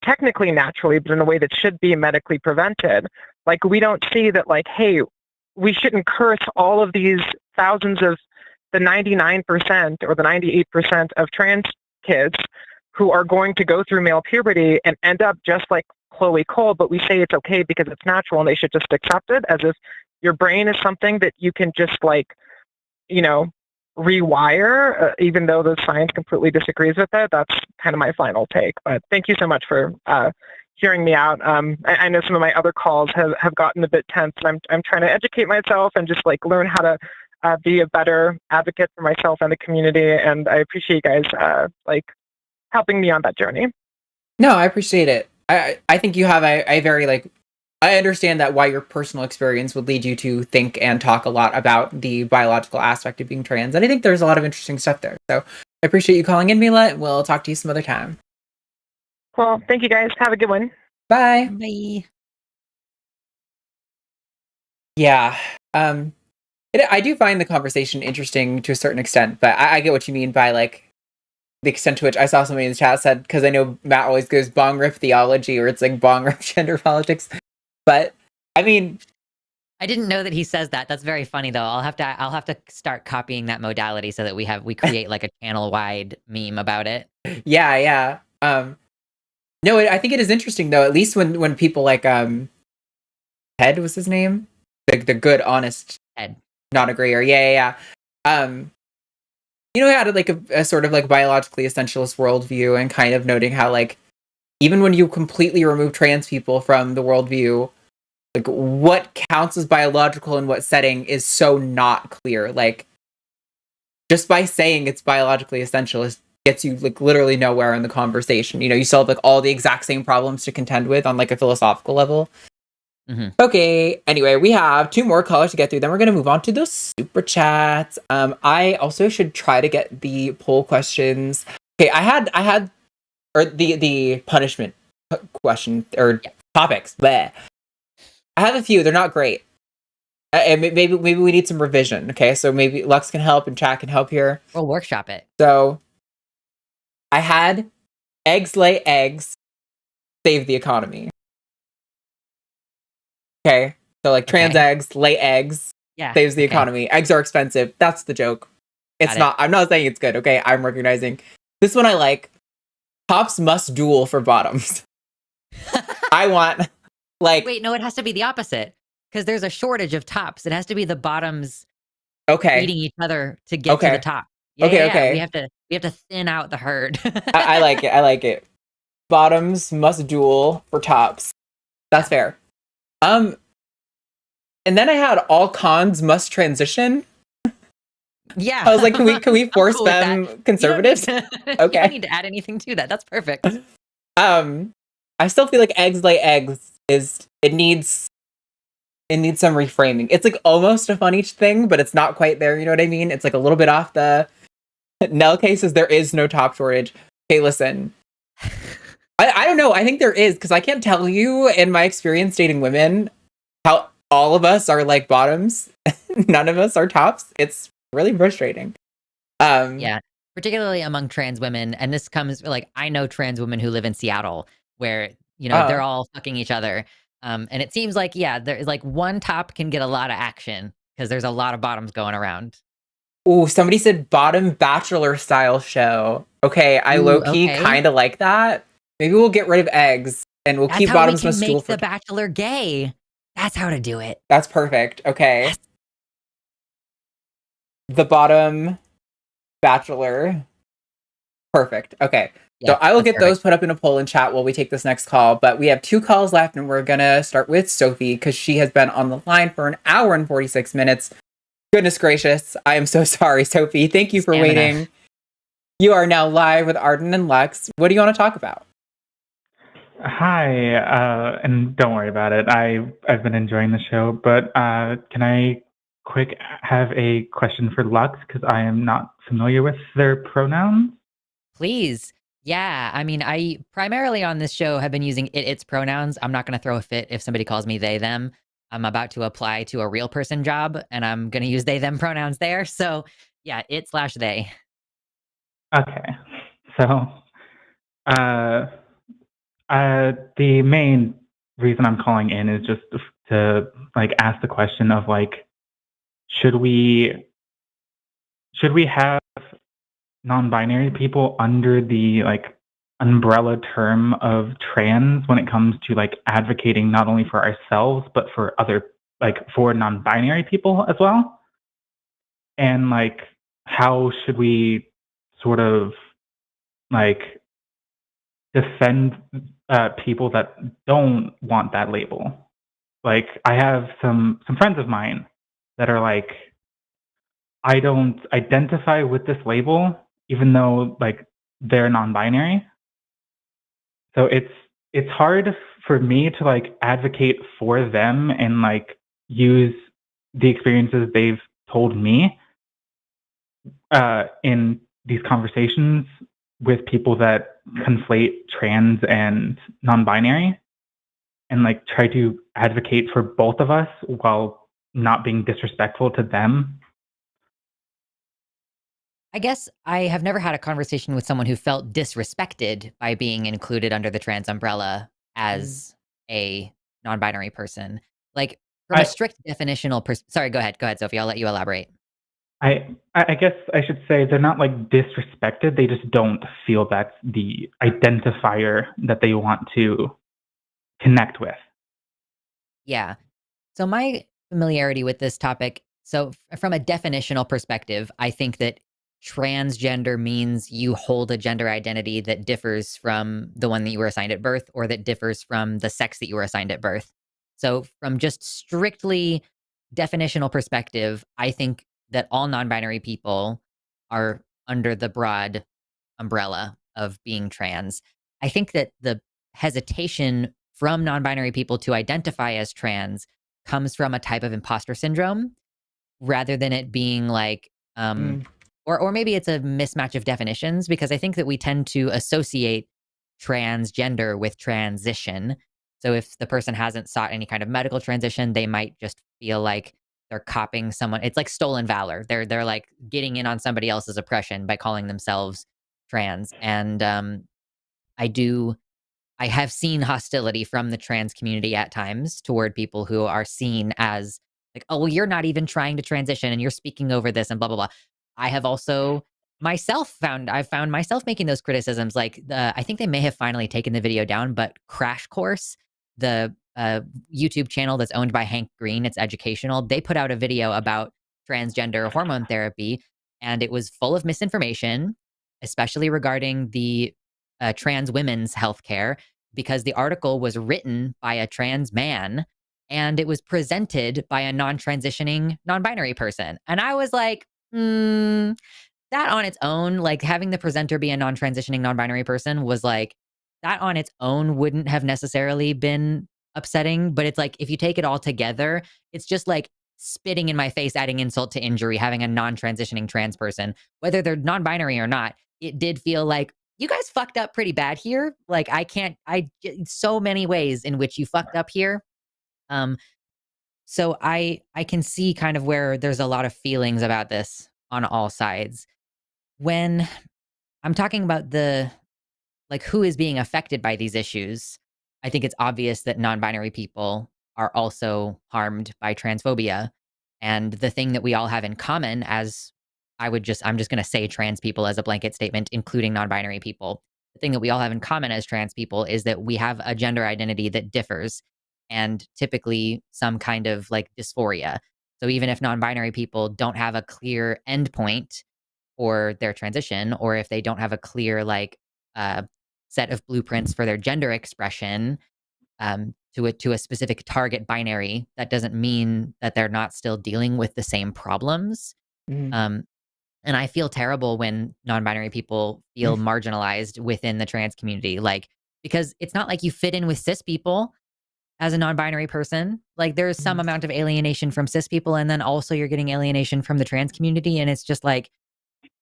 technically naturally, but in a way that should be medically prevented, like we don't see that like, hey, we shouldn't curse all of these thousands of the 99% or the 98% of trans kids who are going to go through male puberty and end up just like Chloe Cole, but we say it's okay because it's natural and they should just accept it as if your brain is something that you can just like, rewire, even though the science completely disagrees with it. That's kind of my final take. But thank you so much for hearing me out. I know some of my other calls have gotten a bit tense. I'm trying to educate myself and just like learn how to be a better advocate for myself and the community. And I appreciate you guys like helping me on that journey. No, I appreciate it. I think you have a very like, I understand that why your personal experience would lead you to think and talk a lot about the biological aspect of being trans. And I think there's a lot of interesting stuff there. So I appreciate you calling in, Mila. We'll talk to you some other time. Cool. Thank you guys. Have a good one. Bye. Bye. Yeah. I do find the conversation interesting to a certain extent, but I get what you mean by like the extent to which I saw somebody in the chat said, because I know Matt always goes bong rip theology, or it's like bong rip gender politics. But I mean, I didn't know that he says that. That's very funny though. I'll have to start copying that modality so that we create like a channel wide meme about it. Yeah. No, I think it is interesting though. At least when people like Ted was his name, the good, honest Ted, not agreeer. Yeah. He had like a sort of like biologically essentialist worldview, and kind of noting how like even when you completely remove trans people from the worldview, like what counts as biological in what setting is so not clear. Like just by saying it's biologically essentialist gets you like literally nowhere in the conversation. You still have like all the exact same problems to contend with on like a philosophical level. Mm-hmm. Okay. Anyway, we have 2 more callers to get through. Then we're going to move on to those super chats. I also should try to get the poll questions. Okay. I had or the punishment question or topics. Bleh. I have a few. They're not great. And maybe we need some revision. Okay. So maybe Lux can help and chat can help here. We'll workshop it. So I had eggs lay eggs, save the economy. Okay. So like trans eggs lay eggs, saves the economy. Eggs are expensive. That's the joke. It's not. I'm not saying it's good. Okay. I'm recognizing this one. I like tops must duel for bottoms. I want like. Wait, no, it has to be the opposite because there's a shortage of tops. It has to be the bottoms. Beating each other to get to the top. Okay. We have to thin out the herd. I like it. Bottoms must duel for tops. That's fair. And then I had all cons must transition. Yeah. I was like, can we force them conservatives? You don't need to add anything to that. That's perfect. I still feel like eggs lay eggs it needs some reframing. It's like almost a funny thing, but it's not quite there. You know what I mean? It's like a little bit off the Nell cases. There is no top shortage. Okay, listen. I don't know. I think there is, because I can't tell you in my experience dating women how all of us are like bottoms. None of us are tops. It's really frustrating. Yeah, particularly among trans women. And this comes like, I know trans women who live in Seattle where, they're all fucking each other. And it seems like, yeah, there's like one top can get a lot of action because there's a lot of bottoms going around. Ooh, somebody said bottom bachelor style show. Okay, I low-key kind of like that. Maybe we'll get rid of eggs and we'll keep bottoms on a stool make the bachelor gay. That's how to do it. That's perfect. Okay. Yes. The bottom bachelor. Perfect. Okay. Yeah, so I will get perfect. those put up in a poll in chat while we take this next call. But we have 2 calls left, and we're going to start with Sophie because she has been on the line for an hour and 46 minutes. Goodness gracious. I am so sorry, Sophie. Thank you for waiting. You are now live with Arden and Lux. What do you want to talk about? Hi, and don't worry about it. I've been enjoying the show, but can I have a question for Lux because I am not familiar with their pronouns? Please. Yeah, I mean, I primarily on this show have been using its pronouns. I'm not going to throw a fit if somebody calls me they, them. I'm about to apply to a real person job, and I'm going to use they, them pronouns there. So, yeah, it/they. Okay. So, the main reason I'm calling in is just to like ask the question of like, should we have non-binary people under the like umbrella term of trans when it comes to like advocating not only for ourselves but for for non-binary people as well? And like, how should we sort of like defend people that don't want that label? Like, I have some friends of mine that are like, I don't identify with this label, even though like they're non-binary. So it's hard for me to like advocate for them and like use the experiences they've told me in these conversations with people that conflate trans and non-binary, and like try to advocate for both of us while not being disrespectful to them. I guess I have never had a conversation with someone who felt disrespected by being included under the trans umbrella as a non-binary person. Like, from a strict definitional sorry, go ahead, Sophie. I'll let you elaborate. I guess I should say they're not like disrespected. They just don't feel that's the identifier that they want to connect with. Yeah. So my familiarity with this topic, so from a definitional perspective, I think that transgender means you hold a gender identity that differs from the one that you were assigned at birth or that differs from the sex that you were assigned at birth. So from just strictly definitional perspective, I think that all non-binary people are under the broad umbrella of being trans. I think that the hesitation from non-binary people to identify as trans comes from a type of imposter syndrome rather than it being like or maybe it's a mismatch of definitions, because I think that we tend to associate transgender with transition. So if the person hasn't sought any kind of medical transition, they might just feel like they're copying someone. It's like stolen valor. They're like getting in on somebody else's oppression by calling themselves trans. And I have seen hostility from the trans community at times toward people who are seen as like, oh, well, you're not even trying to transition and you're speaking over this and blah, blah, blah. I have also I've found myself making those criticisms. Like, I think they may have finally taken the video down, but Crash Course, the YouTube channel that's owned by Hank Green, it's educational. They put out a video about transgender hormone therapy, and it was full of misinformation, especially regarding the trans women's healthcare, because the article was written by a trans man and it was presented by a non-transitioning, non-binary person. And I was like, that on its own, like having the presenter be a non-transitioning, non-binary person was like that on its own wouldn't have necessarily been upsetting, but it's like if you take it all together, it's just like spitting in my face, adding insult to injury, having a non-transitioning trans person, whether they're non-binary or not. It did feel like you guys fucked up pretty bad here. Like so many ways in which you fucked up here. So I can see kind of where there's a lot of feelings about this on all sides. When I'm talking about who is being affected by these issues, I think it's obvious that non-binary people are also harmed by transphobia. And the thing that we all have in common I'm just going to say trans people as a blanket statement, including non-binary people. The thing that we all have in common as trans people is that we have a gender identity that differs, and typically some kind of like dysphoria. So even if non-binary people don't have a clear endpoint for their transition, or if they don't have a clear set of blueprints for their gender expression to a specific target binary, that doesn't mean that they're not still dealing with the same problems. And I feel terrible when non-binary people feel marginalized within the trans community, because it's not like you fit in with cis people as a non-binary person. Like there's some amount of alienation from cis people, and then also you're getting alienation from the trans community, and it's just like,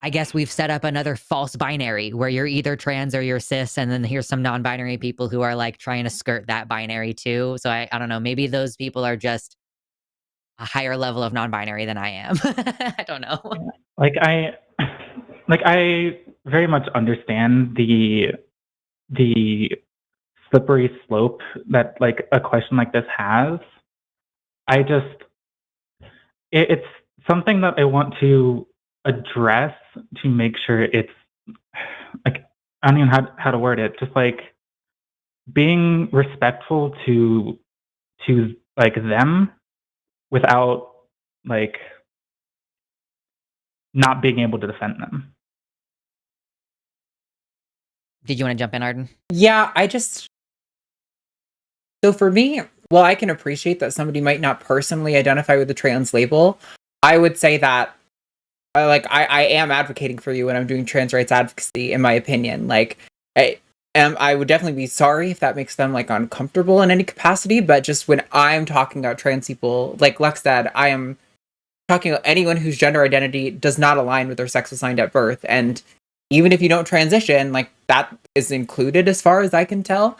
I guess we've set up another false binary where you're either trans or you're cis, and then here's some non-binary people who are like trying to skirt that binary too. So I don't know, maybe those people are just a higher level of non-binary than I am. I don't know. I very much understand the slippery slope that like a question like this has. It's something that I want to address to make sure it's like, I don't even know how to word it, just like being respectful to like them without like not being able to defend them. Did you want to jump in, Arden? Yeah, so for me, while I can appreciate that somebody might not personally identify with the trans label, I would say that I am advocating for you when I'm doing trans rights advocacy, in my opinion. Like, I would definitely be sorry if that makes them like uncomfortable in any capacity, but just when I'm talking about trans people, like Lux said, I am talking about anyone whose gender identity does not align with their sex assigned at birth. And even if you don't transition, like that is included as far as I can tell.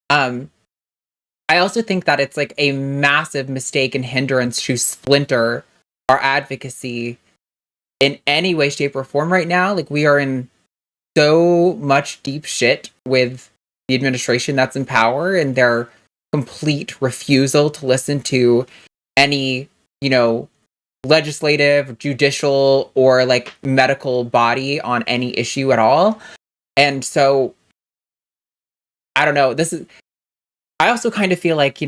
I also think that it's like a massive mistake and hindrance to splinter our advocacy in any way, shape, or form right now. Like we are in so much deep shit with the administration that's in power and their complete refusal to listen to any, legislative, judicial, or like medical body on any issue at all. And so I don't know, I also kind of feel like,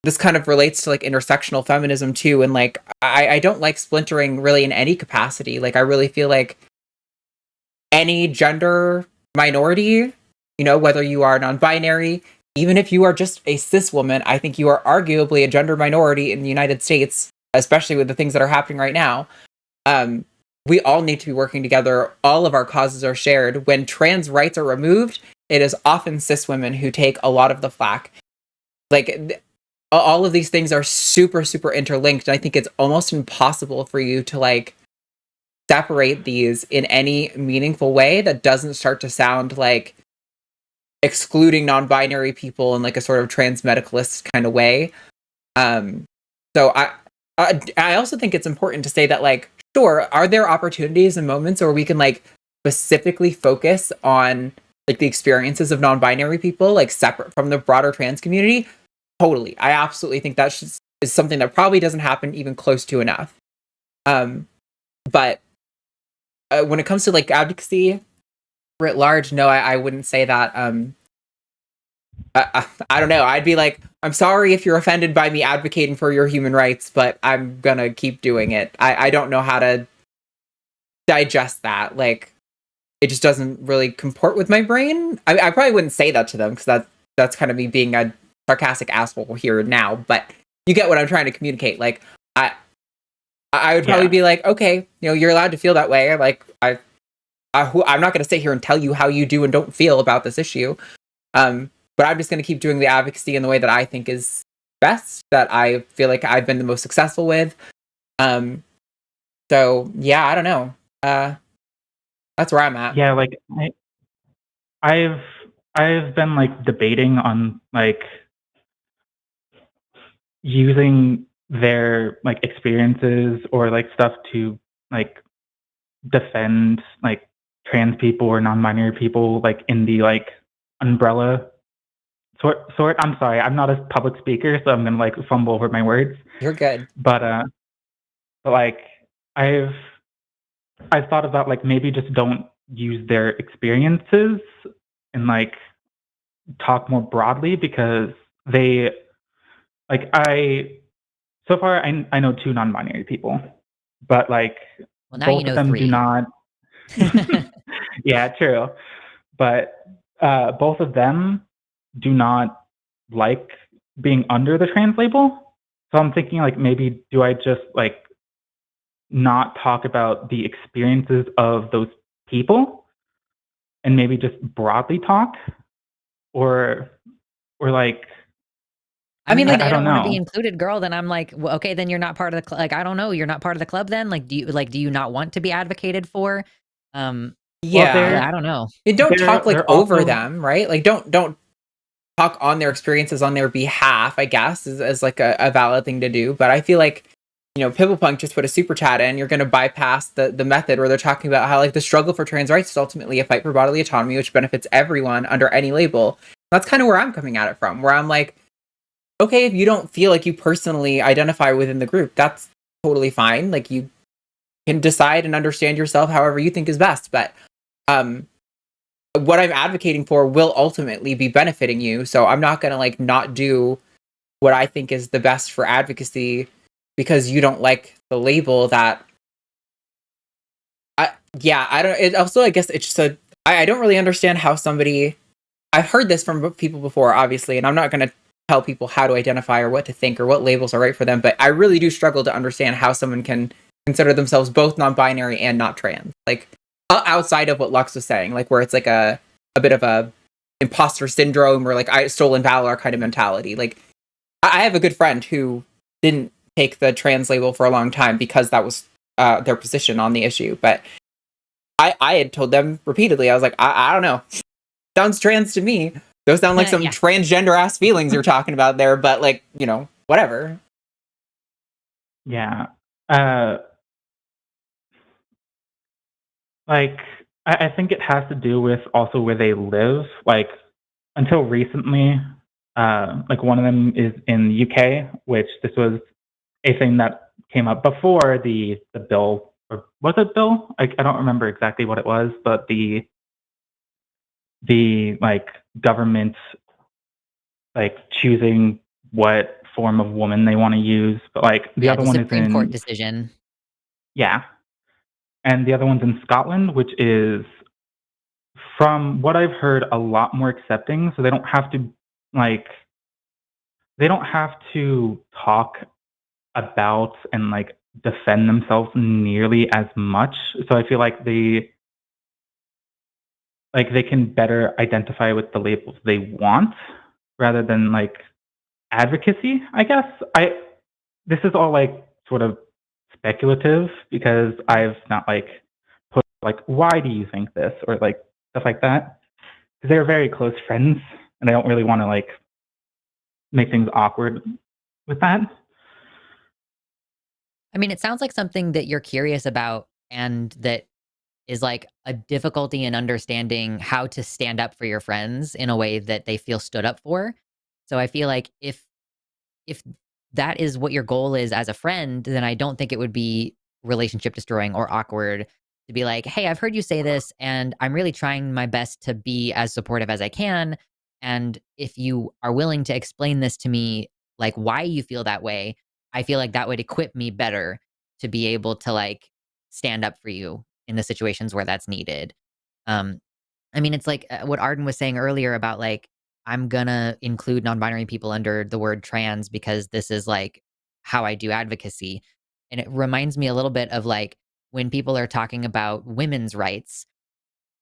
this kind of relates to like intersectional feminism too. And like, I don't like splintering really in any capacity. Like, I really feel like any gender minority, whether you are non-binary, even if you are just a cis woman, I think you are arguably a gender minority in the United States, especially with the things that are happening right now. We all need to be working together. All of our causes are shared. When trans rights are removed, it is often cis women who take a lot of the flack. Like, all of these things are super, super interlinked. And I think it's almost impossible for you to like separate these in any meaningful way that doesn't start to sound like excluding non-binary people in like a sort of trans medicalist kind of way. So I also think it's important to say that like, sure, are there opportunities and moments where we can like specifically focus on like the experiences of non-binary people, like separate from the broader trans community? Totally. I absolutely think that is something that probably doesn't happen even close to enough. But when it comes to like advocacy writ large, no, I wouldn't say that. I don't know. I'd be like, I'm sorry if you're offended by me advocating for your human rights, but I'm gonna keep doing it. I don't know how to digest that. Like, it just doesn't really comport with my brain. I probably wouldn't say that to them because that's kind of me being a sarcastic asshole here and now, but you get what I'm trying to communicate. Like, I would probably be like, okay, you're allowed to feel that way. Like, I'm not going to sit here and tell you how you do and don't feel about this issue. But I'm just going to keep doing the advocacy in the way that I think is best, that I feel like I've been the most successful with. So yeah, I don't know. That's where I'm at. Yeah, like I've been like debating on like using their like experiences or like stuff to like defend like trans people or non-binary people like in the like umbrella sort. I'm sorry, I'm not a public speaker, so I'm gonna like fumble over my words. You're good. But like I've thought about like maybe just don't use their experiences and like talk more broadly, because they like so far I know 2 non-binary people, but like Well, now both you know of them 3. do not. Yeah, true. But both of them do not like being under the trans label. So I'm thinking like maybe do I just like not talk about the experiences of those people and maybe just broadly talk, or like I mean, If like, they I don't don't want to be know. included, girl, then I'm like, well, okay, then you're not part of the club. Like, I don't know, you're not part of the club then? Like, do you not want to be advocated for? Well, yeah, I don't know. and don't talk like they're over also them, right? Like, don't talk on their experiences on their behalf, I guess, is like a valid thing to do. But I feel like, Pimplepunk just put a super chat in. You're going to bypass the method where they're talking about how like the struggle for trans rights is ultimately a fight for bodily autonomy, which benefits everyone under any label. That's kind of where I'm coming at it from, where I'm like, okay, if you don't feel like you personally identify within the group, that's totally fine. Like, you can decide and understand yourself however you think is best. But what I'm advocating for will ultimately be benefiting you. So I'm not going to like not do what I think is the best for advocacy because you don't like the label that I don't, it also, I guess it's just I don't really understand how somebody, I've heard this from people before, obviously, and I'm not going to tell people how to identify or what to think or what labels are right for them, but I really do struggle to understand how someone can consider themselves both non-binary and not trans. Like, outside of what Lux was saying, like where it's like a bit of a imposter syndrome or like I stolen valor kind of mentality. Like, I have a good friend who didn't take the trans label for a long time because that was their position on the issue. But I had told them repeatedly, I was like, I don't know. Sounds trans to me. Those sound like some Yeah. transgender ass feelings you're talking about there, but like, whatever. Yeah. Like I think it has to do with also where they live. Like until recently, like one of them is in the UK, which this was a thing that came up before the bill, or was it bill? I don't remember exactly what it was, but the like government like choosing what form of woman they want to use. But like the other the one is Supreme Court in decision. and the other one's in Scotland, which is, from what I've heard, a lot more accepting. So they don't have to talk about and like defend themselves nearly as much. So I feel like they can better identify with the labels they want rather than like advocacy, I guess. This is all like sort of speculative because I've not like put like, why do you think this, or like stuff like that, because they're very close friends and I don't really want to like make things awkward with that. I mean, it sounds like something that you're curious about and that is like a difficulty in understanding how to stand up for your friends in a way that they feel stood up for. So I feel like if that is what your goal is as a friend, then I don't think it would be relationship destroying or awkward to be like, "Hey, I've heard you say this and I'm really trying my best to be as supportive as I can. And if you are willing to explain this to me, like why you feel that way, I feel like that would equip me better to be able to like stand up for you in the situations where that's needed." Um, I mean, it's like what Arden was saying earlier about like, I'm gonna include non-binary people under the word trans because this is like how I do advocacy. And it reminds me a little bit of like when people are talking about women's rights,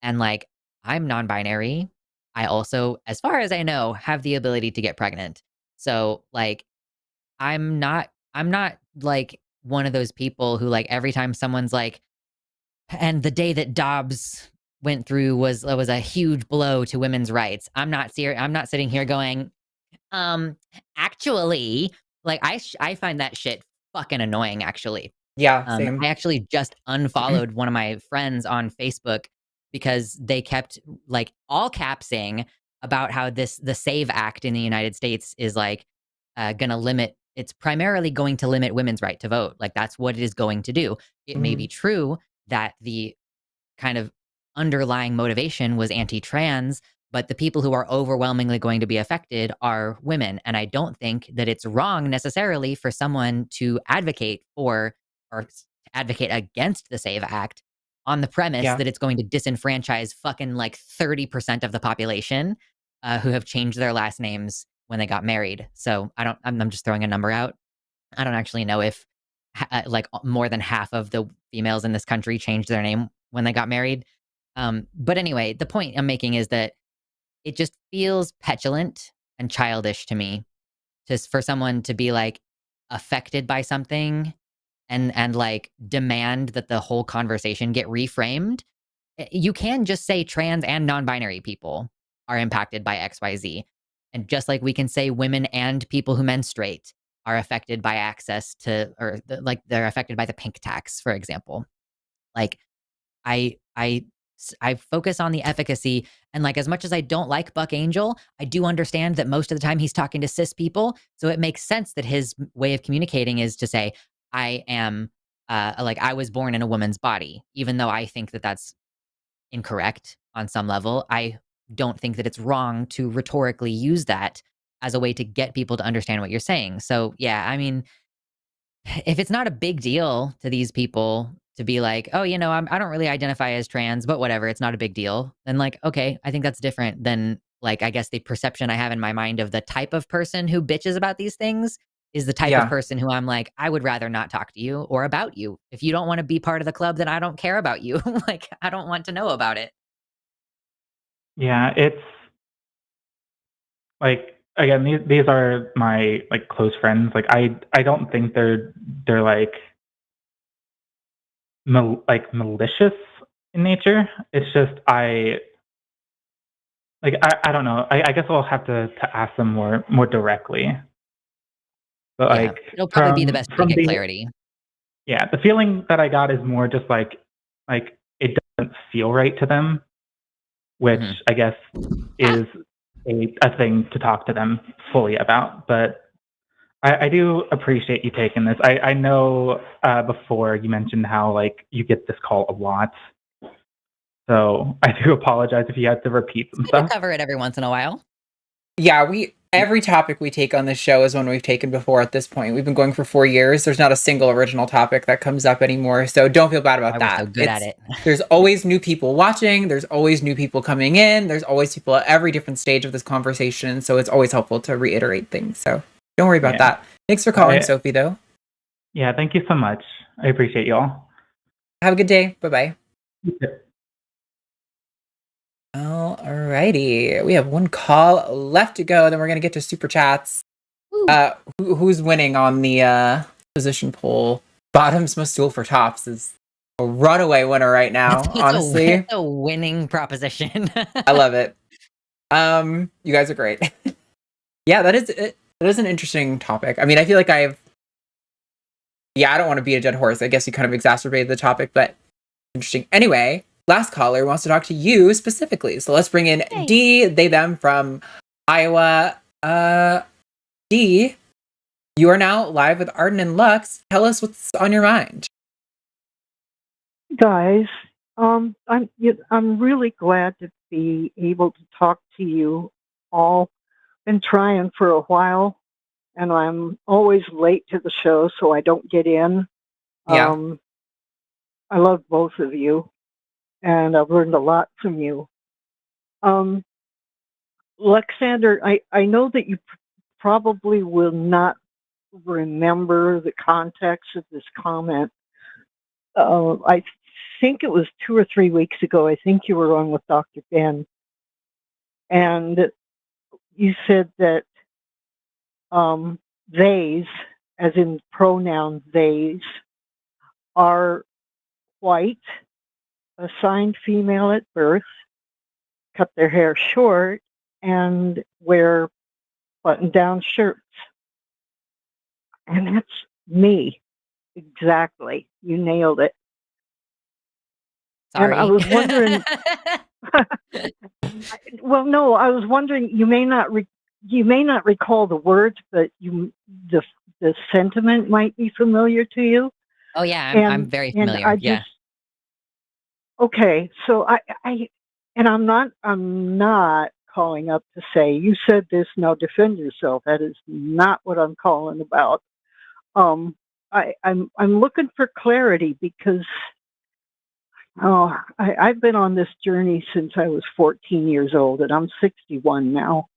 And like, I'm non-binary. I also, as far as I know, have the ability to get pregnant. So like, I'm not like one of those people who like every time someone's like, and the day that Dobbs went through was a huge blow to women's rights. I'm not sitting here going, actually, like I find that shit fucking annoying actually. Yeah, same. I actually just unfollowed one of my friends on Facebook because they kept like all capsing about how the SAVE Act in the United States is like gonna limit. It's primarily going to limit women's right to vote. Like that's what it is going to do. It may be true that the kind of underlying motivation was anti-trans, but the people who are overwhelmingly going to be affected are women. And I don't think that it's wrong necessarily for someone to advocate for or advocate against the SAVE Act on the premise Yeah. that it's going to disenfranchise fucking like 30% of the population who have changed their last names when they got married. So I'm just throwing a number out. I don't actually know if like more than half of the females in this country changed their name when they got married. But anyway, the point I'm making is that it just feels petulant and childish to me just for someone to be like affected by something and like demand that the whole conversation get reframed. You can just say trans and non-binary people are impacted by XYZ. And just like we can say women and people who menstruate are affected by access to, or like they're affected by the pink tax, for example. Like I focus on the efficacy, and like as much as I don't like Buck Angel, I do understand that most of the time he's talking to cis people, so it makes sense that his way of communicating is to say, I am like I was born in a woman's body, even though I think that that's incorrect on some level. I don't think that it's wrong to rhetorically use that as a way to get people to understand what you're saying. So yeah, I mean, if it's not a big deal to these people to be like, oh, you know, I don't really identify as trans, but whatever, it's not a big deal. Then like, okay, I think that's different than like, I guess the perception I have in my mind of the type of person who bitches about these things is the type of Yeah. person who I'm like, I would rather not talk to you or about you. If you don't want to be part of the club, then I don't care about you. Like, I don't want to know about it. Yeah, it's like again, these are my like close friends. Like I don't think they're like malicious in nature. It's just I don't know. I guess I'll have to ask them more directly. But Yeah, like it'll probably be the best way to from get the clarity. yeah, the feeling that I got is more just like it doesn't feel right to them, which Mhm. I guess is a thing to talk to them fully about. But I do appreciate you taking this. I know before you mentioned how like you get this call a lot, so I do apologize if you had to repeat some Good to stuff. cover it every once in a while. Yeah, every topic we take on this show is one we've taken before at this point. We've been going for 4 years. There's not a single original topic that comes up anymore. So don't feel bad about Why we're that. so good at it. There's always new people watching. There's always new people coming in. There's always people at every different stage of this conversation. So it's always helpful to reiterate things. So don't worry about that. Thanks for calling, Sophie, though. Yeah, thank you so much. I appreciate y'all. Have a good day. Bye-bye. Yeah. Alrighty. We have one call left to go. Then we're going to get to super chats. Who's winning on the position poll? Bottoms must duel for tops is a runaway winner right now, honestly. It's a winning proposition. I love it. You guys are great. Yeah, that is an interesting topic. I mean, I feel like I don't want to beat a dead horse. I guess you kind of exacerbated the topic, but interesting. Anyway, last caller wants to talk to you specifically. So let's bring in D, they, them from Iowa. D, you are now live with Arden and Lux. Tell us what's on your mind. Guys, I'm really glad to be able to talk to you all. Been trying for a while, and I'm always late to the show, so I don't get in. Yeah. I love both of you, and I've learned a lot from you. Luxander, I know that you probably will not remember the context of this comment. I think it was 2 or 3 weeks ago. I think you were on with Dr. Ben, and you said that theys, as in pronoun theys, are white, assigned female at birth, cut their hair short, and wear button-down shirts. And that's me. Exactly. You nailed it. Sorry. And I was wondering, well, no, I was wondering, you may not recall the words, but the sentiment might be familiar to you. Oh yeah, I'm very familiar. I Yeah. just, okay, so I'm not calling up to say you said this, now defend yourself. That is not what I'm calling about. I'm looking for clarity because I've been on this journey since I was 14 years old, and I'm 61 now.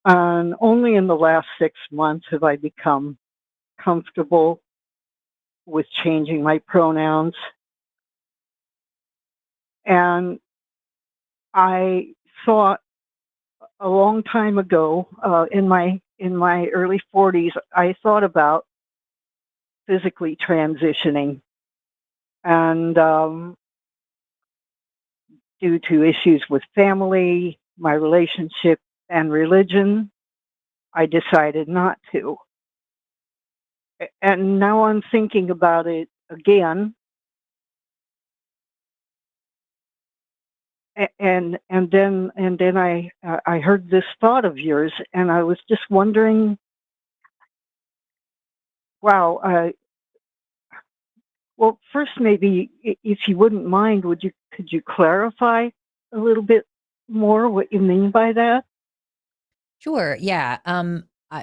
And only in the last 6 months have I become comfortable with changing my pronouns. And I thought a long time ago, in my early 40s, I thought about physically transitioning, and due to issues with family, my relationship, and religion, I decided not to. And now I'm thinking about it again. And then I heard this thought of yours, and I was just wondering, wow. Well, first, maybe if you wouldn't mind, could you clarify a little bit more what you mean by that? Sure. Yeah.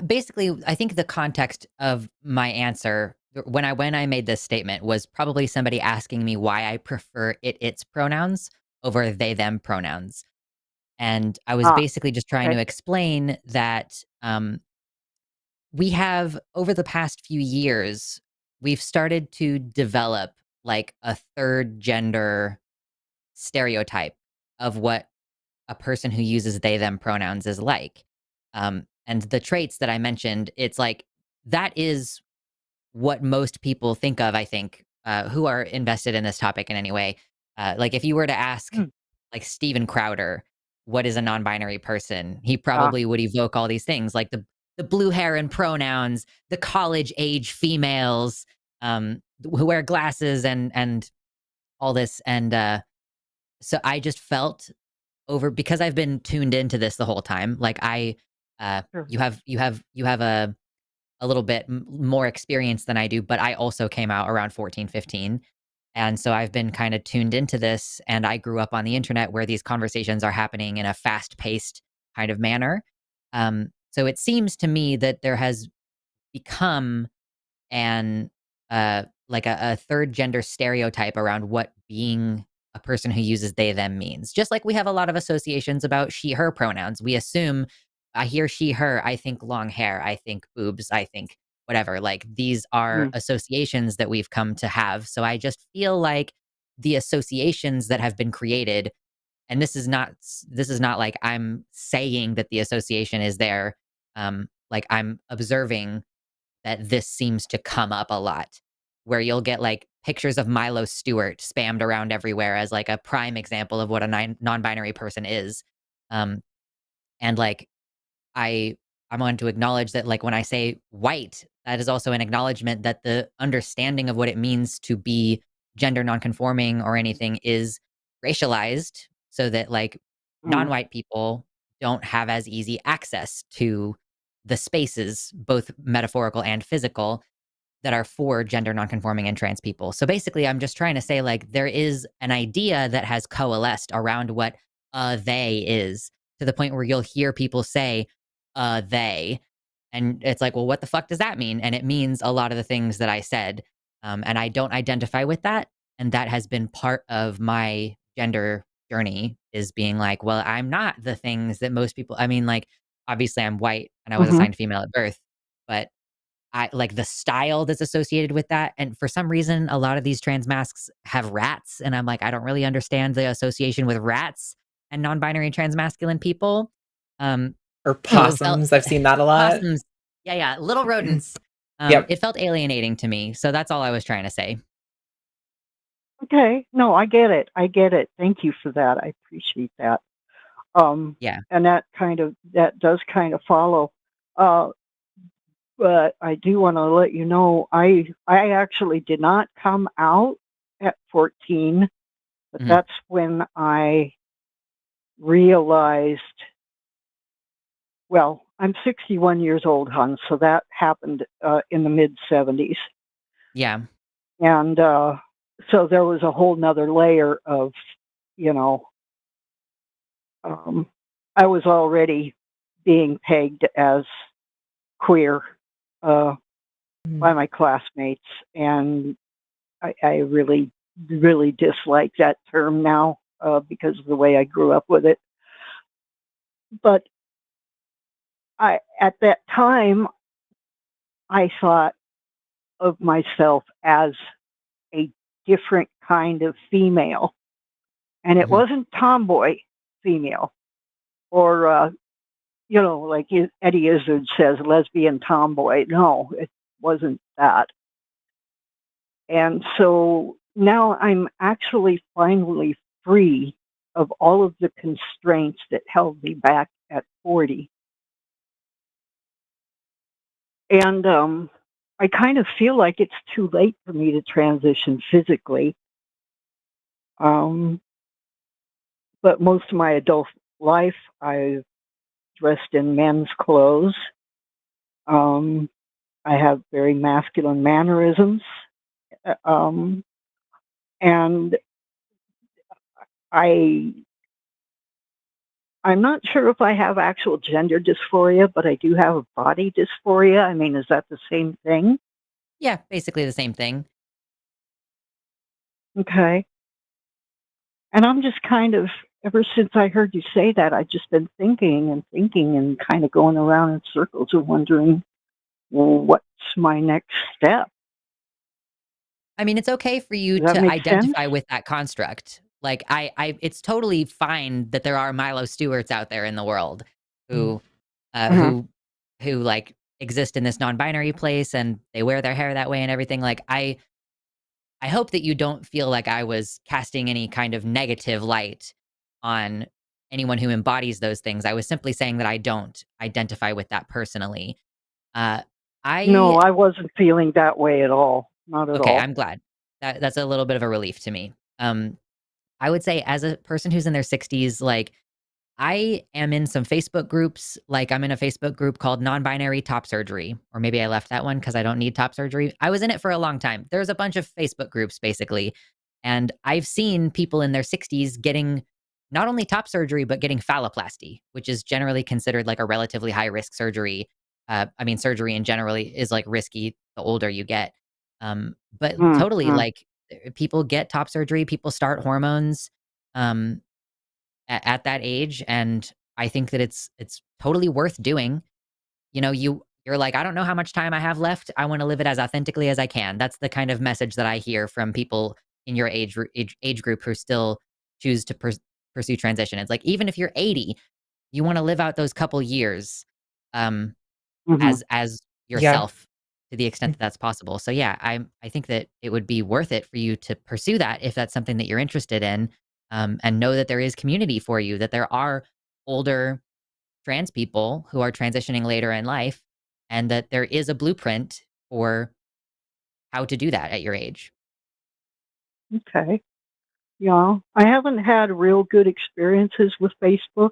Basically, I think the context of my answer when I made this statement was probably somebody asking me why I prefer its pronouns over they them pronouns, and I was basically just trying Okay. to explain that we have over the past few years we've started to develop like a third gender stereotype of what a person who uses they them pronouns is like. And the traits that I mentioned, it's like that is what most people think of, I think, who are invested in this topic in any way. Like if you were to ask Mm. like Steven Crowder, what is a non-binary person? He Ah, probably would evoke all these things like the blue hair and pronouns, the college age females, who wear glasses and all this. And so I just felt because I've been tuned into this the whole time. Like sure. you have a little bit more experience than I do, but I also came out around 14, 15. And so I've been kind of tuned into this, and I grew up on the internet where these conversations are happening in a fast-paced kind of manner. So it seems to me that there has become an like a third gender stereotype around what being a person who uses they them means. Just like we have a lot of associations about she her pronouns. We assume I hear she her, I think long hair, I think boobs, I think whatever. Like these are Mm. associations that we've come to have. So I just feel like the associations that have been created, and this is not like I'm saying that the association is there. Like I'm observing that this seems to come up a lot, where you'll get like pictures of Milo Stewart spammed around everywhere as like a prime example of what a non-binary person is. Um, and like I I'm going to acknowledge that like when I say white, that is also an acknowledgement that the understanding of what it means to be gender nonconforming or anything is racialized, so that like Mm. non-white people don't have as easy access to the spaces, both metaphorical and physical, that are for gender nonconforming and trans people. So basically, I'm just trying to say like there is an idea that has coalesced around what they is, to the point where you'll hear people say they, and it's like, well, what the fuck does that mean? And it means a lot of the things that I said, and I don't identify with that, and that has been part of my gender journey, is being like, well, I'm not the things that most people. I mean, like obviously I'm white and I was Mm-hmm. assigned female at birth, but I like the style that's associated with that. And for some reason, a lot of these trans masks have rats. And I'm like, I don't really understand the association with rats and non-binary transmasculine people. Or So it felt possums. I've seen that a lot. possums. Yeah, little rodents. Yep. It felt alienating to me. So that's all I was trying to say. Okay. No, I get it. Thank you for that. I appreciate that. Yeah. And that does kind of follow. But I do want to let you know, I actually did not come out at 14, but that's when I realized, well, I'm 61 years old, hon, so that happened in the mid-70s. Yeah. And so there was a whole nother layer of, I was already being pegged as queer by my classmates, and I really, really dislike that term now because of the way I grew up with it. But at that time, I thought of myself as a different kind of female, and it wasn't tomboy female, or like Eddie Izzard says, lesbian tomboy. No, it wasn't that. And so now I'm actually finally free of all of the constraints that held me back at 40. And I kind of feel like it's too late for me to transition physically. But most of my adult life, I've dressed in men's clothes. I have very masculine mannerisms. And I'm not sure if I have actual gender dysphoria, but I do have body dysphoria. I mean, is that the same thing? Yeah, basically the same thing. Okay. And I'm just kind of, ever since I heard you say that, I've just been thinking and kind of going around in circles and wondering, well, what's my next step? I mean, it's okay for you Does that to make identify sense? with that construct. Like it's totally fine that there are Milo Stewarts out there in the world who Uh-huh. who like exist in this non-binary place and they wear their hair that way and everything. Like I hope that you don't feel like I was casting any kind of negative light on anyone who embodies those things. I was simply saying that I don't identify with that personally. Uh, No, I I wasn't feeling that way at all. Not at Okay, all. I'm glad. That's a little bit of a relief to me. I would say as a person who's in their 60s, like I am in some Facebook groups. Like I'm in a Facebook group called Non-Binary Top Surgery, or maybe I left that one because I don't need top surgery. I was in it for a long time. There's a bunch of Facebook groups basically, and I've seen people in their 60s getting not only top surgery but getting phalloplasty, which is generally considered like a relatively high risk surgery. I mean, surgery in generally is like risky the older you get. But totally, Mm-hmm. like people get top surgery, people start hormones. Um, at that age, and I think that it's totally worth doing. You know, you're like, I don't know how much time I have left. I want to live it as authentically as I can. That's the kind of message that I hear from people in your age group who still choose to pursue transition. It's like even if you're 80, you want to live out those couple years um Mm-hmm. as Yeah. yourself to the extent that that's possible. So yeah, I think that it would be worth it for you to pursue that if that's something that you're interested in, and know that there is community for you, that there are older trans people who are transitioning later in life, and that there is a blueprint for how to do that at your age. Okay. Yeah. I haven't had real good experiences with Facebook.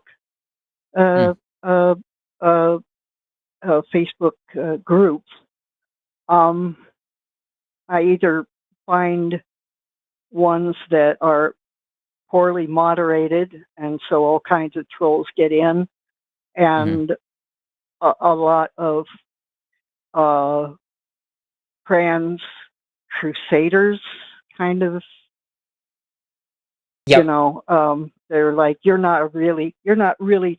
Mm, Uh, uh, uh, Facebook groups. I either find ones that are poorly moderated, and so all kinds of trolls get in, mhm. and a lot of uh, trans crusaders, kind of. Yep. They're like, you're not really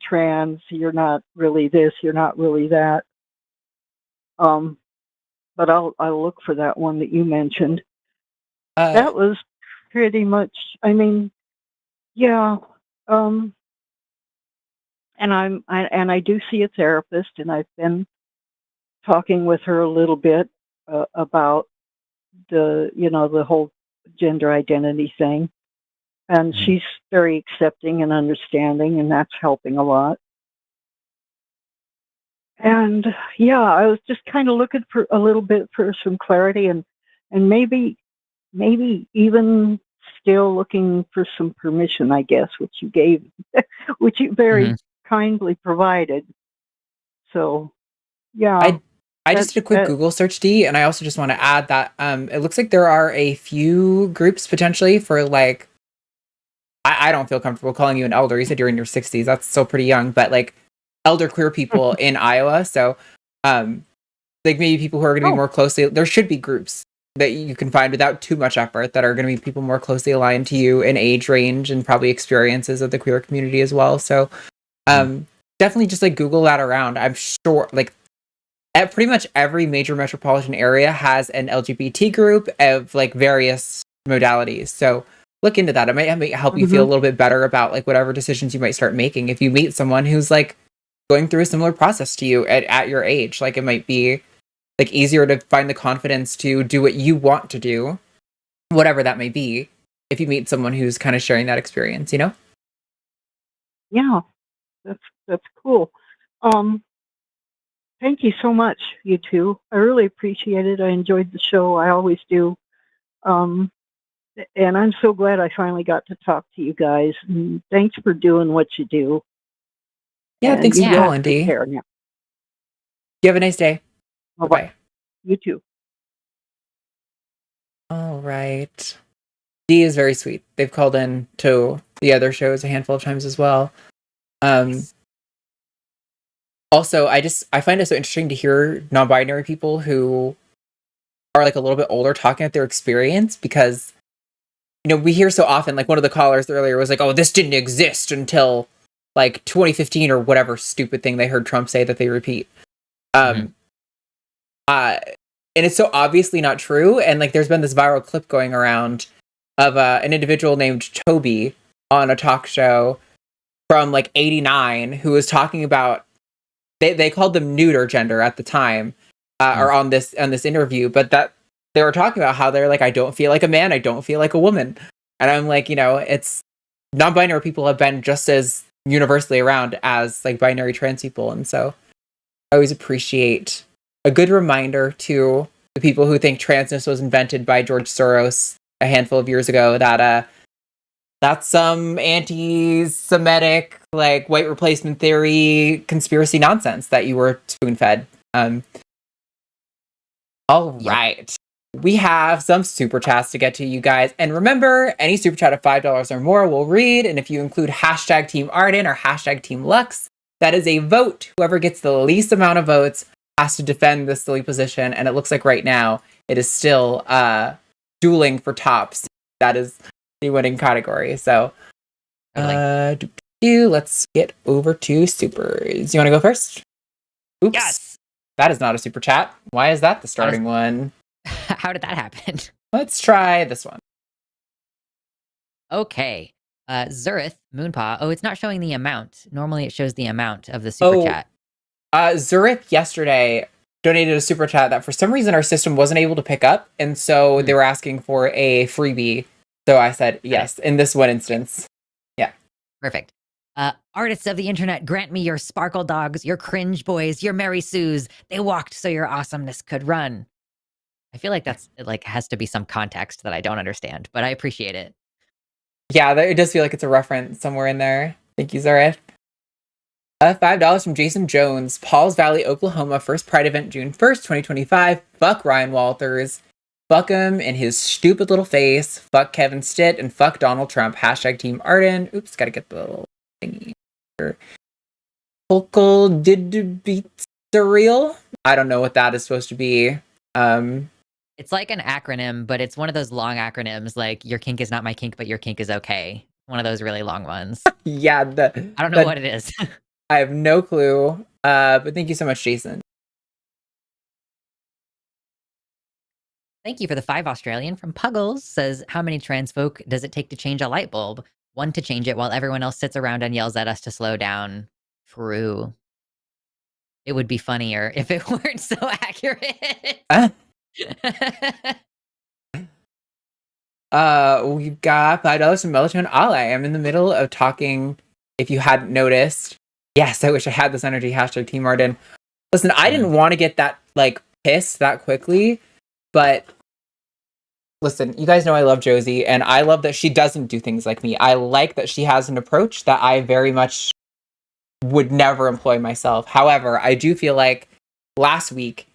trans. You're not really this. You're not really that. Um, but I'll look for that one that you mentioned. Uh, That was pretty much. I mean, yeah. And I do see a therapist, and I've been talking with her a little bit about the whole gender identity thing, and she's very accepting and understanding, and that's helping a lot. And yeah, I was just kind of looking for a little bit for some clarity, and maybe even still looking for some permission, I guess, which you gave, which you very kindly provided. So yeah, I just did a quick Google search, D, and I also just want to add that it looks like there are a few groups potentially for like, I don't feel comfortable calling you an elder. You said you're in your 60s. That's still pretty young, but like elder queer people in Iowa. So like maybe people who are going to be more closely, there should be groups that you can find without too much effort that are going to be people more closely aligned to you in age range and probably experiences of the queer community as well. So definitely just like Google that around. I'm sure like at pretty much every major metropolitan area has an LGBT group of like various modalities. So look into that. It might help you feel a little bit better about like whatever decisions you might start making. If you meet someone who's like going through a similar process to you at your age, like it might be like easier to find the confidence to do what you want to do, whatever that may be, if you meet someone who's kind of sharing that experience, you know? Yeah, that's cool. Thank you so much, you two. I really appreciate it. I enjoyed the show. I always do. And I'm so glad I finally got to talk to you guys. And thanks for doing what you do. Yeah, and thanks for calling, D. care now. You have a nice day. Bye-bye. You too. All right. D is very sweet. They've called in to the other shows a handful of times as well. Also, I find it so interesting to hear non-binary people who are like a little bit older talking about their experience, because you know, we hear so often, like one of the callers earlier was like, oh, this didn't exist until like 2015 or whatever stupid thing they heard Trump say that they repeat. And it's so obviously not true. And like there's been this viral clip going around of an individual named Toby on a talk show from like 89 who was talking about, they called them neuter gender at the time, or on this interview, but that they were talking about how they're like, I don't feel like a man, I don't feel like a woman. And I'm like, you know, it's non-binary people have been just as universally around as like binary trans people. And so I always appreciate a good reminder to the people who think transness was invented by George Soros a handful of years ago that that's some anti-Semitic, like white replacement theory conspiracy nonsense that you were spoon-fed. All right. We have some super chats to get to, you guys. And remember, any super chat of $5 or more we'll read. And if you include hashtag Team Arden or hashtag Team Lux, that is a vote. Whoever gets the least amount of votes has to defend this silly position. And it looks like right now it is still dueling for tops. That is the winning category. So let's get over to supers. You want to go first? Oops. Yes. That is not a super chat. Why is that the starting one? How did that happen? Let's try this one. Okay. Zurith, Moonpaw. Oh, it's not showing the amount. Normally it shows the amount of the super chat. Zurith yesterday donated a super chat that for some reason our system wasn't able to pick up. And so they were asking for a freebie. So I said yes, in this one instance. Yeah. Perfect. Artists of the internet, grant me your sparkle dogs, your cringe boys, your Mary Sues. They walked so your awesomeness could run. I feel like that's like has to be some context that I don't understand, but I appreciate it. Yeah, it does feel like it's a reference somewhere in there. Thank you, Zurith. $5 from Jason Jones. Pauls Valley, Oklahoma. First Pride event, June 1st, 2025. Fuck Ryan Walters. Fuck him in his stupid little face. Fuck Kevin Stitt and fuck Donald Trump. Hashtag Team Arden. Oops, gotta get the little thingy here. Vocal did beat surreal. I don't know what that is supposed to be. It's like an acronym, but it's one of those long acronyms like your kink is not my kink, but your kink is okay. One of those really long ones. Yeah. I don't know what it is. I have no clue. But thank you so much, Jason. Thank you for the 5 Australian from Puggles. Says, how many trans folk does it take to change a light bulb? 1 to change it while everyone else sits around and yells at us to slow down. True. It would be funnier if it weren't so accurate. We've got $5 from Melatonin Ale. I'm in the middle of talking, if you hadn't noticed. Yes, I wish I had this energy. Hashtag Team Arden. Listen, I didn't want to get that, like, pissed that quickly, but listen, you guys know I love Josie, and I love that she doesn't do things like me. I like that she has an approach that I very much would never employ myself. However, I do feel like last week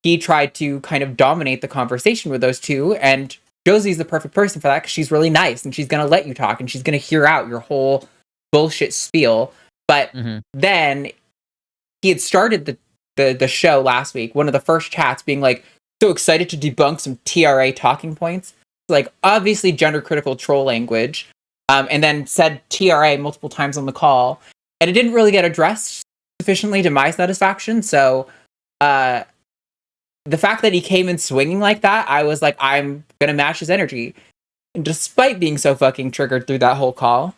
he tried to kind of dominate the conversation with those two, and Josie's the perfect person for that because she's really nice and she's going to let you talk and she's going to hear out your whole bullshit spiel. But then he had started the show last week, one of the first chats being like, so excited to debunk some TRA talking points. Like, obviously gender critical troll language. And then said TRA multiple times on the call. And it didn't really get addressed sufficiently to my satisfaction. So the fact that he came in swinging like that, I was like, I'm going to match his energy. And despite being so fucking triggered through that whole call,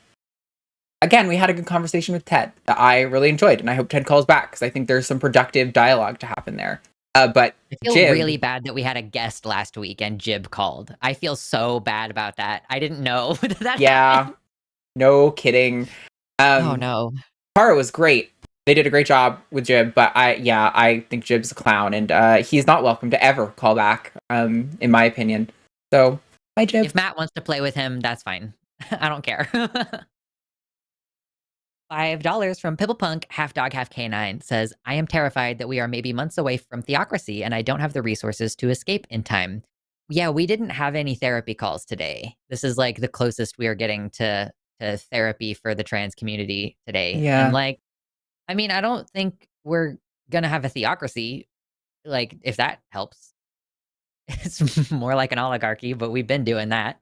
again, we had a good conversation with Ted that I really enjoyed. And I hope Ted calls back because I think there's some productive dialogue to happen there. But I feel Jib, really bad that we had a guest last week and Jib called. I feel so bad about that. I didn't know that. Yeah, no kidding. Oh no. Tara was great. They did a great job with Jib, but I think Jib's a clown, and he's not welcome to ever call back, in my opinion. So, bye, Jib. If Matt wants to play with him, that's fine. I don't care. $5 from Pipplepunk, half dog, half canine, says, I am terrified that we are maybe months away from theocracy and I don't have the resources to escape in time. Yeah, we didn't have any therapy calls today. This is like the closest we are getting to therapy for the trans community today. Yeah. And like, I mean, I don't think we're going to have a theocracy, like, if that helps. It's more like an oligarchy, but we've been doing that.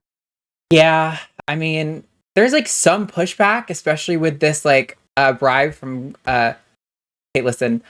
Yeah, I mean, there's like some pushback, especially with this like bribe from hey, listen,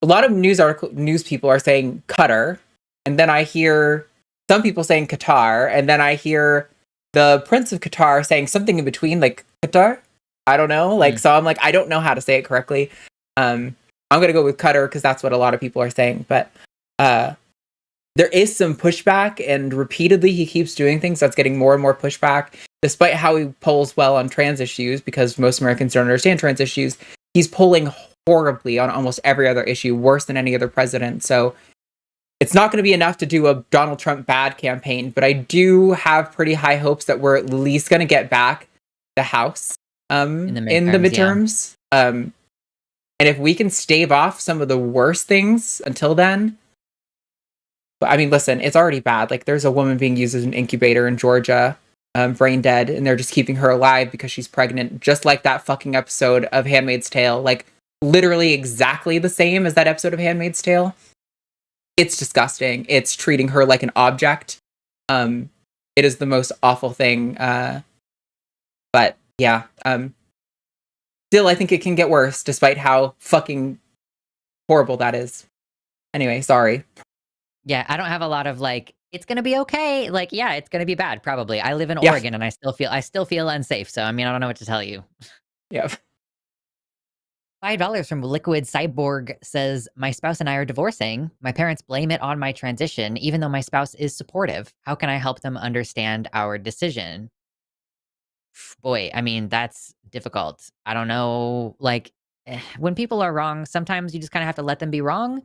a lot of news people are saying Qatar, and then I hear some people saying Qatar, and then I hear the Prince of Qatar saying something in between, like Qatar. I don't know, like so I'm like I don't know how to say it correctly. I'm gonna go with Qatar because that's what a lot of people are saying, but there is some pushback, and repeatedly he keeps doing things that's getting more and more pushback. Despite how he polls well on trans issues, because most Americans don't understand trans issues, he's polling horribly on almost every other issue, worse than any other president. So it's not going to be enough to do a Donald Trump bad campaign, but I do have pretty high hopes that we're at least going to get back the House in the midterms. Yeah. And if we can stave off some of the worst things until then, but I mean, listen, it's already bad. Like, there's a woman being used as an incubator in Georgia, brain dead, and they're just keeping her alive because she's pregnant, just like that fucking episode of Handmaid's Tale. Like, literally exactly the same as that episode of Handmaid's Tale. It's disgusting. It's treating her like an object. It is the most awful thing. But yeah, still, I think it can get worse, despite how fucking horrible that is. Anyway, sorry. Yeah, I don't have a lot of like, it's gonna be okay. Like, yeah, it's gonna be bad, probably. I live in Oregon and I still feel unsafe. So I mean, I don't know what to tell you. Yeah. $5 from Liquid Cyborg says, my spouse and I are divorcing. My parents blame it on my transition, even though my spouse is supportive. How can I help them understand our decision? Boy, I mean, that's difficult. I don't know. Like, when people are wrong, sometimes you just kind of have to let them be wrong.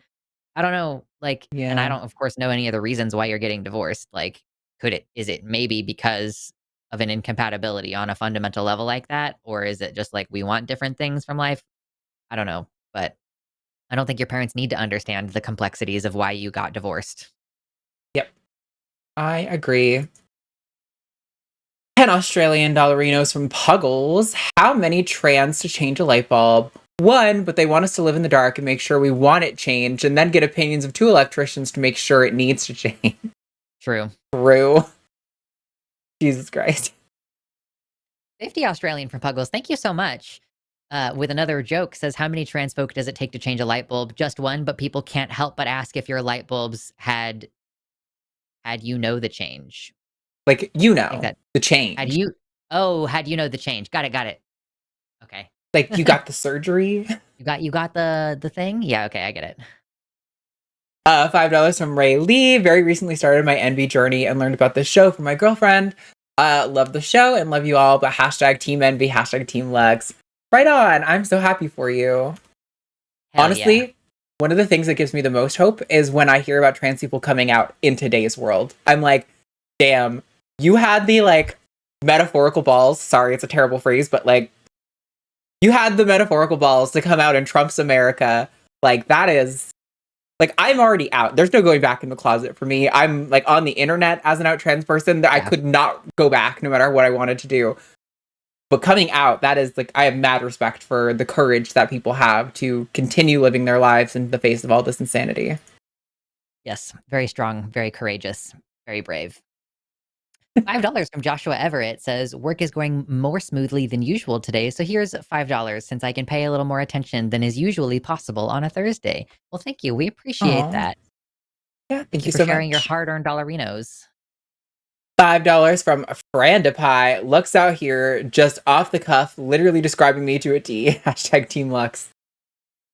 I don't know, like, and I don't, of course, know any of the reasons why you're getting divorced. Like, is it maybe because of an incompatibility on a fundamental level like that? Or is it just like, we want different things from life? I don't know, but I don't think your parents need to understand the complexities of why you got divorced. Yep. I agree. 10 Australian dollarinos from Puggles. How many trans to change a light bulb? 1, but they want us to live in the dark and make sure we want it changed, and then get opinions of 2 electricians to make sure it needs to change. True. Jesus Christ. 50 Australian from Puggles. Thank you so much. With another joke, says, how many trans folk does it take to change a light bulb? Just 1, but people can't help but ask if your light bulbs had had you know the change. Like, that the change. had you know the change. Got it. Okay. Like, you got the surgery. You got the thing? Yeah, okay, I get it. $5 from Ray Lee. Very recently started my NB journey and learned about this show from my girlfriend. Love the show and love you all, but hashtag Team Envy, hashtag Team Lux. Right on. I'm so happy for you. Hell Honestly, yeah. one of the things that gives me the most hope is when I hear about trans people coming out in today's world. I'm like, damn, you had the, like, metaphorical balls. Sorry, it's a terrible phrase, but, like, you had the metaphorical balls to come out in Trump's America. Like, that is... Like, I'm already out. There's no going back in the closet for me. I'm, like, on the internet as an out trans person that I could not go back no matter what I wanted to do. But coming out, that is, like, I have mad respect for the courage that people have to continue living their lives in the face of all this insanity. Yes, very strong, very courageous, very brave. $5 from Joshua Everett says, work is going more smoothly than usual today, so here's $5 since I can pay a little more attention than is usually possible on a Thursday. Well, thank you. We appreciate that. Yeah, thank you for so sharing much. your hard-earned dollarinos. $5 from Frandipie. Lux out here, just off the cuff, literally describing me to a T. Hashtag Team Lux.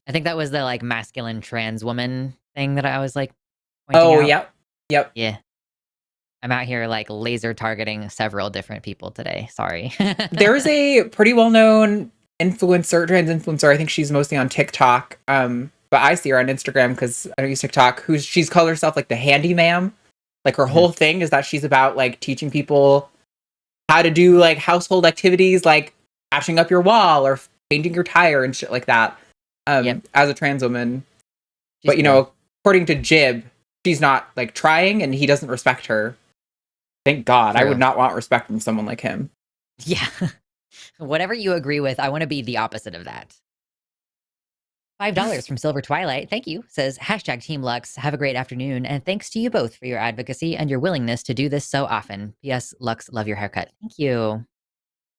I think that was the, like, masculine trans woman thing that I was, like, pointing out. Yep. Yeah. I'm out here, like, laser targeting several different people today. Sorry. There's a pretty well-known trans influencer. I think she's mostly on TikTok. But I see her on Instagram because I don't use TikTok. She's called herself, like, the handyman. Like, her whole thing is that she's about, like, teaching people how to do, like, household activities, like patching up your wall or painting your tire and shit like that. As a trans woman. But, you know, according to Jib, she's not, like, trying and he doesn't respect her. Thank God. True. I would not want respect from someone like him. Yeah. Whatever you agree with, I want to be the opposite of that. $5 from Silver Twilight, thank you, says, hashtag Team Lux, have a great afternoon, and thanks to you both for your advocacy and your willingness to do this so often. P.S. Lux, love your haircut. Thank you.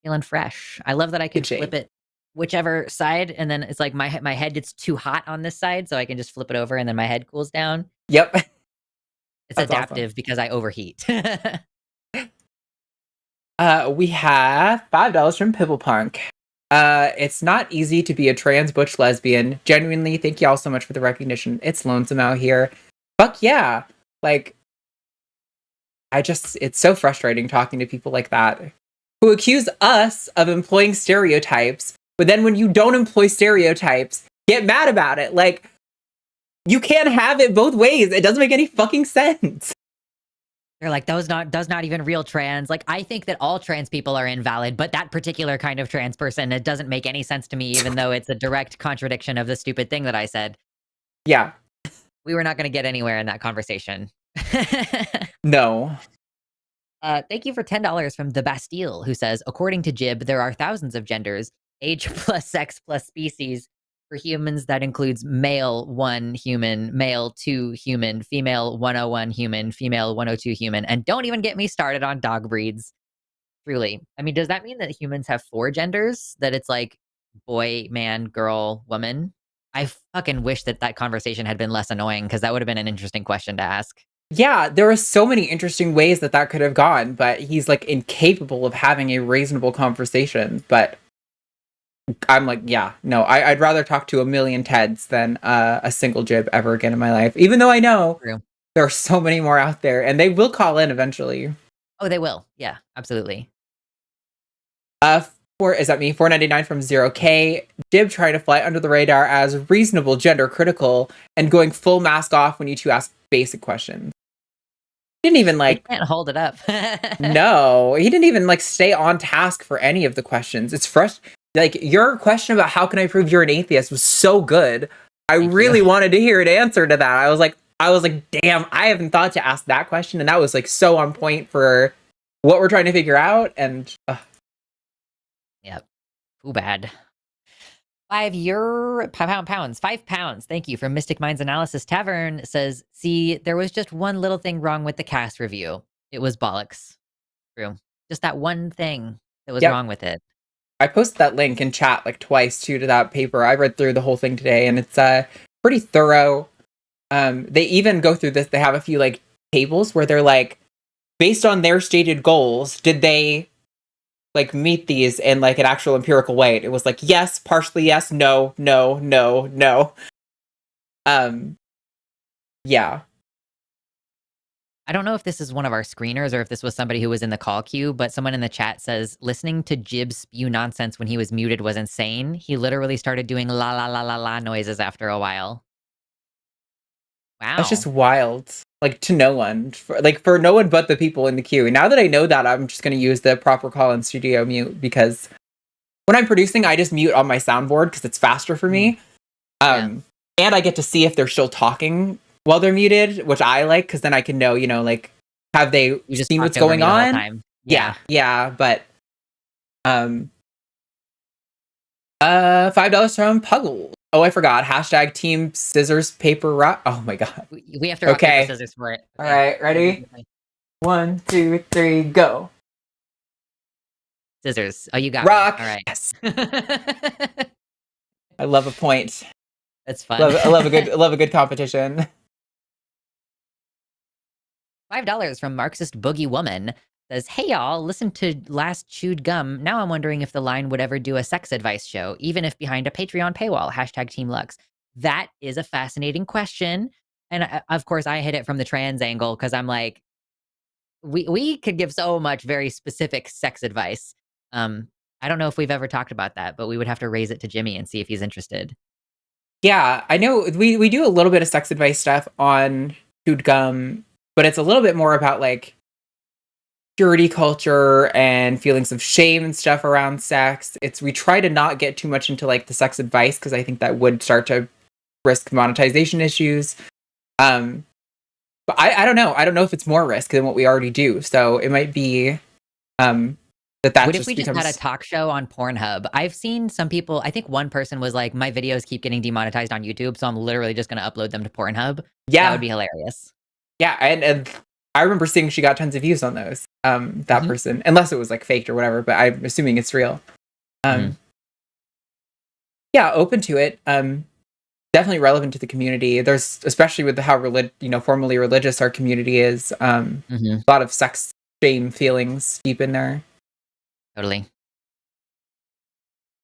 Feeling fresh. I love that I can flip it whichever side, and then it's like my head gets too hot on this side, so I can just flip it over, and then my head cools down. Yep. It's That's adaptive because I overheat. We have $5 from Pibblepunk. It's not easy to be a trans butch lesbian. Genuinely, thank y'all so much for the recognition. It's lonesome out here. Fuck yeah. Like, it's so frustrating talking to people like that who accuse us of employing stereotypes, but then when you don't employ stereotypes, get mad about it. Like, you can't have it both ways. It doesn't make any fucking sense. They're like, does not even real trans. Like, I think that all trans people are invalid, but that particular kind of trans person, it doesn't make any sense to me, even though it's a direct contradiction of the stupid thing that I said. Yeah. We were not going to get anywhere in that conversation. No. Thank you for $10 from The Bastille, who says, according to Jib, there are thousands of genders, age plus sex plus species. For humans, that includes male 1 human, male 2 human, female 101 human, female 102 human, and don't even get me started on dog breeds. Truly. I mean, does that mean that humans have 4 genders? That it's like boy, man, girl, woman? I fucking wish that conversation had been less annoying, because that would have been an interesting question to ask. Yeah, there are so many interesting ways that could have gone, but he's, like, incapable of having a reasonable conversation. But I'm like, yeah, no, I'd rather talk to a million Teds than a single Jib ever again in my life. Even though I know there are so many more out there, and they will call in eventually. Oh, they will. Yeah, absolutely. Is that me? $4.99 from 0K. Jib trying to fly under the radar as reasonable, gender critical, and going full mask off when you two ask basic questions. He didn't even, like... He can't hold it up. No, he didn't even, like, stay on task for any of the questions. It's frustrating. Like, your question about how can I prove you're an atheist was so good. I really wanted to hear an answer to that. I was like, damn, I haven't thought to ask that question, and that was, like, so on point for what we're trying to figure out. And yep, too bad. £5. Thank you from Mystic Minds Analysis Tavern. Says, see, there was just one little thing wrong with the cast review. It was bollocks. True. Just that one thing that was wrong with it. I posted that link in chat, like, twice too to that paper. I read through the whole thing today, and it's pretty thorough. They even go through this. They have a few, like, tables where they're like, based on their stated goals, did they like meet these in like an actual empirical way? It was like, yes, partially yes, no, no, no, no. Yeah. I don't know if this is one of our screeners or if this was somebody who was in the call queue, but someone in the chat says listening to Jib spew nonsense when he was muted was insane. He literally started doing la la la la la noises after a while. Wow. That's just wild. Like to no one. For no one but the people in the queue. And now that I know that, I'm just going to use the proper call in studio mute because when I'm producing, I just mute on my soundboard because it's faster for me. And I get to see if they're still talking while they're muted, which I like because then I can know, like, have they seen what's going on? Yeah. But $5 from Puggle. Oh, I forgot. Hashtag team scissors paper rock. Oh my god. We have to rock paper scissors for it. All right, ready? 1, 2, 3, go. Scissors. Oh, you got rock. Me. All right. Yes. I love a point. That's fun. I love a good competition. $5 from Marxist Boogie Woman says, hey y'all, listen to Last Chewed Gum. Now I'm wondering if the line would ever do a sex advice show, even if behind a Patreon paywall. Hashtag Team Lux. That is a fascinating question. And of course, I hit it from the trans angle because I'm like, we could give so much very specific sex advice. I don't know if we've ever talked about that, but we would have to raise it to Jimmy and see if he's interested. Yeah, I know we do a little bit of sex advice stuff on Chewed Gum, but it's a little bit more about like purity culture and feelings of shame and stuff around sex. We try to not get too much into like the sex advice because I think that would start to risk monetization issues. But I don't know. I don't know if it's more risk than what we already do. So it might be that what if we just had a talk show on Pornhub? I've seen some people, I think one person was like, my videos keep getting demonetized on YouTube, so I'm literally just going to upload them to Pornhub. Yeah. That would be hilarious. Yeah, and I remember seeing she got tons of views on those, that person. Unless it was like faked or whatever, but I'm assuming it's real. Yeah, open to it. Definitely relevant to the community. There's, especially with how formally religious our community is, a lot of sex shame feelings deep in there. Totally.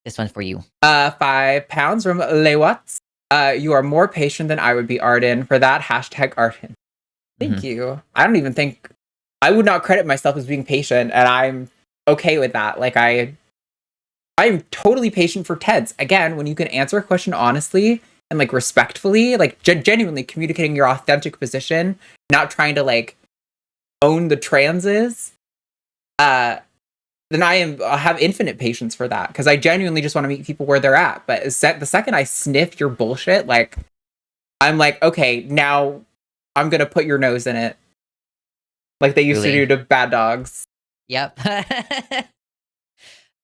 This one's for you. £5 from Lewatts. You are more patient than I would be, Arden. For that, hashtag Arden. Thank you. I don't even think I would not credit myself as being patient, and I'm okay with that. Like I'm totally patient for TEDs. Again, when you can answer a question honestly and like respectfully, like genuinely communicating your authentic position, not trying to like own the transes, then I have infinite patience for that because I genuinely just want to meet people where they're at. But the second I sniff your bullshit, like I'm like, okay, now I'm gonna put your nose in it, like they used to do to bad dogs. Yep.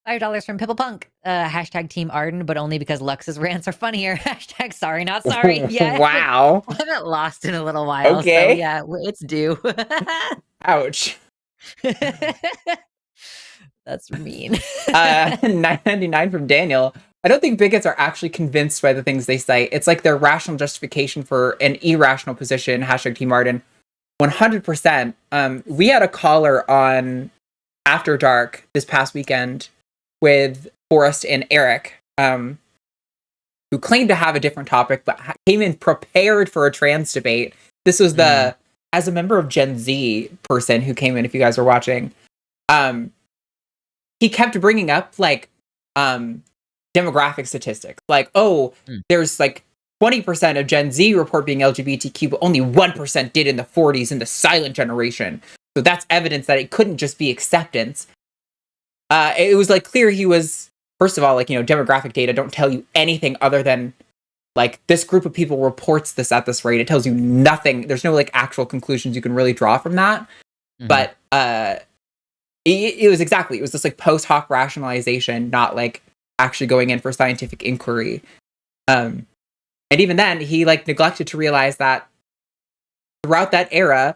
$5 from Pipple Punk. Hashtag Team Arden, but only because Lux's rants are funnier. Hashtag sorry, not sorry. Yeah. Wow. I haven't lost in a little while. Okay. So yeah, it's due. Ouch. That's mean. $9.99 from Daniel. I don't think bigots are actually convinced by the things they cite. It's like their rational justification for an irrational position. Hashtag Team Arden. 100%. We had a caller on After Dark this past weekend with Forrest and Eric, who claimed to have a different topic, but came in prepared for a trans debate. This was as a member of Gen Z person who came in, if you guys are watching, he kept bringing up like demographic statistics. Like, there's like 20% of Gen Z report being LGBTQ, but only 1% did in the 40s in the silent generation. So that's evidence that it couldn't just be acceptance. It was like clear he was, first of all, like, demographic data don't tell you anything other than like this group of people reports this at this rate. It tells you nothing. There's no like actual conclusions you can really draw from that. But it was this like post hoc rationalization, not like actually going in for scientific inquiry. And even then, he like neglected to realize that throughout that era,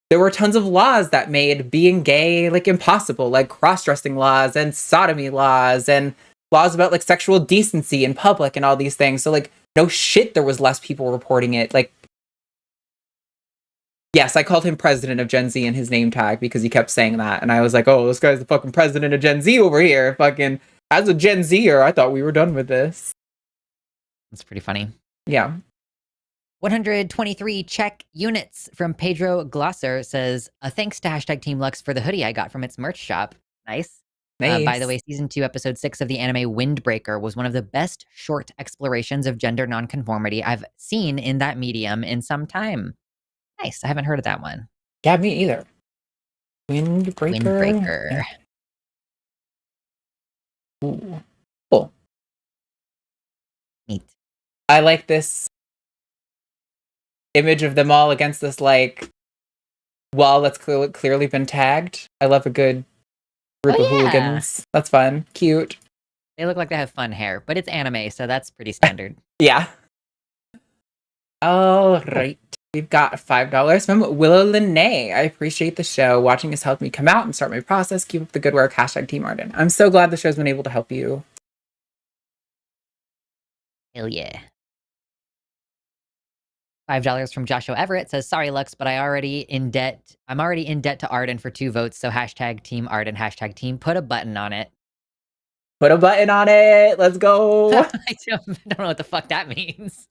there were tons of laws that made being gay like impossible, like cross-dressing laws and sodomy laws and laws about like sexual decency in public and all these things. So like no shit, there was less people reporting it. Like Yes, I called him president of Gen Z in his name tag because he kept saying that. And I was like, oh, this guy's the fucking president of Gen Z over here. Fucking, as a Gen Zer, I thought we were done with this. That's pretty funny. Yeah. 123 check units from Pedro Glosser says, thanks to hashtag Team Lux for the hoodie I got from its merch shop. Nice. Nice. By the way, season 2, episode 6 of the anime Windbreaker was one of the best short explorations of gender nonconformity I've seen in that medium in some time. Nice. I haven't heard of that one. Yeah, me either. Windbreaker. Ooh. Cool. Neat. I like this image of them all against this, like, wall that's clearly been tagged. I love a good group of hooligans. That's fun. Cute. They look like they have fun hair, but it's anime, so that's pretty standard. Yeah. All right. We've got $5 from Willow Lene. I appreciate the show. Watching has helped me come out and start my process. Keep up the good work. Hashtag Team Arden. I'm so glad the show's been able to help you. Hell yeah. $5 from Joshua Everett says, sorry, Lux, but I'm already in debt to Arden for 2 votes. So hashtag Team Arden, hashtag team. Put a button on it. Put a button on it. Let's go. I don't know what the fuck that means.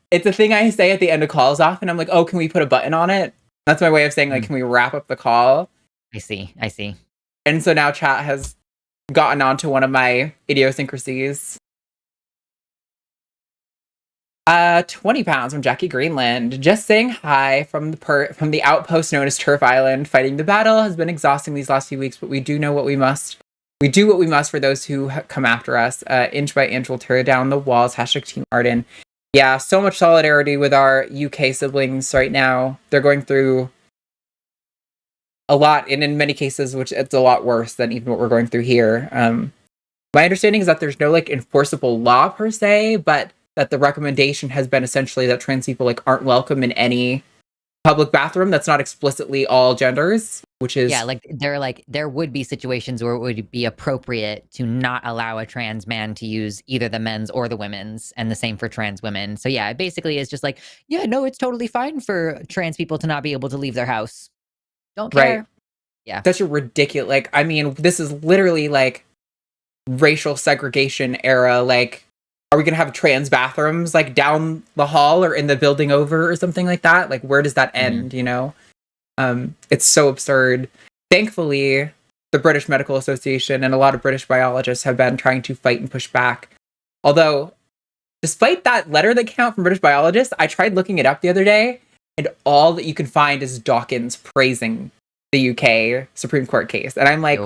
It's a thing I say at the end of calls often. I'm like, oh, can we put a button on it? That's my way of saying, like, can we wrap up the call? I see. And so now chat has gotten onto one of my idiosyncrasies. 20 pounds from Jackie Greenland. Just saying hi from the outpost known as Turf Island. Fighting the battle has been exhausting these last few weeks, but we do what we must for those who come after us. Inch by inch, we'll tear down the walls. Hashtag Team Arden. Yeah, so much solidarity with our UK siblings right now. They're going through a lot, and in many cases, which it's a lot worse than even what we're going through here. My understanding is that there's no, like, enforceable law per se, but that the recommendation has been essentially that trans people, like, aren't welcome in any public bathroom that's not explicitly all genders, which is... Yeah, there would be situations where it would be appropriate to not allow a trans man to use either the men's or the women's, and the same for trans women. So yeah, it basically is just like, yeah, no, it's totally fine for trans people to not be able to leave their house. Don't care. Right. Yeah. Such a ridiculous, like, I mean, this is literally, like, racial segregation era, like, are we going to have trans bathrooms, like, down the hall or in the building over or something like that? Like, where does that end, you know? It's so absurd. Thankfully, the British Medical Association and a lot of British biologists have been trying to fight and push back. Although, despite that letter that came out from British biologists, I tried looking it up the other day, and all that you can find is Dawkins praising the UK Supreme Court case. And I'm like,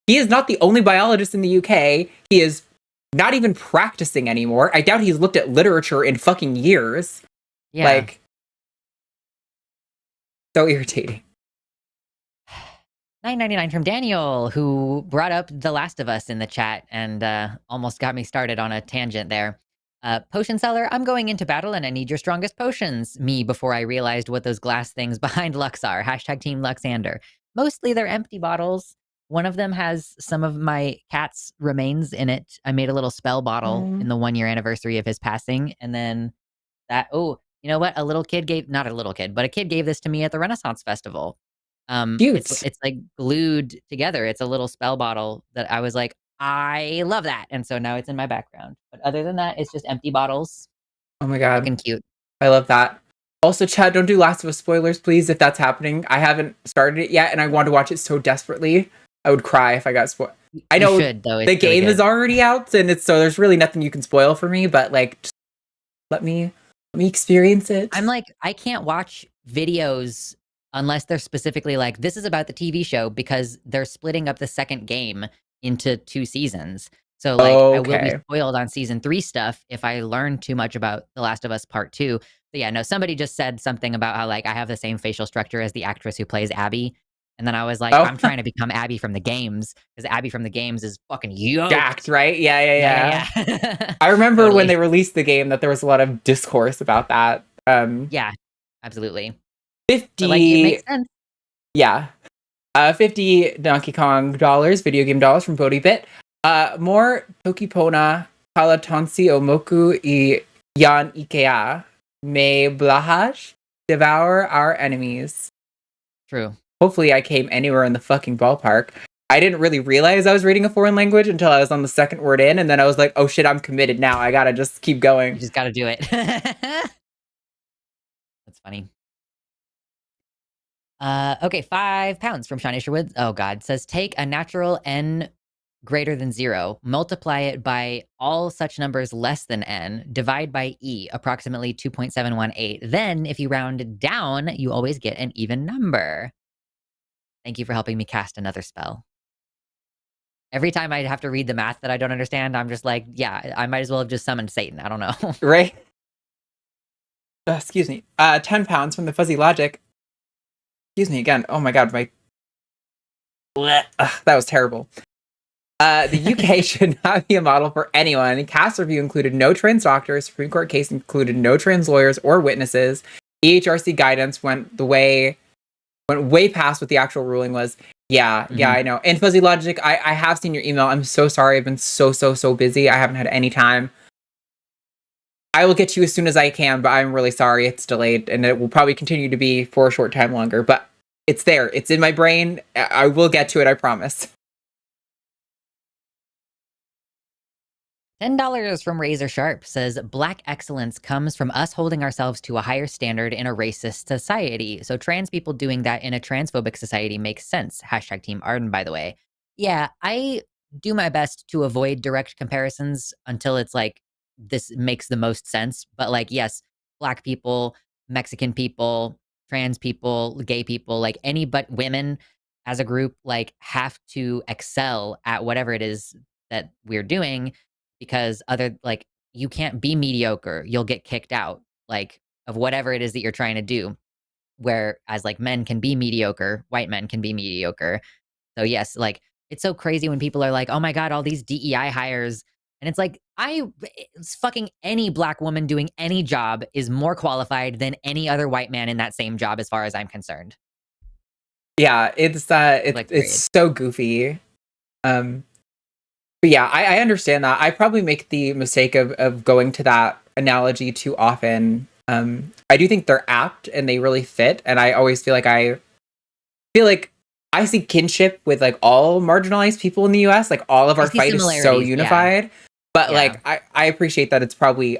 he is not the only biologist in the UK. He is not even practicing anymore. I doubt he's looked at literature in fucking years. Yeah. Like, so irritating. $9.99 from Daniel, who brought up The Last of Us in the chat and almost got me started on a tangent there. Potion seller, I'm going into battle and I need your strongest potions. Me, before I realized what those glass things behind Lux are. Hashtag Team Luxander. Mostly they're empty bottles. One of them has some of my cat's remains in it. I made a little spell bottle in the 1-year anniversary of his passing. And then you know what? A kid gave this to me at the Renaissance Festival. It's like glued together. It's a little spell bottle that I was like, I love that. And so now it's in my background. But other than that, it's just empty bottles. Oh my God. Looking cute. I love that. Also, Chad, don't do Last of Us spoilers, please, if that's happening. I haven't started it yet, and I want to watch it so desperatly. I would cry if I got spoiled. I know the game is already out, and so there's really nothing you can spoil for me, but, like, just let me experience it. I'm like, I can't watch videos unless they're specifically like, this is about the TV show, because they're splitting up the second game into 2 seasons. So, like, I will be spoiled on season 3 stuff if I learn too much about The Last of Us Part 2. But yeah, no, somebody just said something about how, like, I have the same facial structure as the actress who plays Abby. And then I was like, I'm trying to become Abby from the games, because Abby from the games is fucking yoked. Jacked, right? Yeah. I remember when they released the game that there was a lot of discourse about that. Yeah, absolutely. 50. But, like, it makes sense. Yeah. 50 Donkey Kong dollars, video game dollars from Bodybit. More Tokipona Palatonsi Omoku I Yan Ikea Me Blahaj. devour our enemies. True. Hopefully I came anywhere in the fucking ballpark. I didn't really realize I was reading a foreign language until I was on the second word in, and then I was like, oh shit, I'm committed now. I gotta just keep going. You just gotta do it. That's funny. Okay, 5 pounds from Sean Isherwood. Oh god, says take a natural n greater than 0, multiply it by all such numbers less than n, divide by e, approximately 2.718. Then, if you round it down, you always get an even number. Thank you for helping me cast another spell. Every time I have to read the math that I don't understand, I'm just like, yeah, I might as well have just summoned Satan. I don't know. Right? Excuse me. 10 pounds from the Fuzzy Logic. Excuse me again. Oh my god, my... that was terrible. The UK should not be a model for anyone. Cast review included no trans doctors. Supreme Court case included no trans lawyers or witnesses. EHRC guidance went way past what the actual ruling was. Yeah, I know. And Fuzzy Logic, I have seen your email. I'm so sorry. I've been so busy. I haven't had any time. I will get to you as soon as I can, but I'm really sorry it's delayed, and it will probably continue to be for a short time longer. But it's there. It's in my brain. I will get to it, I promise. $10 from Razor Sharp says, Black excellence comes from us holding ourselves to a higher standard in a racist society. So trans people doing that in a transphobic society makes sense. Hashtag Team Arden, by the way. Yeah, I do my best to avoid direct comparisons until it's like, this makes the most sense. But like, yes, Black people, Mexican people, trans people, gay people, like any but women as a group, like have to excel at whatever it is that we're doing. Because you can't be mediocre. You'll get kicked out, like, of whatever it is that you're trying to do. Whereas, like, men can be mediocre, white men can be mediocre. So, yes, like, it's so crazy when people are like, oh my God, all these DEI hires. And it's like, it's fucking any Black woman doing any job is more qualified than any other white man in that same job, as far as I'm concerned. Yeah, it's so goofy. But yeah, I understand that. I probably make the mistake of going to that analogy too often. I do think they're apt and they really fit. And I always feel like I see kinship with like all marginalized people in the US. Like all of our fight is so unified. Yeah. But like I appreciate that it's probably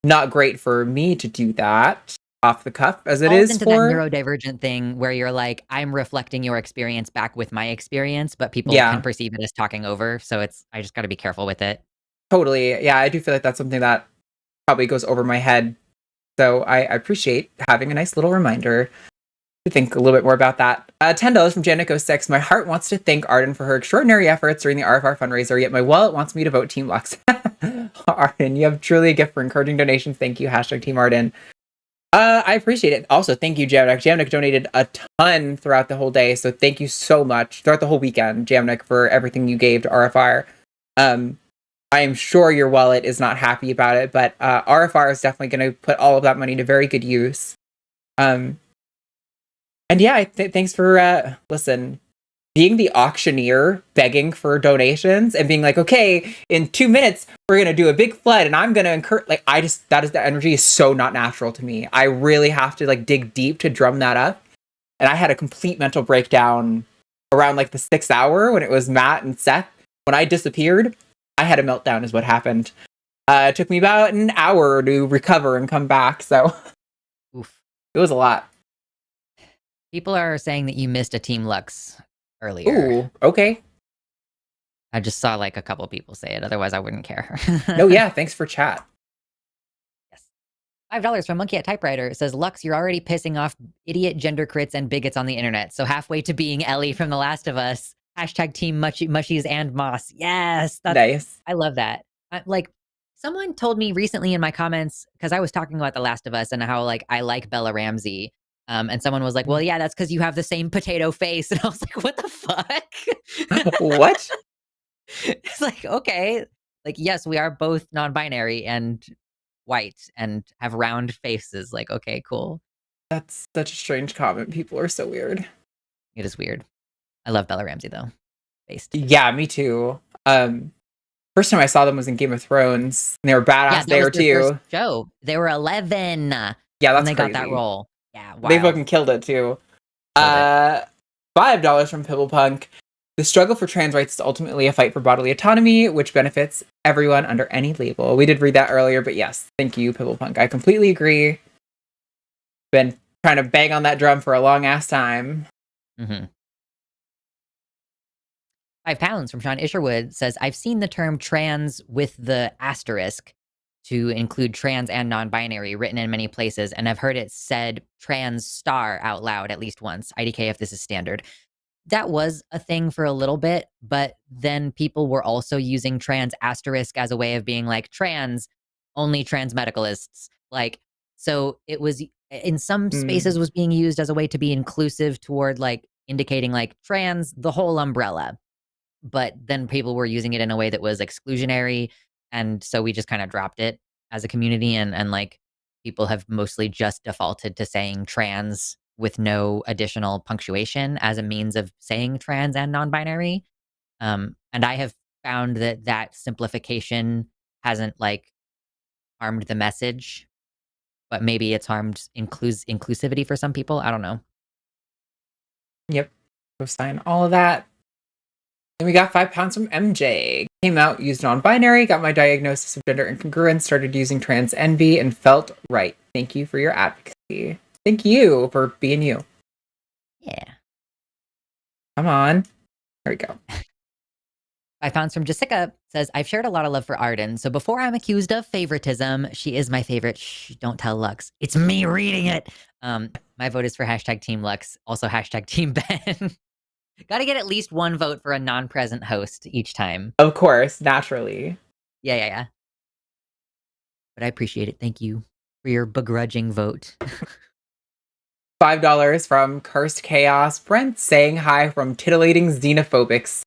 not great for me to do that off the cuff as it is into for that neurodivergent thing where you're like, I'm reflecting your experience back with my experience, but people can perceive it as talking over. So I just got to be careful with it. Totally. Yeah, I do feel like that's something that probably goes over my head. So I appreciate having a nice little reminder to think a little bit more about that. $10 from Janico6. My heart wants to thank Arden for her extraordinary efforts during the RFR fundraiser, yet my wallet wants me to vote Team Lux. Arden, you have truly a gift for encouraging donations. Thank you. Hashtag Team Arden. I appreciate it. Also, thank you, Jamnik. Jamnik donated a ton throughout the whole day, so thank you so much throughout the whole weekend, Jamnik, for everything you gave to RFR. I am sure your wallet is not happy about it, but RFR is definitely going to put all of that money to very good use. And yeah, thanks for being the auctioneer, begging for donations and being like, okay, in 2 minutes, we're going to do a big flood and I'm going to incur, that energy is so not natural to me. I really have to dig deep to drum that up. And I had a complete mental breakdown around the 6th hour when it was Matt and Seth. When I disappeared, I had a meltdown is what happened. It took me about an hour to recover and come back. So oof. It was a lot. People are saying that you missed a Team Lux earlier. Ooh, okay. I just saw a couple people say it. Otherwise, I wouldn't care. No, yeah. Thanks for chat. Yes. $5 from Monkey at Typewriter. It says, Lux, you're already pissing off idiot gender crits and bigots on the internet. So halfway to being Ellie from The Last of Us. Hashtag Team Mushies and Moss. Yes. That's nice. I love that. Someone told me recently in my comments, because I was talking about The Last of Us and how I like Bella Ramsey. And someone was like, well, yeah, that's because you have the same potato face. And I was like, what the fuck? What? It's okay. Yes, we are both non-binary and white and have round faces. Okay, cool. That's such a strange comment. People are so weird. It is weird. I love Bella Ramsey, though. Based. Yeah, me too. First time I saw them was in Game of Thrones. And they were badass there, too. Show. They were 11. Yeah, when that's they got that crazy. role. Yeah, They wild. fucking killed it too. Killed $5 from Pibblepunk. The struggle for trans rights is ultimately a fight for bodily autonomy, which benefits everyone under any label. We did read that earlier, but yes, thank you, Pibblepunk. I completely agree. Been trying to bang on that drum for a long ass time. Mm-hmm. £5 from Sean Isherwood says, I've seen the term trans with the asterisk to include trans and non-binary written in many places, and I've heard it said trans star out loud at least once. IDK if this is standard. That was a thing for a little bit, but then people were also using trans asterisk as a way of being like trans, only trans medicalists. Like, so it was in some spaces was being used as a way to be inclusive toward like indicating like trans, the whole umbrella. But then people were using it in a way that was exclusionary. And so we just kind of dropped it as a community. And like people have mostly just defaulted to saying trans with no additional punctuation as a means of saying trans and non-binary. And I have found that that simplification hasn't like harmed the message, but maybe it's harmed inclusivity for some people. I don't know. Yep. Go sign all of that. Then we got £5 from MJ. Came out, used non-binary, got my diagnosis of gender incongruence, started using trans envy, and felt right. Thank you for your advocacy. Thank you for being you. Yeah. Come on. There we go. £5 from Jessica says, I've shared a lot of love for Arden, so before I'm accused of favoritism, she is my favorite. Shh, don't tell Lux. It's me reading it. My vote is for hashtag Team Lux, also hashtag Team Ben. Gotta get at least one vote for a non-present host each time. Of course, naturally. Yeah. But I appreciate it. Thank you for your begrudging vote. $5 from Cursed Chaos. Brent saying hi from titillating xenophobics.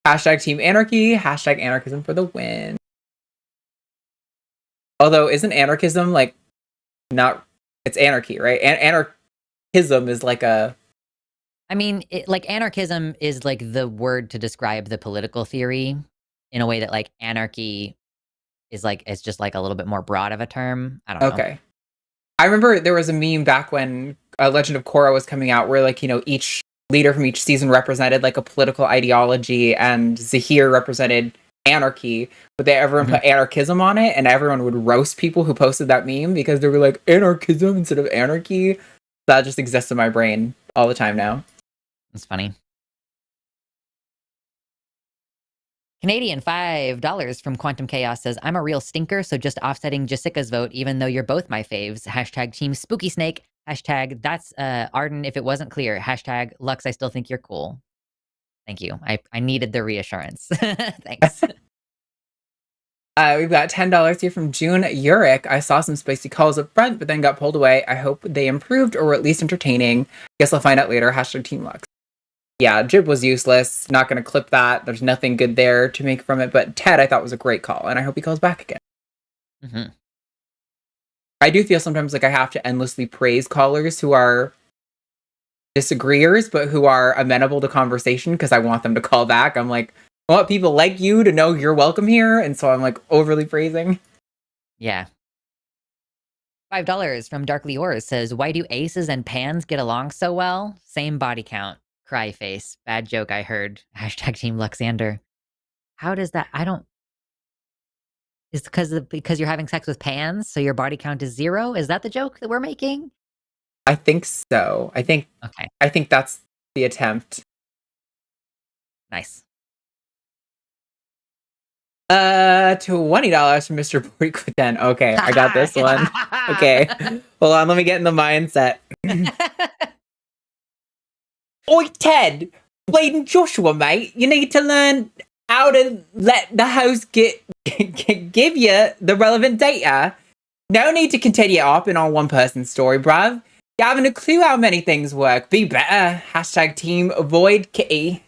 Hashtag Team Anarchy. Hashtag Anarchism for the win. Although, isn't anarchism like not? It's anarchy, right? Anarchism is like a. I mean, like anarchism is like the word to describe the political theory in a way that like anarchy is like, it's just like a little bit more broad of a term. I don't know. Okay. I remember there was a meme back when Legend of Korra was coming out where like, each leader from each season represented like a political ideology and Zahir represented anarchy, but everyone put anarchism on it and everyone would roast people who posted that meme because they were like anarchism instead of anarchy. That just exists in my brain all the time now. That's funny. Canadian $5 from Quantum Chaos says, I'm a real stinker, so just offsetting Jessica's vote, even though you're both my faves. Hashtag Team Spooky Snake. Hashtag that's Arden if it wasn't clear. Hashtag Lux, I still think you're cool. Thank you. I needed the reassurance. Thanks. We've got $10 here from June Uric. I saw some spicy calls up front, but then got pulled away. I hope they improved or were at least entertaining. Guess I'll find out later. Hashtag Team Lux. Yeah, Jib was useless. Not going to clip that. There's nothing good there to make from it. But Ted, I thought was a great call, and I hope he calls back again. Mm-hmm. I do feel sometimes like I have to endlessly praise callers who are disagreeers, but who are amenable to conversation because I want them to call back. I'm like, I want people like you to know you're welcome here, and so I'm like overly praising. Yeah. $5 from Darkly Yours says, why do aces and pans get along so well? Same body count. Cry face. Bad joke I heard. Hashtag Team Luxander. How does that? I don't. Is it because you're having sex with pans, so your body count is 0? Is that the joke that we're making? I think so. I think that's the attempt. Nice. $20 from Mr. Boricuten. Okay, I got this one. Okay. Hold on, let me get in the mindset. Oi, Ted! Blade and Joshua, mate. You need to learn how to let the host give you the relevant data. No need to continue harping on one person's story, bruv. You haven't a clue how many things work. Be better. Hashtag Team Avoid Kitty.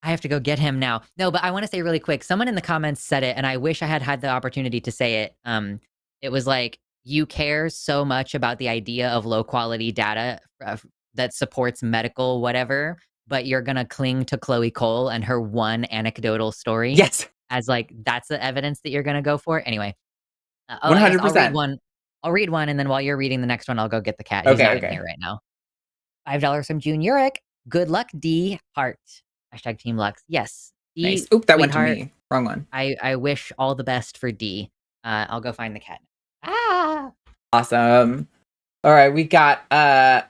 I have to go get him now. No, but I want to say really quick, someone in the comments said it, and I wish I had had the opportunity to say it. It was like, you care so much about the idea of low quality data that supports medical whatever, but you're going to cling to Chloe Cole and her one anecdotal story. Yes. As like, that's the evidence that you're going to go for. Anyway. 100%. I'll read one, and then while you're reading the next one, I'll go get the cat. He's not in here right now. $5 from June Urick. Good luck, D. Heart. Hashtag Team Lux. Yes. D, nice. Oop, that went to sweetheart, me. Wrong one. I wish all the best for D. I'll go find the cat. Awesome. All right, we got our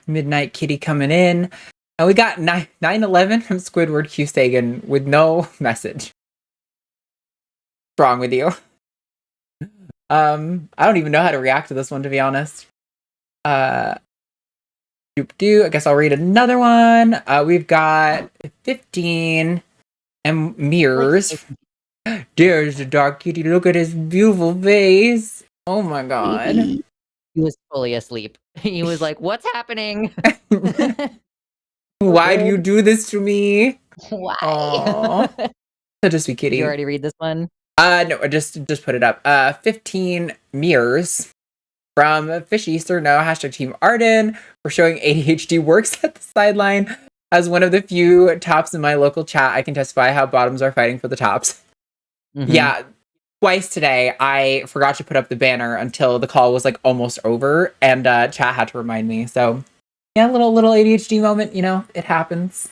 midnight kitty coming in. And we got 9/11 from Squidward Q Sagan with no message. What's wrong with you? I don't even know how to react to this one, to be honest. I guess I'll read another one. We've got 15 and mirrors. There's the dark kitty. Look at his beautiful face. Oh my god. He was fully asleep. He was like, "What's happening? Why do you do this to me?" Why? Aww. Such a sweet kitty. Did you already read this one? No, I just put it up. 15 mirrors from Fishy Sir No, hashtag Team Arden, for showing ADHD works at the sideline. As one of the few tops in my local chat, I can testify how bottoms are fighting for the tops. Mm-hmm. Yeah, twice today, I forgot to put up the banner until the call was like almost over, and chat had to remind me. So, yeah, little ADHD moment, you know, it happens.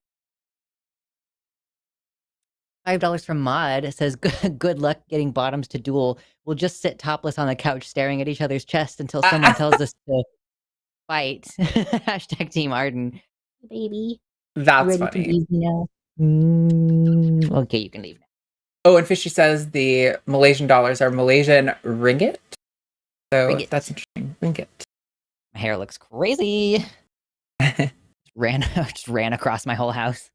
$5 from Mod. It says, good luck getting bottoms to duel. We'll just sit topless on the couch staring at each other's chest until someone tells us to fight. Hashtag Team Arden. Baby. That's ready funny. to leave now? Okay, you can leave now. Oh, and Fishy says the Malaysian dollars are Malaysian ringgit. So Ringgit. That's interesting. Ringgit. My hair looks crazy. just ran across my whole house.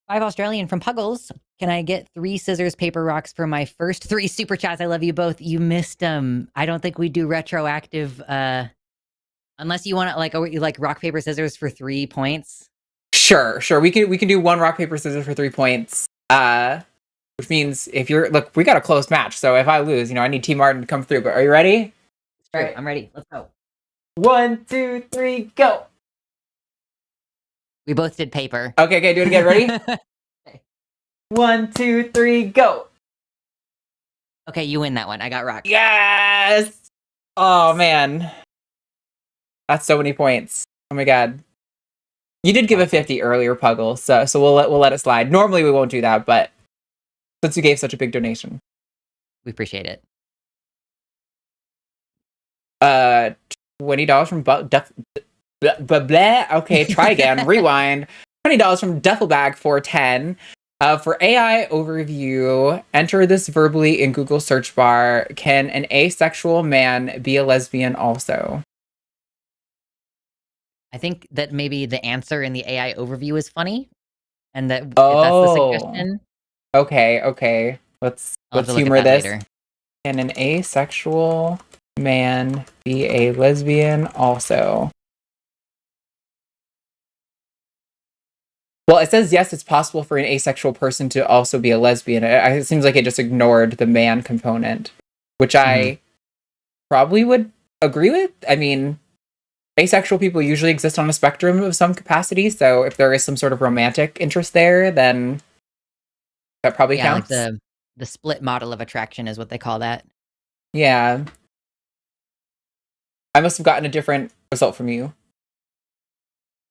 5 Australian from Puggles. Can I get 3 scissors, paper, rocks for my first 3 super chats? I love you both. You missed them. I don't think we do retroactive, unless you want to like rock, paper, scissors for 3 points. Sure. We can do 1 rock, paper, scissors for 3 points. Which means if you're we got a close match. So if I lose, I need Team Arden to come through. But are you ready? All right, I'm ready. Let's go. 1, 2, 3, go. We both did paper. Okay, do it again. Ready? 1, 2, 3, go. Okay, you win that one. I got rock. Yes. Oh man, that's so many points. Oh my god. You did give a 50 earlier, Puggle, so we'll let it slide. Normally we won't do that, but since you gave such a big donation, we appreciate it. $20 from Okay, try again. Rewind. $20 from Duffelbag 410. For AI overview, enter this verbally in Google search bar. Can an asexual man be a lesbian also? I think that maybe the answer in the AI overview is funny, and that that's the suggestion. Okay. Let's humor this. Later. Can an asexual man be a lesbian also? Well, it says yes, it's possible for an asexual person to also be a lesbian. It seems like it just ignored the man component, which I probably would agree with. I mean, asexual people usually exist on a spectrum of some capacity, so if there is some sort of romantic interest there, then that probably counts. Like the split model of attraction is what they call that. Yeah. I must have gotten a different result from you.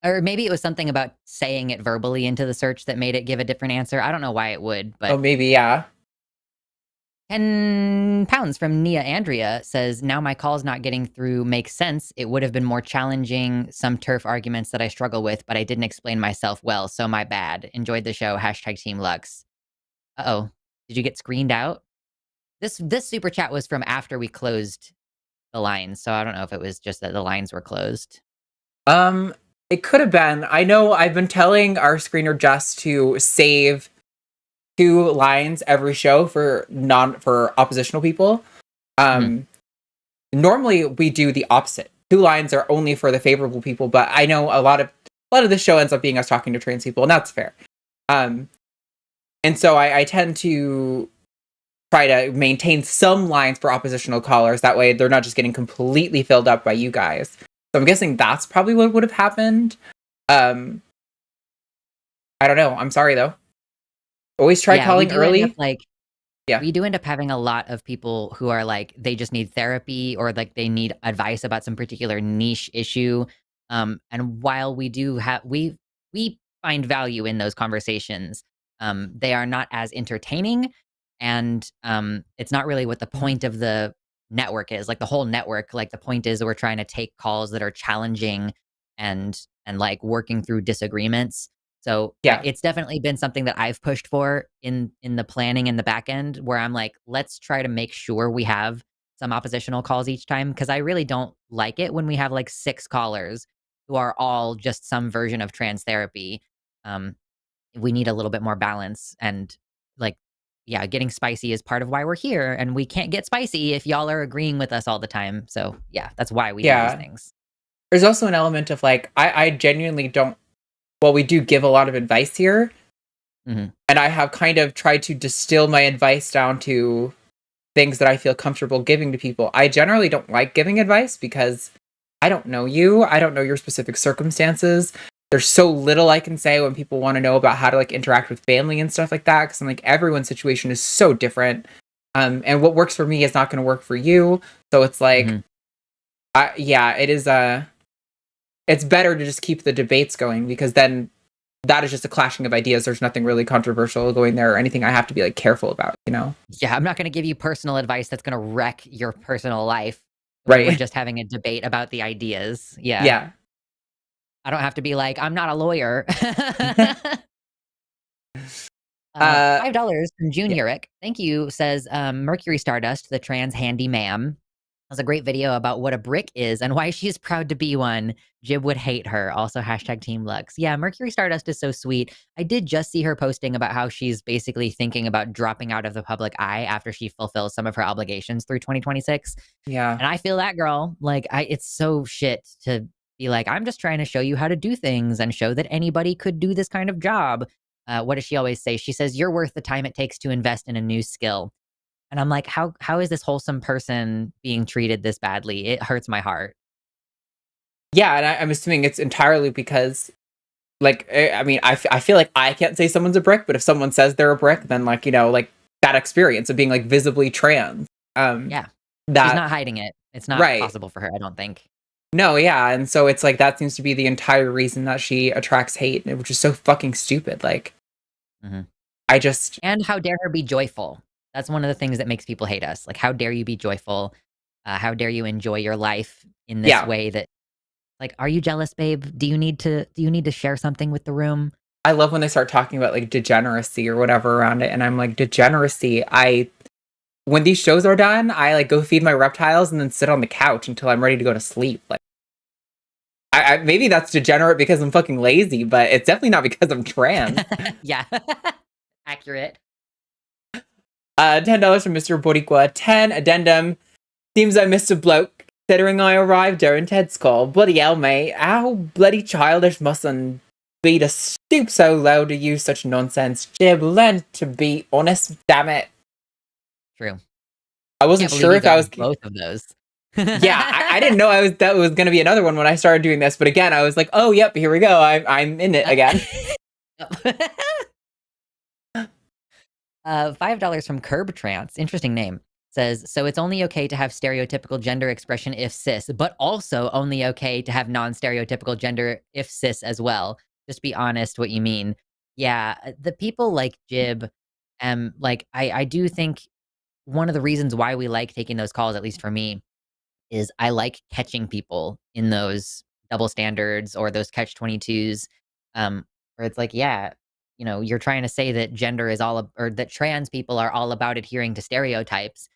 Or maybe it was something about saying it verbally into the search that made it give a different answer. I don't know why it would, but... Oh, maybe, yeah. 10 pounds from Nia Andrea says, now my call's not getting through makes sense. It would have been more challenging, some turf arguments that I struggle with, but I didn't explain myself well, so my bad. Enjoyed the show, hashtag Team Lux. Uh-oh. Did you get screened out? This super chat was from after we closed the lines, so I don't know if it was just that the lines were closed. It could have been. I know I've been telling our screener Jess to save 2 lines every show for oppositional people. Normally we do the opposite. 2 lines are only for the favorable people, but I know a lot of the show ends up being us talking to trans people, and that's fair. And so I tend to try to maintain some lines for oppositional callers. That way they're not just getting completely filled up by you guys. So I'm guessing that's probably what would have happened. I don't know. I'm sorry though. Always try calling early. Yeah. we do end up having a lot of people who are like, they just need therapy or like they need advice about some particular niche issue. And while we do have, we find value in those conversations, they are not as entertaining. And it's not really what the point of the network is. Like the whole network, like the point is that we're trying to take calls that are challenging and like working through disagreements. So Yeah. it's definitely been something that I've pushed for in the planning and the back end, where I'm like, let's try to make sure we have some oppositional calls each time, because I really don't like it when we have like 6 callers who are all just some version of trans therapy. Um, we need a little bit more balance, and like, yeah, getting spicy is part of why we're here, and we can't get spicy if y'all are agreeing with us all the time. So yeah, that's why we do these Yeah. things. There's also an element of like, I genuinely don't, well, we do give a lot of advice here. Mhm. And I have kind of tried to distill my advice down to things that I feel comfortable giving to people. I generally don't like giving advice because I don't know you. I don't know your specific circumstances. There's so little I can say when people want to know about how to like interact with family and stuff like that. Cause I'm like, everyone's situation is so different. And what works for me is not going to work for you. So it's like, Mhm. yeah, it is, it's better to just keep the debates going, because then that is just a clashing of ideas. There's nothing really controversial going there or anything I have to be like careful about, you know? Yeah, I'm not going to give you personal advice that's going to wreck your personal life when we're Right. just having a debate about the ideas. Yeah. Yeah. I don't have to be like, I'm not a lawyer. Uh, $5 from Junioric. Thank you, says Mercury Stardust, the trans handy ma'am. Has a great video about what a brick is and why she's proud to be one. Jib would hate her. Also, hashtag Team Lux. Yeah, Mercury Stardust is so sweet. I did just see her posting about how she's basically thinking about dropping out of the public eye after she fulfills some of her obligations through 2026. yeah. And I feel that, girl. Like, it's so shit to be like, I'm just trying to show you how to do things and show that anybody could do this kind of job. What does she always say? She says, you're worth the time it takes to invest in a new skill. And I'm like, how is this wholesome person being treated this badly? It hurts my heart. Yeah, and I'm assuming it's entirely because, like, I mean, I feel like I can't say someone's a brick, but if someone says they're a brick, then, like, you know, like, that experience of being, like, visibly trans. Yeah. She's That, not hiding it. It's not right. possible for her, I don't think. No, yeah, and so it's like, that seems to be the entire reason that she attracts hate, which is so fucking stupid. Like, Mhm. I just, And how dare her be joyful? That's one of the things that makes people hate us. Like, how dare you be joyful? How dare you enjoy your life in this yeah. way that, like, are you jealous, babe? Do you need to share something with the room? I love when they start talking about, like, degeneracy or whatever around it, and I'm like, degeneracy, when these shows are done, I, like, go feed my reptiles and then sit on the couch until I'm ready to go to sleep. Like, I maybe that's degenerate because I'm fucking lazy, but it's definitely not because I'm trans. Yeah. Accurate. $10 from Mr. Boricua. 10 addendum. Seems I missed a bloke, considering I arrived during Ted's call. Bloody hell, mate. How bloody childish mustn't be to stoop so low to use such nonsense. Jib, learn to be honest, damn it. True. I wasn't Can't sure believe if you I got was... both of those. Yeah, I didn't know that was going to be another one when I started doing this, but again, I was like, oh, yep, here we go. I'm in it again. $5 from Curb Trance. Interesting name. Says, so it's only okay to have stereotypical gender expression if cis, but also only okay to have non-stereotypical gender if cis as well. Just be honest what you mean. Yeah, the people like Jib, like I do think one of the reasons why we like taking those calls, at least for me, is I like catching people in those double standards or those catch-22s, where it's like, yeah, you know, you're trying to say that gender is or that trans people are all about adhering to stereotypes.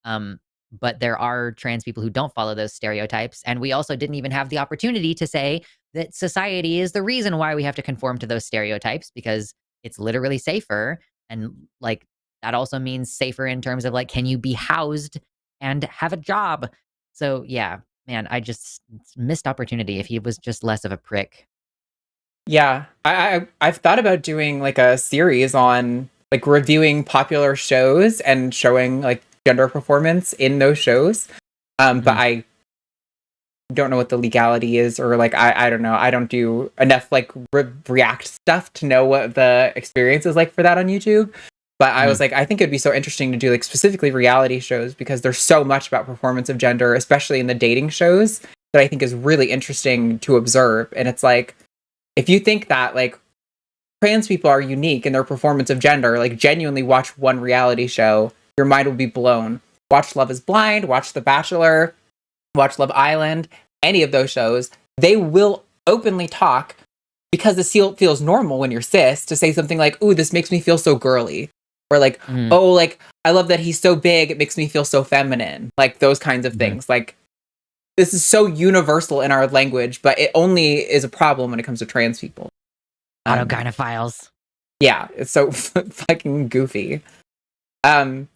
Um, but there are trans people who don't follow those stereotypes. And we also didn't even have the opportunity to say that society is the reason why we have to conform to those stereotypes, because it's literally safer. And like, that also means safer in terms of like, can you be housed and have a job? So yeah, man, it's missed opportunity if he was just less of a prick. Yeah, I've thought about doing like a series on like reviewing popular shows and showing like gender performance in those shows. But I don't know what the legality is, or like I don't know. I don't do enough like react stuff to know what the experience is like for that on YouTube. But I was like, I think it'd be so interesting to do like specifically reality shows because there's so much about performance of gender, especially in the dating shows, that I think is really interesting to observe. And it's like, if you think that like trans people are unique in their performance of gender, like genuinely watch one reality show, your mind will be blown. Watch Love is Blind, watch The Bachelor, watch Love Island, any of those shows, they will openly talk because it feels normal when you're cis to say something like, ooh, this makes me feel so girly. Or like, oh, like, I love that he's so big, it makes me feel so feminine. Like those kinds of things. Like, this is so universal in our language, but it only is a problem when it comes to trans people. Autogynephiles. Yeah, it's so fucking goofy. 5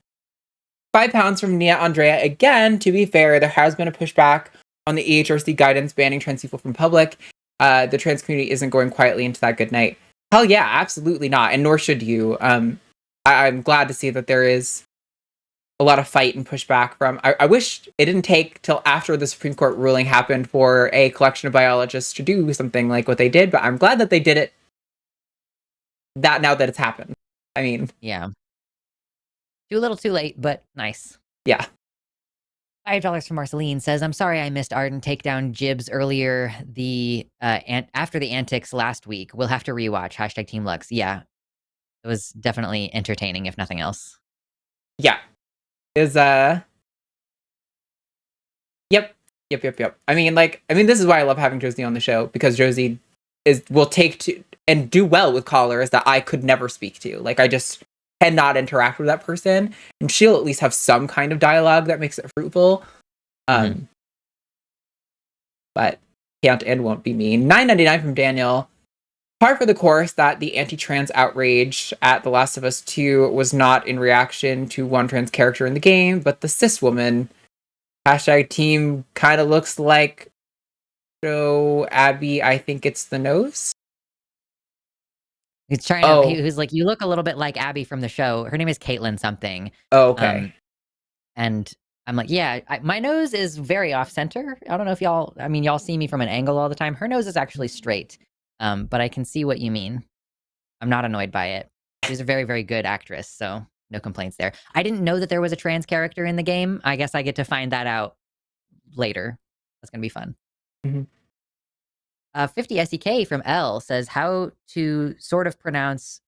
pounds from Nia Andrea. Again, to be fair, there has been a pushback on the EHRC guidance banning trans people from public. The trans community isn't going quietly into that good night. Hell yeah, absolutely not, and nor should you. I'm glad to see that there is a lot of fight and pushback from... I wish it didn't take till after the Supreme Court ruling happened for a collection of biologists to do something like what they did, but I'm glad that they did it now that it's happened. I mean... Yeah. Too little too late, but nice. Yeah. $5 from Marceline says, I'm sorry I missed Arden take down Jibs earlier after the antics last week. We'll have to rewatch. Hashtag Team Lux. Yeah. It was definitely entertaining, if nothing else. Yeah. Yep. I mean, this is why I love having Josie on the show, because Josie will take to and do well with callers that I could never speak to. Like, I just cannot interact with that person, and she'll at least have some kind of dialogue that makes it fruitful. But can't and won't be mean. $9.99 from Daniel. Par for the course that the anti-trans outrage at The Last of Us 2 was not in reaction to one trans character in the game, but the cis woman. Hashtag team kind of looks like Joe Abby. I think it's the nose. He's trying to, he was like, you look a little bit like Abby from the show. Her name is Caitlin something. Oh, okay. And I'm like, yeah, my nose is very off center. I don't know if y'all see me from an angle all the time. Her nose is actually straight. But I can see what you mean. I'm not annoyed by it. She's a very, very good actress, so no complaints there. I didn't know that there was a trans character in the game. I guess I get to find that out later. That's going to be fun. 50 SEK from L says, how to sort of pronounce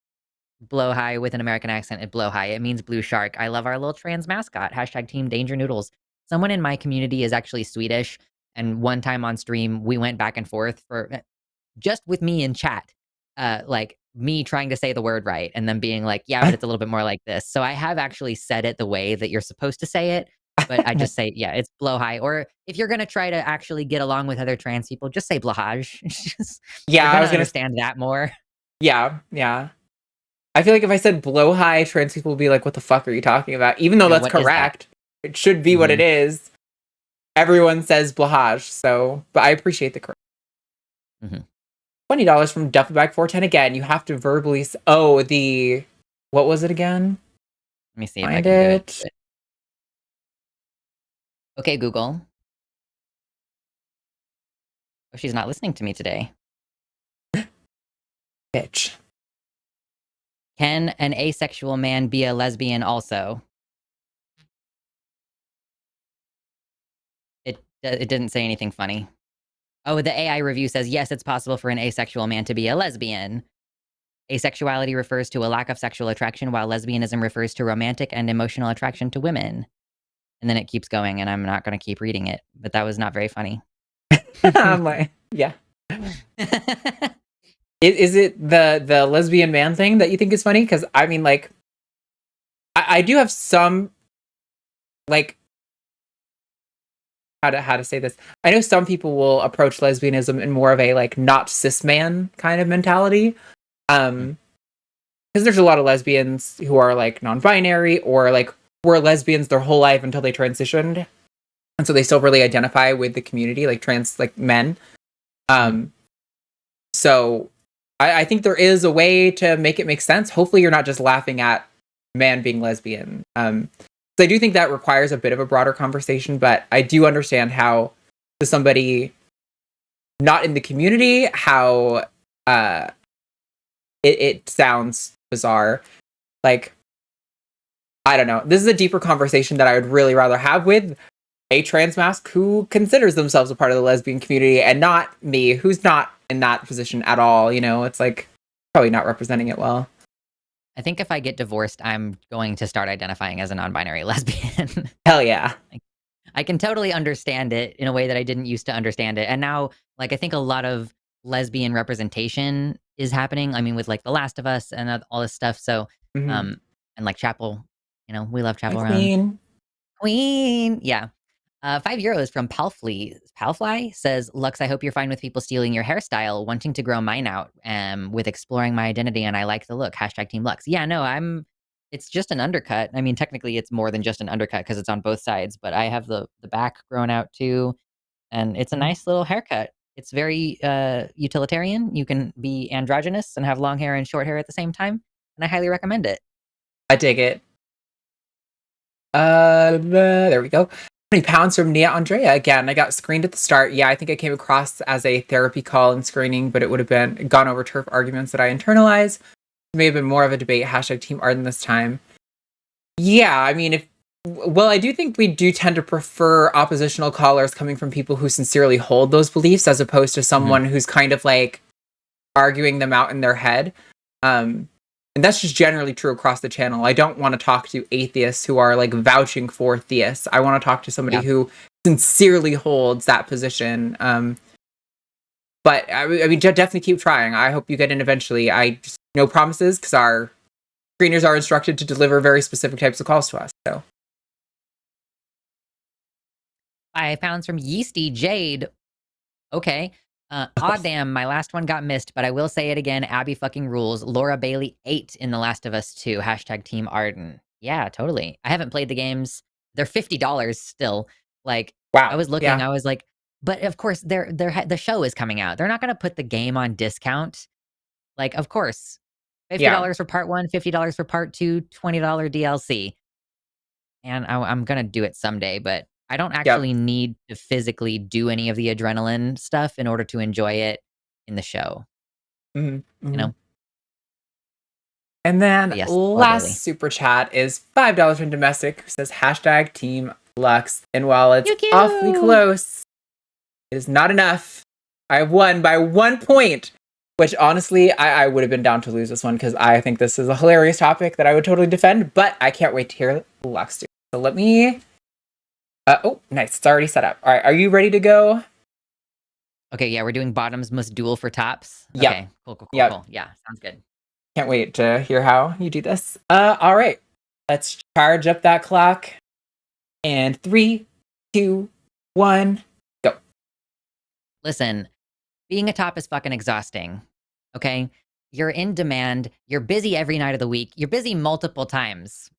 blowhigh with an American accent at blowhigh. It means blue shark. I love our little trans mascot. Hashtag Team Danger Noodles. Someone in my community is actually Swedish, and one time on stream, we went back and forth for... just with me in chat, like me trying to say the word right and then being like, yeah, but it's a little bit more like this. So I have actually said it the way that you're supposed to say it, but I just say, yeah, it's blowhigh. Or if you're going to try to actually get along with other trans people, just say blahage. Yeah, I was going to understand that more. Yeah. I feel like if I said blowhigh, trans people would be like, what the fuck are you talking about? Even though that's correct. It should be what it is. Everyone says blahage, so, but I appreciate the correct. $20 from Duffelbag 410 again. You have to verbally... what was it again? Let me see if I can do it. Okay, Google. Oh, she's not listening to me today. Bitch. Can an asexual man be a lesbian also? It didn't say anything funny. Oh, the AI review says, yes, it's possible for an asexual man to be a lesbian. Asexuality refers to a lack of sexual attraction, while lesbianism refers to romantic and emotional attraction to women. And then it keeps going, and I'm not going to keep reading it, but that was not very funny. I'm like, yeah. Is it the lesbian man thing that you think is funny? Because, I mean, like, I do have some, like, how to say this. I know some people will approach lesbianism in more of a like not cis man kind of mentality. Because there's a lot of lesbians who are like non-binary or like were lesbians their whole life until they transitioned. And so they still really identify with the community, like trans like men. So I think there is a way to make it make sense. Hopefully you're not just laughing at man being lesbian. So I do think that requires a bit of a broader conversation, but I do understand how, to somebody not in the community, how it sounds bizarre. Like, I don't know. This is a deeper conversation that I would really rather have with a trans mask who considers themselves a part of the lesbian community and not me, who's not in that position at all. You know, it's like probably not representing it well. I think if I get divorced, I'm going to start identifying as a non-binary lesbian. Hell yeah. I can totally understand it in a way that I didn't used to understand it. And now, like, I think a lot of lesbian representation is happening. I mean, with like The Last of Us and all this stuff. So, and like Chapel, you know, we love Chapel Roan. Queen. Yeah. €5 from Palfly says, Lux, I hope you're fine with people stealing your hairstyle, wanting to grow mine out, with exploring my identity, and I like the look. # Team Lux. Yeah, no, it's just an undercut. I mean, technically it's more than just an undercut because it's on both sides, but I have the back grown out too, and it's a nice little haircut. It's very utilitarian. You can be androgynous and have long hair and short hair at the same time, and I highly recommend it. I dig it. There we go. 20 pounds from Nia Andrea again. I got screened at the start. Yeah, I think I came across as a therapy call and screening, but it would have been gone over turf arguments that I internalized. It may have been more of a debate. # Team Arden this time. Yeah, I mean, I do think we do tend to prefer oppositional callers coming from people who sincerely hold those beliefs as opposed to someone who's kind of like arguing them out in their head. And that's just generally true across the channel. I don't want to talk to atheists who are like vouching for theists. I want to talk to somebody who sincerely holds that position. But I mean, definitely keep trying. I hope you get in eventually. No promises because our screeners are instructed to deliver very specific types of calls to us. So 5 pounds from Yeasty Jade. Okay. Aw damn, my last one got missed, but I will say it again. Abby fucking rules. Laura Bailey 8 in The Last of Us 2. # Team Arden. Yeah, totally. I haven't played the games. They're $50 still. Like, wow. I was looking, I was like, but of course, the show is coming out. They're not going to put the game on discount. Like, of course. $50 for part 1, $50 for part 2, $20 DLC. And I'm going to do it someday, but I don't actually need to physically do any of the adrenaline stuff in order to enjoy it in the show. You know? And then last super chat is $5 from Domestic, who says # Team Lux. And while it's awfully close, it is not enough. I have won by 1 point, which honestly, I would have been down to lose this one because I think this is a hilarious topic that I would totally defend, but I can't wait to hear Lux do. So let me... oh, nice. It's already set up. All right. Are you ready to go? Okay. Yeah. We're doing bottoms must duel for tops. Yep. Okay. Cool. Yeah. Sounds good. Can't wait to hear how you do this. All right. Let's charge up that clock. And 3, 2, 1, go. Listen, being a top is fucking exhausting. Okay. You're in demand. You're busy every night of the week. You're busy multiple times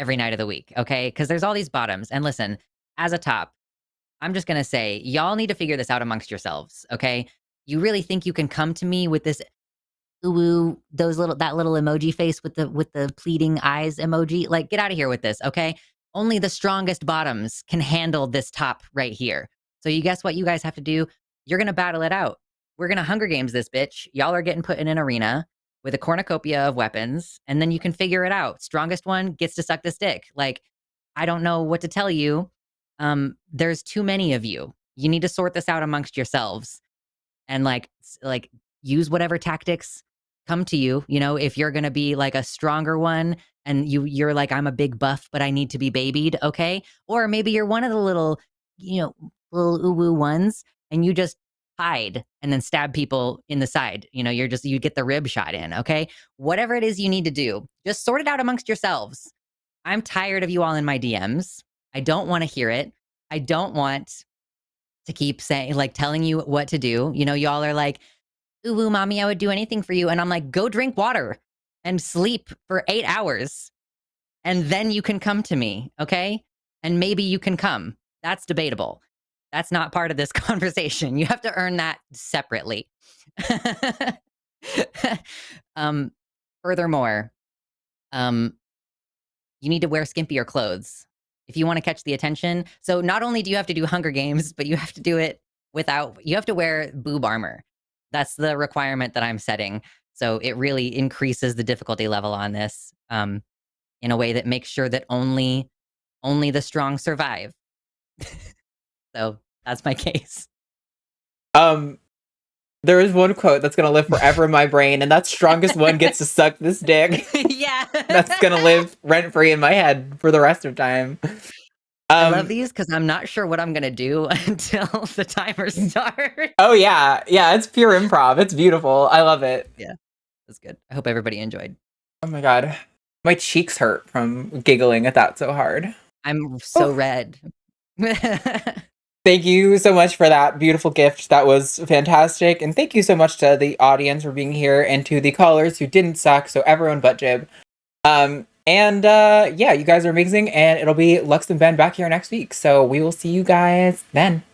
every night of the week, okay? Because there's all these bottoms. And listen, as a top, I'm just going to say, y'all need to figure this out amongst yourselves, okay? You really think you can come to me with this ooh, that little emoji face with the pleading eyes emoji? Like, get out of here with this, okay? Only the strongest bottoms can handle this top right here. So you guess what you guys have to do? You're going to battle it out. We're going to Hunger Games this bitch. Y'all are getting put in an arena with a cornucopia of weapons, and then you can figure it out. Strongest one gets to suck the stick. Like, I don't know what to tell you. There's too many of you. You need to sort this out amongst yourselves, and like use whatever tactics come to you. You know, if you're gonna be like a stronger one, and you're like, I'm a big buff, but I need to be babied, okay? Or maybe you're one of the little little uwu ones, and you just hide and then stab people in the side. You know, you get the rib shot in, okay? Whatever it is you need to do, just sort it out amongst yourselves. I'm tired of you all in my DMs. I don't want to hear it. I don't want to keep saying, like, telling you what to do. You know, y'all are like, ooh, mommy, I would do anything for you. And I'm like, go drink water and sleep for 8 hours. And then you can come to me, okay? And maybe you can come. That's debatable. That's not part of this conversation. You have to earn that separately. Furthermore, you need to wear skimpier clothes if you want to catch the attention. So not only do you have to do Hunger Games, but you have to do it you have to wear boob armor. That's the requirement that I'm setting. So it really increases the difficulty level on this. in a way that makes sure that only the strong survive. So that's my case. There is one quote that's gonna live forever in my brain, and that's strongest one gets to suck this dick. Yeah. That's gonna live rent free in my head for the rest of time. I love these because I'm not sure what I'm gonna do until the timer starts. Oh yeah, it's pure improv. It's beautiful. I love it. Yeah, that's good. I hope everybody enjoyed. Oh my god, my cheeks hurt from giggling at that so hard. I'm so red. Thank you so much for that beautiful gift. That was fantastic. And thank you so much to the audience for being here and to the callers who didn't suck. So everyone but Jib. Yeah, you guys are amazing. And it'll be Lux and Ben back here next week. So we will see you guys then.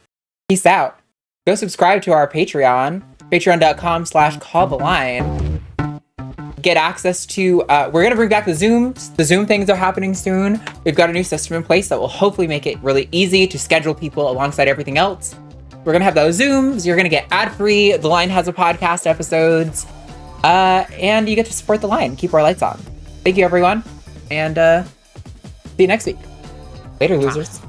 Peace out. Go subscribe to our Patreon, patreon.com/calltheline. Get access to, we're going to bring back the Zoom things are happening soon. We've got a new system in place that will hopefully make it really easy to schedule people alongside everything else. We're going to have those Zooms. You're going to get ad-free. The Line has a podcast episodes. And you get to support the Line. Keep our lights on. Thank you, everyone. And see you next week. Later, losers.